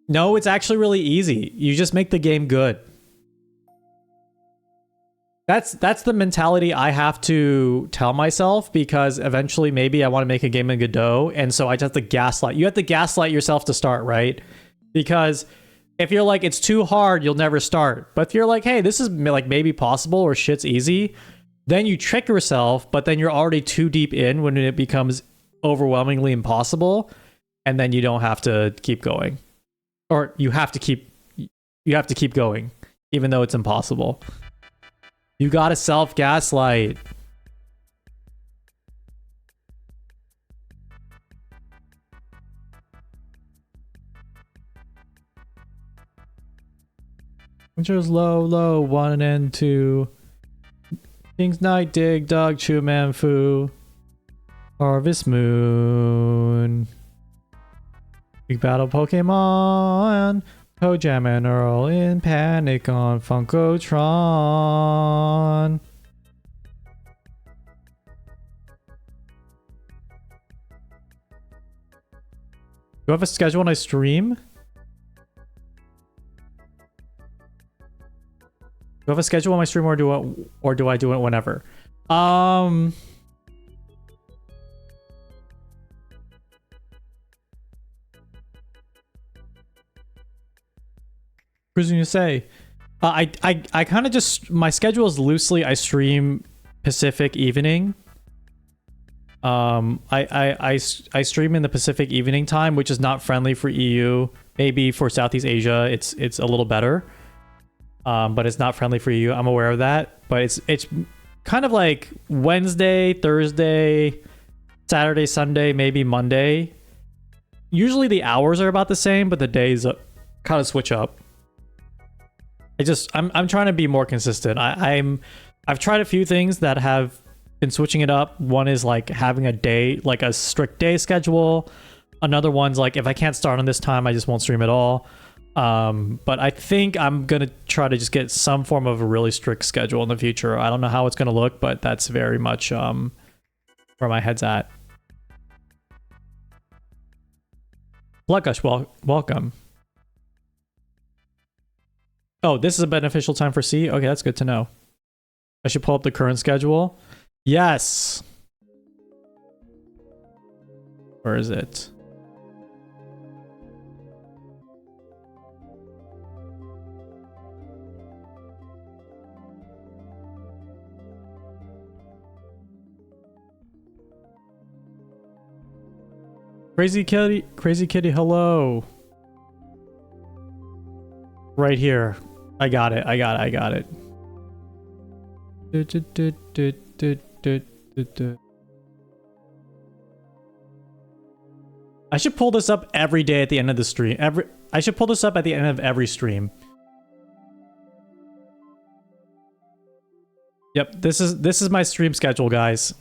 No, it's actually really easy. You just make the game good. That's the mentality I have to tell myself, because eventually maybe I want to make a game in Godot, and so I just have to gaslight. You have to gaslight yourself to start, right? Because if you're like, it's too hard, you'll never start. But if you're like, hey, this is like maybe possible or shit's easy, then you trick yourself, but then you're already too deep in when it becomes overwhelmingly impossible, and then you don't have to keep going. Or you have to keep going, even though it's impossible. You gotta self-gaslight. Winter's low, 1 and 2. King's Night, Dig, Dog, Chew, Man, Fu. Harvest Moon. Big Battle Pokemon. Toe Jam and Earl in Panic on Funkotron. Do I have a schedule when I stream? Do I have a schedule on my stream, or do I do it whenever? Cruising to say, I kind of just, my schedule is loosely, I stream Pacific evening. I stream in the Pacific evening time, which is not friendly for EU. Maybe for Southeast Asia, it's a little better. But it's not friendly for EU. I'm aware of that. But it's kind of like Wednesday, Thursday, Saturday, Sunday, maybe Monday. Usually the hours are about the same, but the days kind of switch up. I'm trying to be more consistent. I've tried a few things that have been switching it up. One is like having a day, like a strict day schedule. Another one's like, if I can't start on this time, I just won't stream at all. But I think I'm gonna try to just get some form of a really strict schedule in the future. I don't know how it's gonna look, but that's very much where my head's at. Bloodgush, welcome. Oh, this is a beneficial time for C? Okay, that's good to know. I should pull up the current schedule. Yes! Where is it? Crazy Kitty, hello. Right here. I got it. I should pull this up every day at the end of the stream. I should pull this up at the end of every stream. Yep, this is my stream schedule, guys.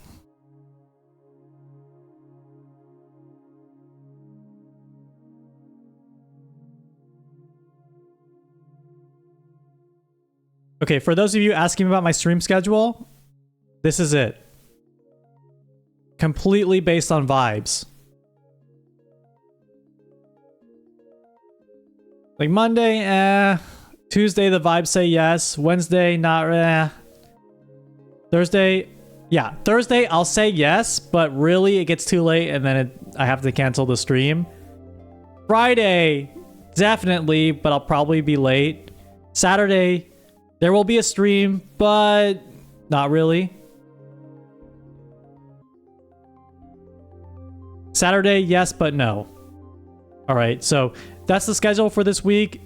Okay, for those of you asking about my stream schedule, this is it. Completely based on vibes. Like Monday, Tuesday, the vibes say yes. Wednesday, not, Thursday, yeah. Thursday, I'll say yes, but really it gets too late and then I have to cancel the stream. Friday, definitely, but I'll probably be late. Saturday, there will be a stream, but not really. Saturday, yes, but no. All right, so that's the schedule for this week.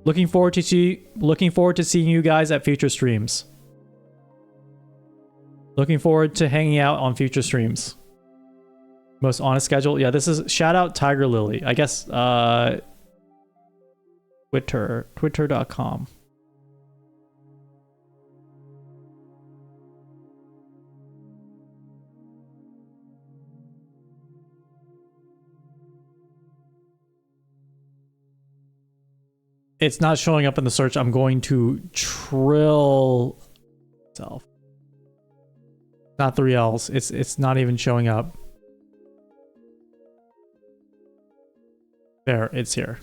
Looking forward to seeing you guys at future streams. Looking forward to hanging out on future streams. Most honest schedule. Yeah, this is shout out Tiger Lily. I guess twitter.com. It's not showing up in the search. I'm going to trill self. Not 3 L's. It's not even showing up. There, it's here.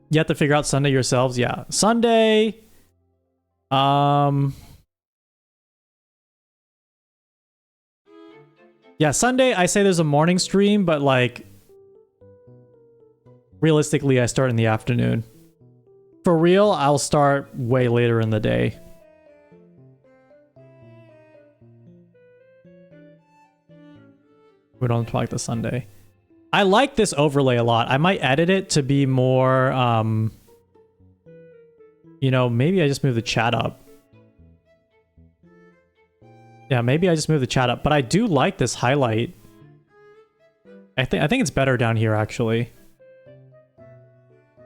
You have to figure out Sunday yourselves. Yeah, Sunday. Yeah, Sunday. I say there's a morning stream, but like. Realistically, I start in the afternoon. For real, I'll start way later in the day. We don't talk the Sunday. I like this overlay a lot. I might edit it to be more, you know, maybe I just move the chat up. Yeah, maybe I just move the chat up. But I do like this highlight. I think it's better down here, actually.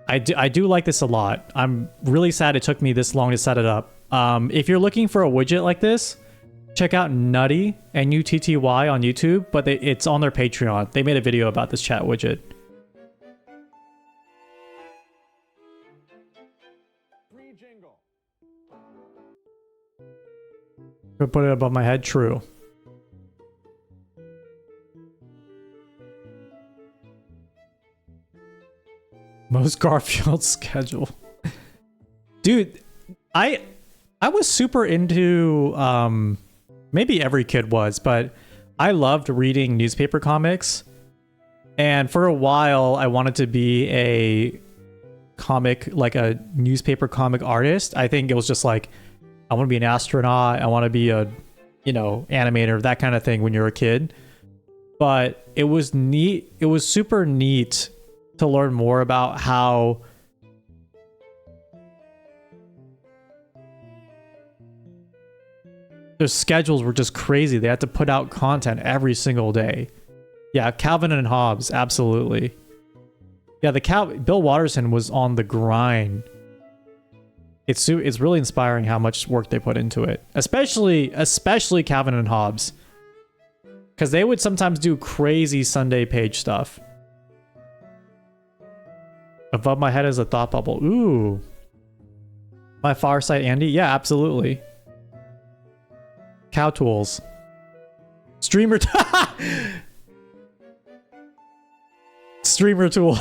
I do like this a lot. I'm really sad it took me this long to set it up. If you're looking for a widget like this, check out Nutty, N-U-T-T-Y on YouTube, but it's on their Patreon. They made a video about this chat widget. Could put it above my head, true. Most Garfield schedule. Dude, I was super into, maybe every kid was, but I loved reading newspaper comics. And for a while, I wanted to be a comic, like a newspaper comic artist. I think it was just like, I want to be an astronaut. I want to be a, you know, animator, that kind of thing when you're a kid. But it was neat. It was super neat to learn more about how their schedules were just crazy. They had to put out content every single day. Yeah, Calvin and Hobbes, absolutely. Yeah, Bill Watterson was on the grind. It's really inspiring how much work they put into it, especially Calvin and Hobbes, because they would sometimes do crazy Sunday page stuff. Above my head is a thought bubble. Ooh. My Farsight Andy? Yeah, absolutely. Cow tools. Streamer streamer tools.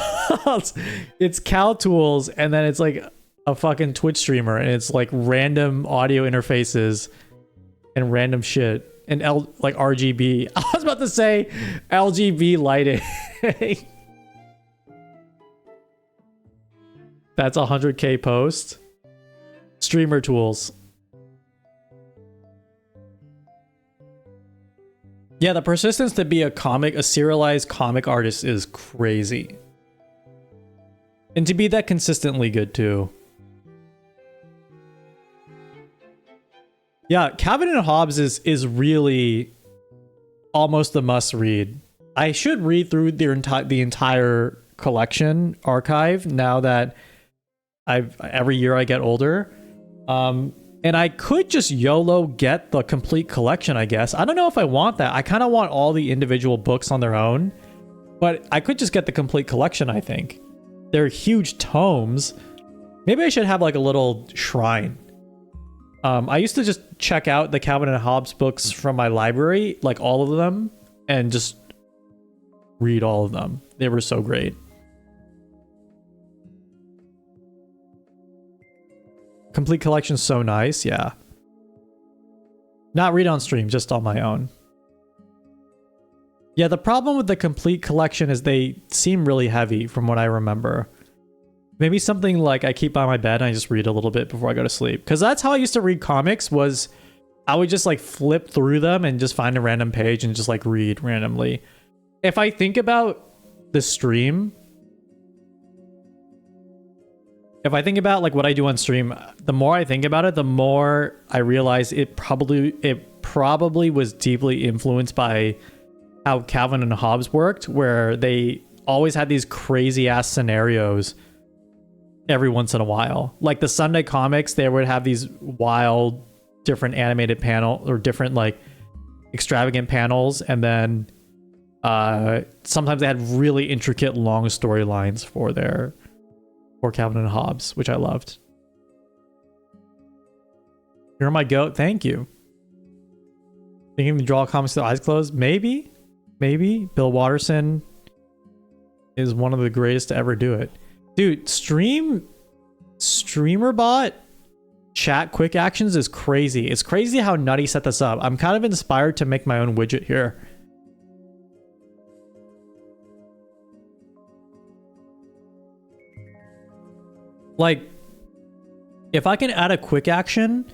It's cow tools, and then it's like a fucking Twitch streamer, and it's like random audio interfaces and random shit and like RGB. I was about to say LGB lighting. That's a 100K post. Streamer tools. Yeah, the persistence to be a serialized comic artist is crazy. And to be that consistently good too. Yeah, Calvin and Hobbes is really almost a must read. I should read through the entire collection archive now that every year I get older. And I could just YOLO get the complete collection, I guess. I don't know if I want that. I kind of want all the individual books on their own, but I could just get the complete collection, I think. They're huge tomes. Maybe I should have like a little shrine. I used to just check out the Calvin and Hobbes books from my library, like all of them, and just read all of them. They were so great. Complete collection's so nice, yeah. Not read on stream, just on my own. Yeah, the problem with the complete collection is they seem really heavy from what I remember. Maybe something like I keep by my bed and I just read a little bit before I go to sleep. Because that's how I used to read comics, was I would just like flip through them and just find a random page and just like read randomly. If I think about the stream, if I think about like what I do on stream, the more I think about it, the more I realize it probably was deeply influenced by how Calvin and Hobbes worked, where they always had these crazy ass scenarios every once in a while. Like the Sunday comics, they would have these wild, different animated panel or different like extravagant panels, and then sometimes they had really intricate long storylines for Calvin and Hobbes, which I loved. You're my goat. Thank you. Thinking to draw comics with eyes closed? Maybe. Bill Watterson is one of the greatest to ever do it. Dude, StreamerBot chat quick actions is crazy. It's crazy how Nutty set this up. I'm kind of inspired to make my own widget here. Like, if I can add a quick action,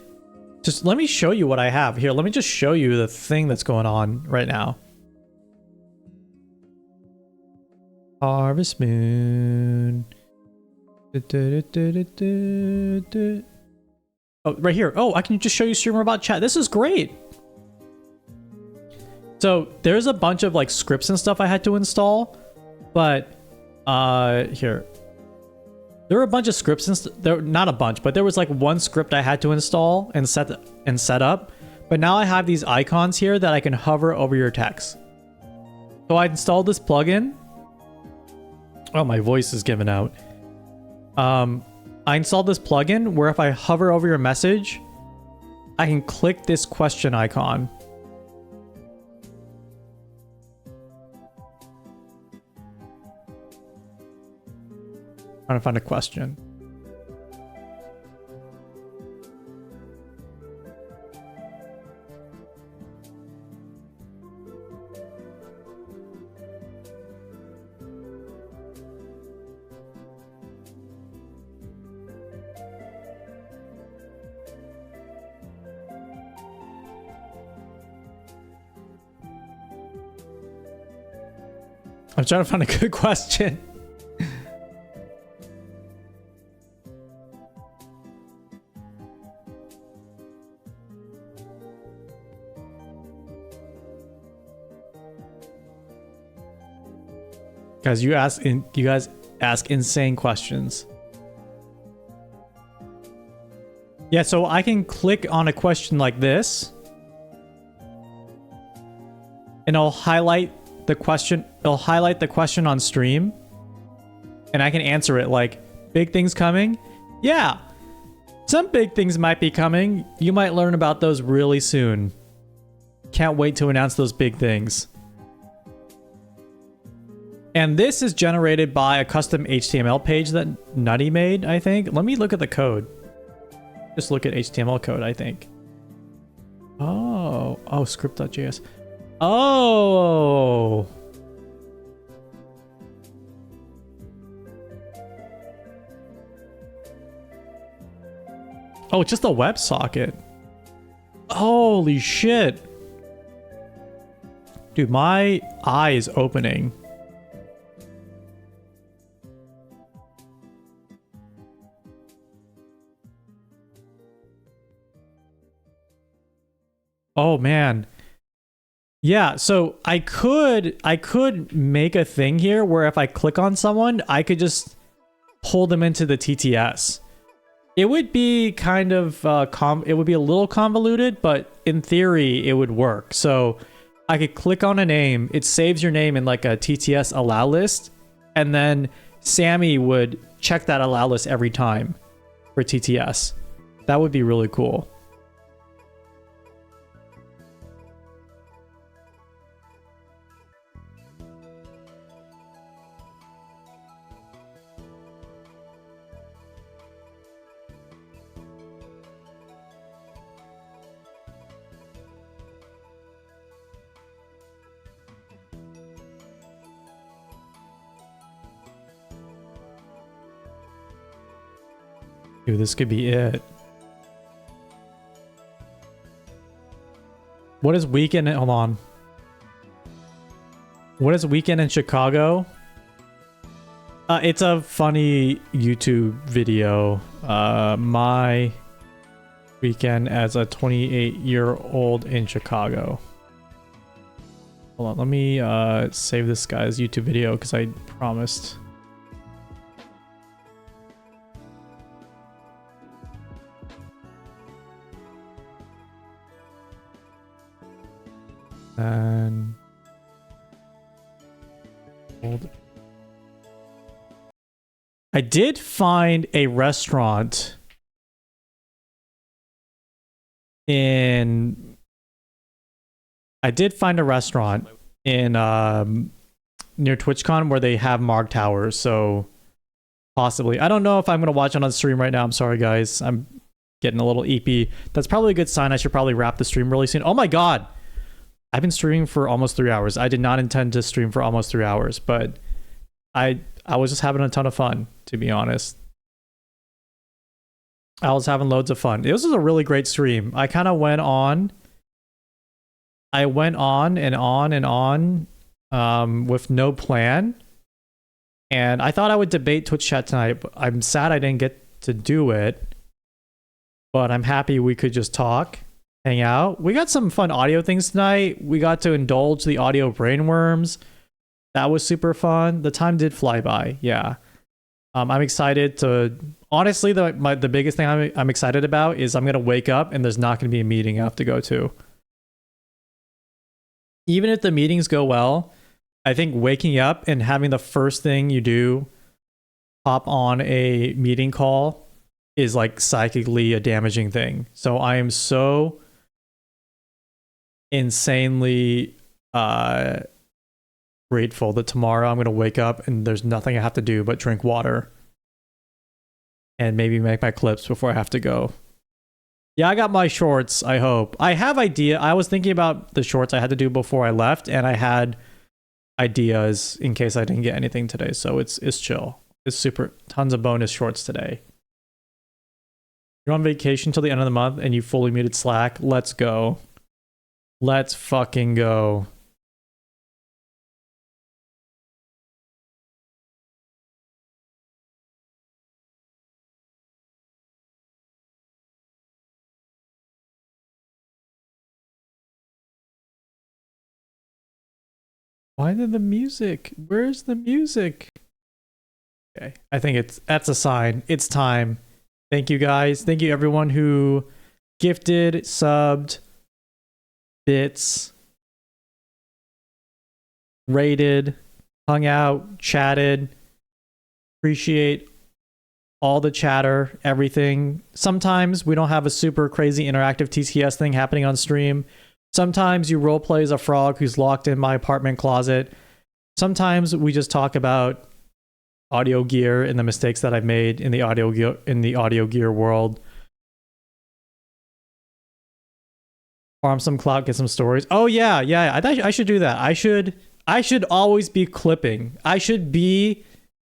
just let me show you what I have. Here, let me just show you the thing that's going on right now. Harvest Moon. Oh, right here. Oh, I can just show you StreamerBot chat. This is great. So there's a bunch of like scripts and stuff I had to install, but here. There were a bunch of scripts and not a bunch, but there was like one script I had to install and set up. But now I have these icons here that I can hover over your text. So I installed this plugin. Oh, my voice is giving out. I installed this plugin where if I hover over your message, I can click this question icon. Trying to find a question. I'm trying to find a good question. Guys, you guys ask insane questions. Yeah, so I can click on a question like this, and it'll highlight the question. It'll highlight the question on stream, and I can answer it like, big things coming? Yeah, some big things might be coming. You might learn about those really soon. Can't wait to announce those big things. And this is generated by a custom HTML page that Nutty made, I think. Let me look at the code. Just look at HTML code, I think. Oh, script.js. Oh. Oh, it's just a WebSocket. Holy shit. Dude, my eye is opening. Oh man. Yeah, so I could make a thing here where if I click on someone, I could just pull them into the TTS. It would be kind of it would be a little convoluted, but in theory it would work. So I could click on a name, it saves your name in like a TTS allow list, and then Sammy would check that allow list every time for TTS. That would be really cool. Dude, this could be it. What is weekend? Hold on. What is weekend in Chicago? It's a funny YouTube video. My weekend as a 28-year-old in Chicago. Hold on, let me save this guy's YouTube video because I promised. And I did find a restaurant in near TwitchCon where they have Marg Towers, so possibly. I don't know if I'm gonna watch it on stream right now. I'm sorry guys. I'm getting a little eepy. That's probably a good sign. I should probably wrap the stream really soon. Oh my god. I've been streaming for almost 3 hours. I did not intend to stream for almost 3 hours, but I was just having a ton of fun, to be honest. I was having loads of fun. This was a really great stream. I kind of went on. I went on and on and on with no plan. And I thought I would debate Twitch chat tonight, but I'm sad I didn't get to do it. But I'm happy we could just talk. Hang out. We got some fun audio things tonight. We got to indulge the audio brainworms. That was super fun. The time did fly by. Yeah. I'm excited to... Honestly, the biggest thing I'm excited about is I'm going to wake up and there's not going to be a meeting I have to go to. Even if the meetings go well, I think waking up and having the first thing you do hop on a meeting call is like psychically a damaging thing. So I am so insanely grateful that tomorrow I'm going to wake up and there's nothing I have to do but drink water and maybe make my clips before I have to go. Yeah, I got my shorts, I hope. I have I was thinking about the shorts I had to do before I left, and I had ideas in case I didn't get anything today, so it's chill. It's super, tons of bonus shorts today. You're on vacation till the end of the month and you fully muted Slack. Let's go. Let's fucking go. Why did the music? Where's the music? Okay, I think that's a sign. It's time. Thank you guys. Thank you everyone who gifted, subbed, bits, rated, hung out, chatted. Appreciate all the chatter, everything. Sometimes we don't have a super crazy interactive TTS thing happening on stream, Sometimes you roleplay as a frog who's locked in my apartment closet. Sometimes we just talk about audio gear and the mistakes that I've made in the audio gear world. Farm some clout, get some stories. Oh yeah. I should do that. I should always be clipping. I should be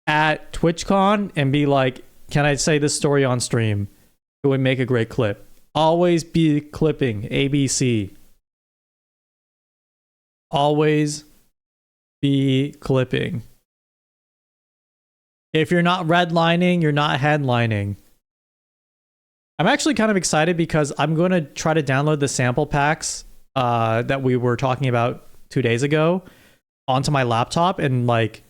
at TwitchCon and be like, can I say this story on stream? It would make a great clip. Always be clipping. ABC. Always be clipping. If you're not redlining, you're not headlining. I'm actually kind of excited because I'm going to try to download the sample packs that we were talking about 2 days ago onto my laptop, and like,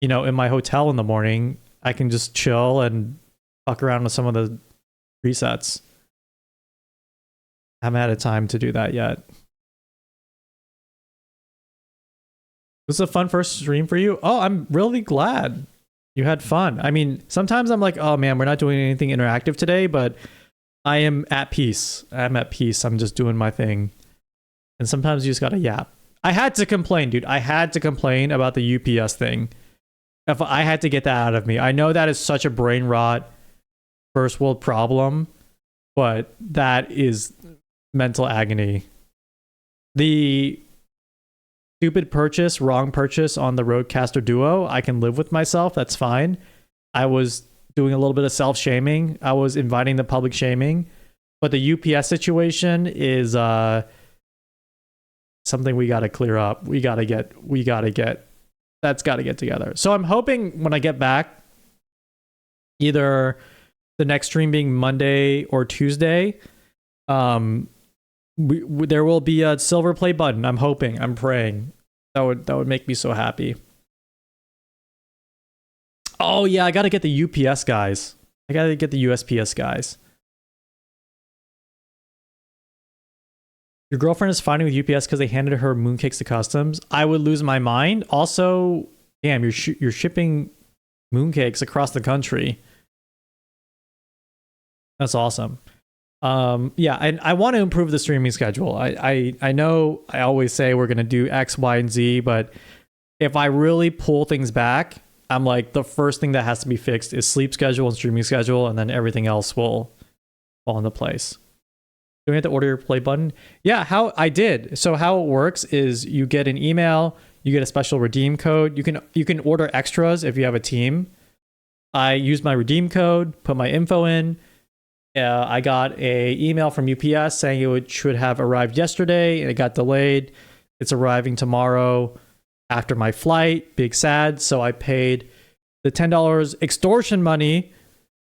you know, in my hotel in the morning, I can just chill and fuck around with some of the presets. I haven't had a time to do that yet. Was this a fun first stream for you? Oh, I'm really glad you had fun. I mean, sometimes I'm like, oh man, we're not doing anything interactive today, but I am at peace. I'm at peace. I'm just doing my thing. And sometimes you just gotta yap. I had to complain, dude. I had to complain about the UPS thing. If I had to get that out of me. I know that is such a brain rot first world problem, but that is mental agony. The stupid purchase, wrong purchase on the Rodecaster Duo, I can live with myself. That's fine. I was doing a little bit of self-shaming. I was inviting the public shaming. But the UPS situation is something we got to clear up. We got to get, that's got to get together. So I'm hoping when I get back, either the next stream being Monday or Tuesday, there will be a silver play button. I'm hoping, I'm praying. That would make me so happy. Oh yeah, I gotta get the UPS guys. I gotta get the USPS guys. Your girlfriend is fighting with UPS because they handed her mooncakes to customs. I would lose my mind. Also, damn, you're shipping mooncakes across the country. That's awesome. Yeah, and I want to improve the streaming schedule. I know I always say we're gonna do X, Y, and Z, but if I really pull things back, I'm like, the first thing that has to be fixed is sleep schedule and streaming schedule, and then everything else will fall into place. Do we have to order your play button? Yeah, how I did. So how it works is you get an email, you get a special redeem code. You can order extras if you have a team. I used my redeem code, put my info in. I got a email from UPS saying it should have arrived yesterday, and it got delayed. It's arriving tomorrow after my flight. Big sad. So I paid the $10 extortion money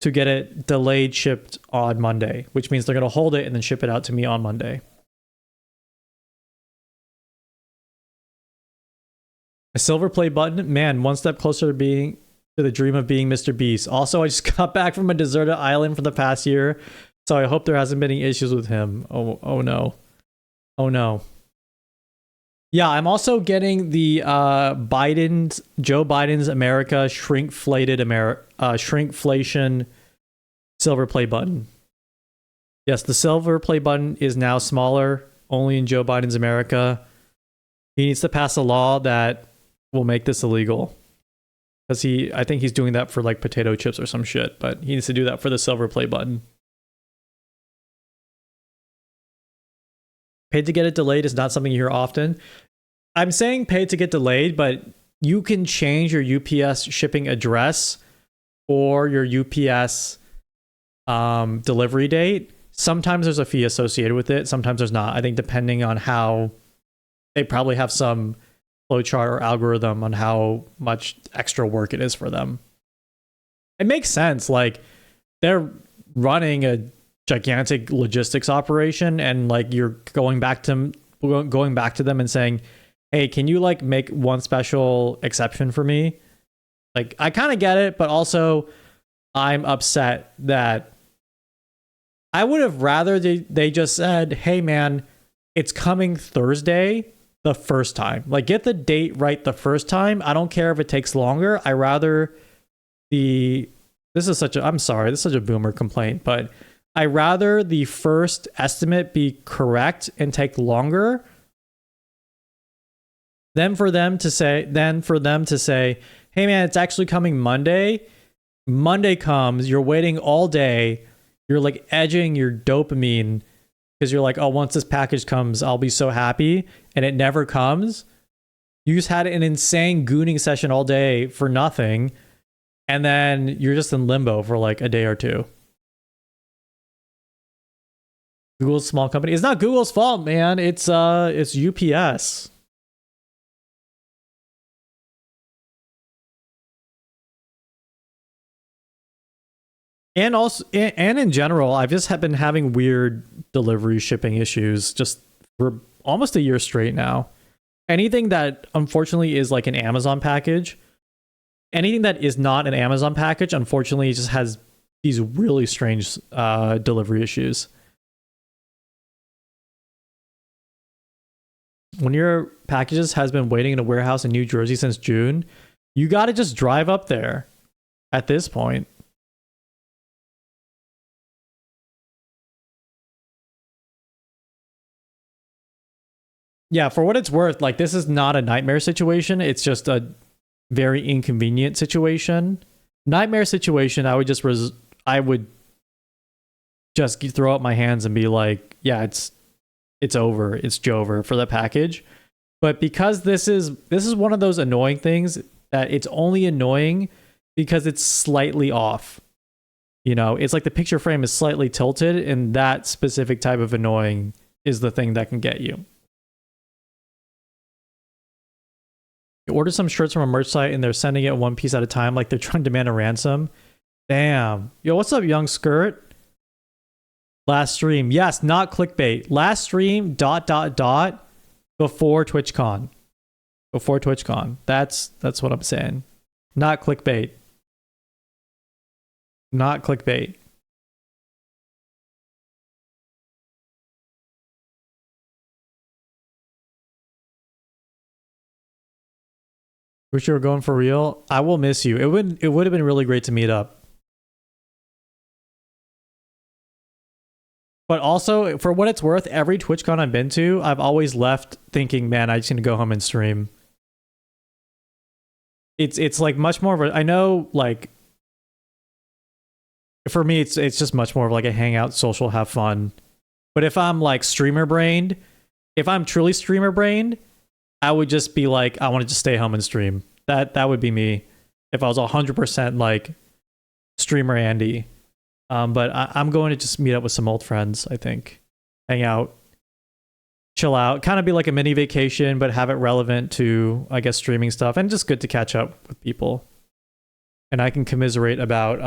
to get it delayed shipped on Monday, which means they're going to hold it and then ship it out to me on Monday. A silver play button, man, one step closer to the dream of being Mr. Beast. Also, I just got back from a deserted island for the past year, so I hope there hasn't been any issues with him. Oh no. Oh no. Yeah, I'm also getting the Joe Biden's America shrinkflation silver play button. Yes, the silver play button is now smaller, only in Joe Biden's America. He needs to pass a law that will make this illegal. Because I think he's doing that for like potato chips or some shit, but he needs to do that for the silver play button. Paid to get it delayed is not something you hear often. I'm saying paid to get delayed, but you can change your UPS shipping address or your UPS delivery date. Sometimes there's a fee associated with it. Sometimes there's not. I think depending on how, they probably have some flowchart or algorithm on how much extra work it is for them. It makes sense. Like, they're running a gigantic logistics operation, and like you're going back to them and saying, hey, can you like make one special exception for me? Like, I kind of get it, but also I'm upset that I would have rather they just said, hey man, it's coming Thursday the first time. Like, get the date right the first time. I don't care if it takes longer. I'm sorry, this is such a boomer complaint, but I rather the first estimate be correct and take longer than for them to say, hey man, it's actually coming Monday. Monday comes, you're waiting all day, you're like edging your dopamine because you're like, oh, once this package comes, I'll be so happy, and it never comes. You just had an insane gooning session all day for nothing, and then you're just in limbo for like a day or two. Google's a small company. It's not Google's fault, man. It's UPS. And also, and in general, I've just been having weird delivery shipping issues just for almost a year straight now. Anything that unfortunately is like an Amazon package, anything that is not an Amazon package, unfortunately just has these really strange delivery issues. When your packages has been waiting in a warehouse in New Jersey since June, you got to just drive up there at this point. Yeah, for what it's worth, like this is not a nightmare situation. It's just a very inconvenient situation. Nightmare situation, I would just throw up my hands and be like, yeah, it's over. It's Jover for the package. But because this is one of those annoying things that it's only annoying because it's slightly off. You know, it's like the picture frame is slightly tilted, and that specific type of annoying is the thing that can get you. You order some shirts from a merch site and they're sending it one piece at a time like they're trying to demand a ransom. Damn. Yo, what's up, young skirt? Last stream. Yes, not clickbait. Last stream ... before TwitchCon. Before TwitchCon. That's what I'm saying. Not clickbait. Not clickbait. Wish you were going for real. I will miss you. It would have been really great to meet up. But also, for what it's worth, every TwitchCon I've been to, I've always left thinking, man, I just need to go home and stream. It's like much more of a, I know, like, for me, it's just much more of like a hangout, social, have fun. But if I'm like streamer brained, if I'm truly streamer brained, I would just be like, I want to just stay home and stream. That would be me if I was 100% like streamer Andy. But I'm going to just meet up with some old friends, I think. Hang out, chill out, kind of be like a mini vacation, but have it relevant to, I guess, streaming stuff, and just good to catch up with people. And I can commiserate about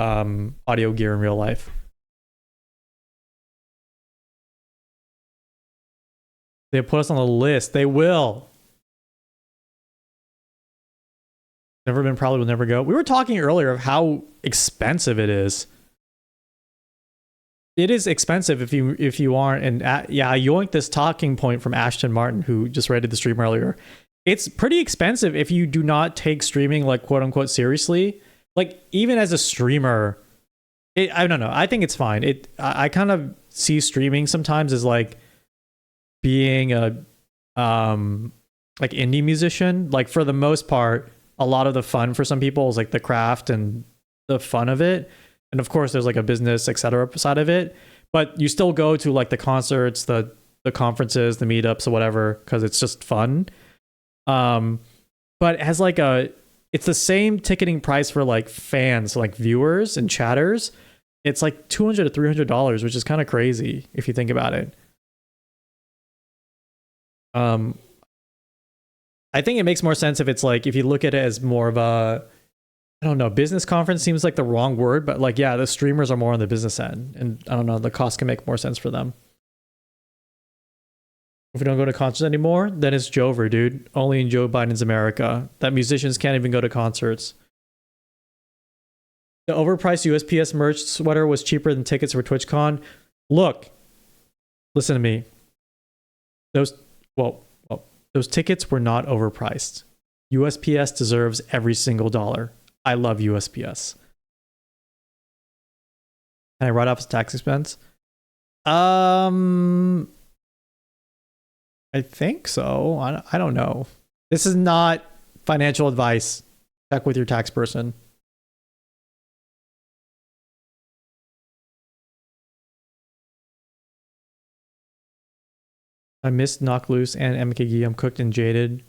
audio gear in real life. They put us on the list. They will. Never been, probably will never go. We were talking earlier of how expensive it is. It is expensive if you aren't. And yeah, I yoinked this talking point from Ashton Martin, who just rated the stream earlier. It's pretty expensive if you do not take streaming like quote unquote seriously. Like even as a streamer, I don't know. I think it's fine. I kind of see streaming sometimes as like being a like indie musician. Like for the most part, a lot of the fun for some people is like the craft and the fun of it. And of course there's like a business, etc. side of it, but you still go to like the concerts, the conferences, the meetups or whatever, because it's just fun. But it has like it's the same ticketing price for like fans, like viewers and chatters. It's like $200 to $300, which is kind of crazy if you think about it. I think it makes more sense if it's like, if you look at it as more of a, I don't know, business conference seems like the wrong word, but like, yeah, the streamers are more on the business end, and I don't know, the cost can make more sense for them. If we don't go to concerts anymore, then it's Jover, dude. Only in Joe Biden's America. That musicians can't even go to concerts. The overpriced USPS merch sweater was cheaper than tickets for TwitchCon. Look, listen to me. Those tickets were not overpriced. USPS deserves every single dollar. I love USPS. Can I write off as tax expense? I think so. I don't know. This is not financial advice. Check with your tax person. I missed Knock Loose and MKG. I'm cooked and jaded.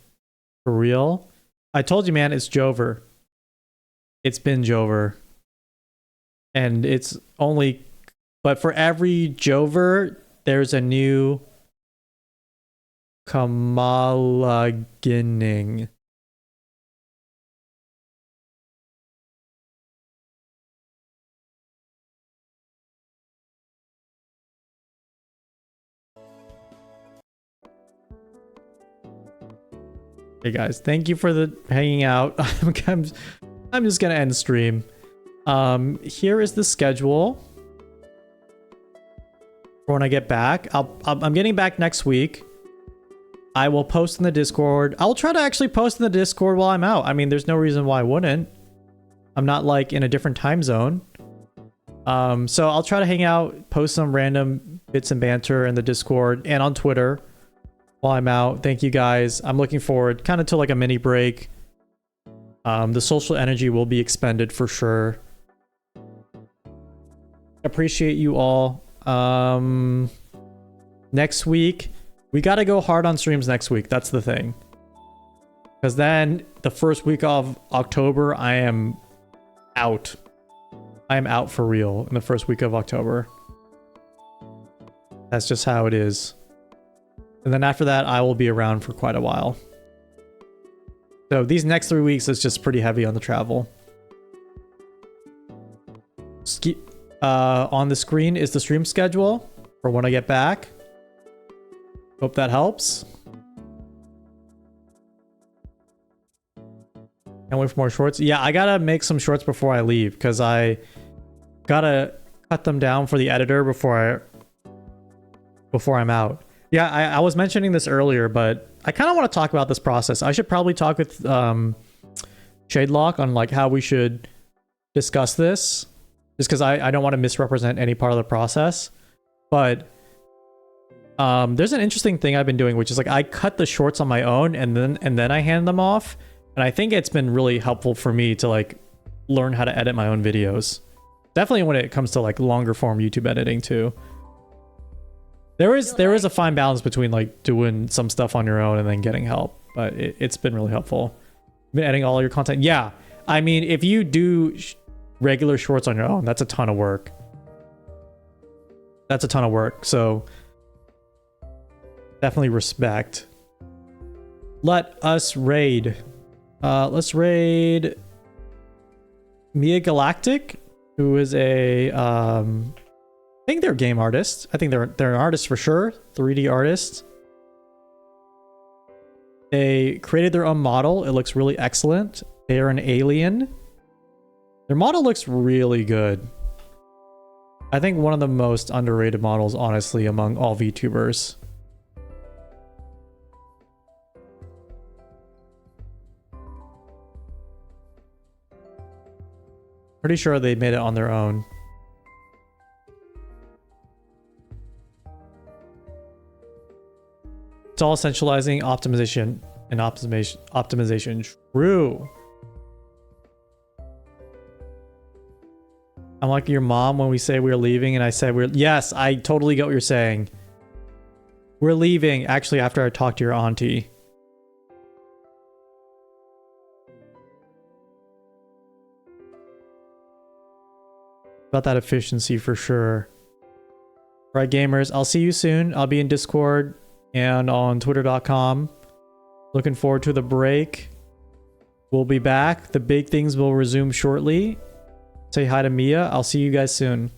For real? I told you, man, it's Jover. It's been Jover. And it's only... But for every Jover, there's a new Kamala Ginning. Hey guys, thank you for the hanging out. I'm just gonna end stream. Here is the schedule for when I get back. I'm getting back next week. I will post in the Discord. I'll try to actually post in the Discord while I'm out. I mean, there's no reason why I wouldn't. I'm not like in a different time zone. So I'll try to hang out, post some random bits and banter in the Discord and on Twitter while I'm out. Thank you guys. I'm looking forward kind of to like a mini break. The social energy will be expended for sure. Appreciate you all. Next week, we got to go hard on streams next week. That's the thing. Because then the first week of October, I am out. I am out for real in the first week of October. That's just how it is. And then after that, I will be around for quite a while. So these next 3 weeks is just pretty heavy on the travel. On the screen is the stream schedule for when I get back. Hope that helps. Can't wait for more shorts. Yeah, I gotta make some shorts before I leave because I gotta cut them down for the editor before I'm out. Yeah, I was mentioning this earlier, but I kind of want to talk about this process. I should probably talk with Shadelock on like how we should discuss this, just because I don't want to misrepresent any part of the process. But there's an interesting thing I've been doing, which is like I cut the shorts on my own and then I hand them off, and I think it's been really helpful for me to like learn how to edit my own videos. Definitely when it comes to like longer form YouTube editing too. There is a fine balance between like doing some stuff on your own and then getting help, but it's been really helpful. You've been editing all your content. Yeah, I mean, if you do regular shorts on your own, that's a ton of work. That's a ton of work. So definitely respect. Let us raid. Let's raid Mia Galactic, who is a I think they're game artists. I think they're an artist for sure. 3D artists. They created their own model. It looks really excellent. They are an alien. Their model looks really good. I think one of the most underrated models, honestly, among all VTubers. Pretty sure they made it on their own. It's all centralizing optimization and optimization. True. I'm like your mom when we say we're leaving and I said yes, I totally get what you're saying. We're leaving actually after I talked to your auntie. About that efficiency for sure. Right, gamers, I'll see you soon. I'll be in Discord and on twitter.com. Looking forward to the break. We'll be back. The big things will resume shortly. Say hi to Mia. I'll see you guys soon.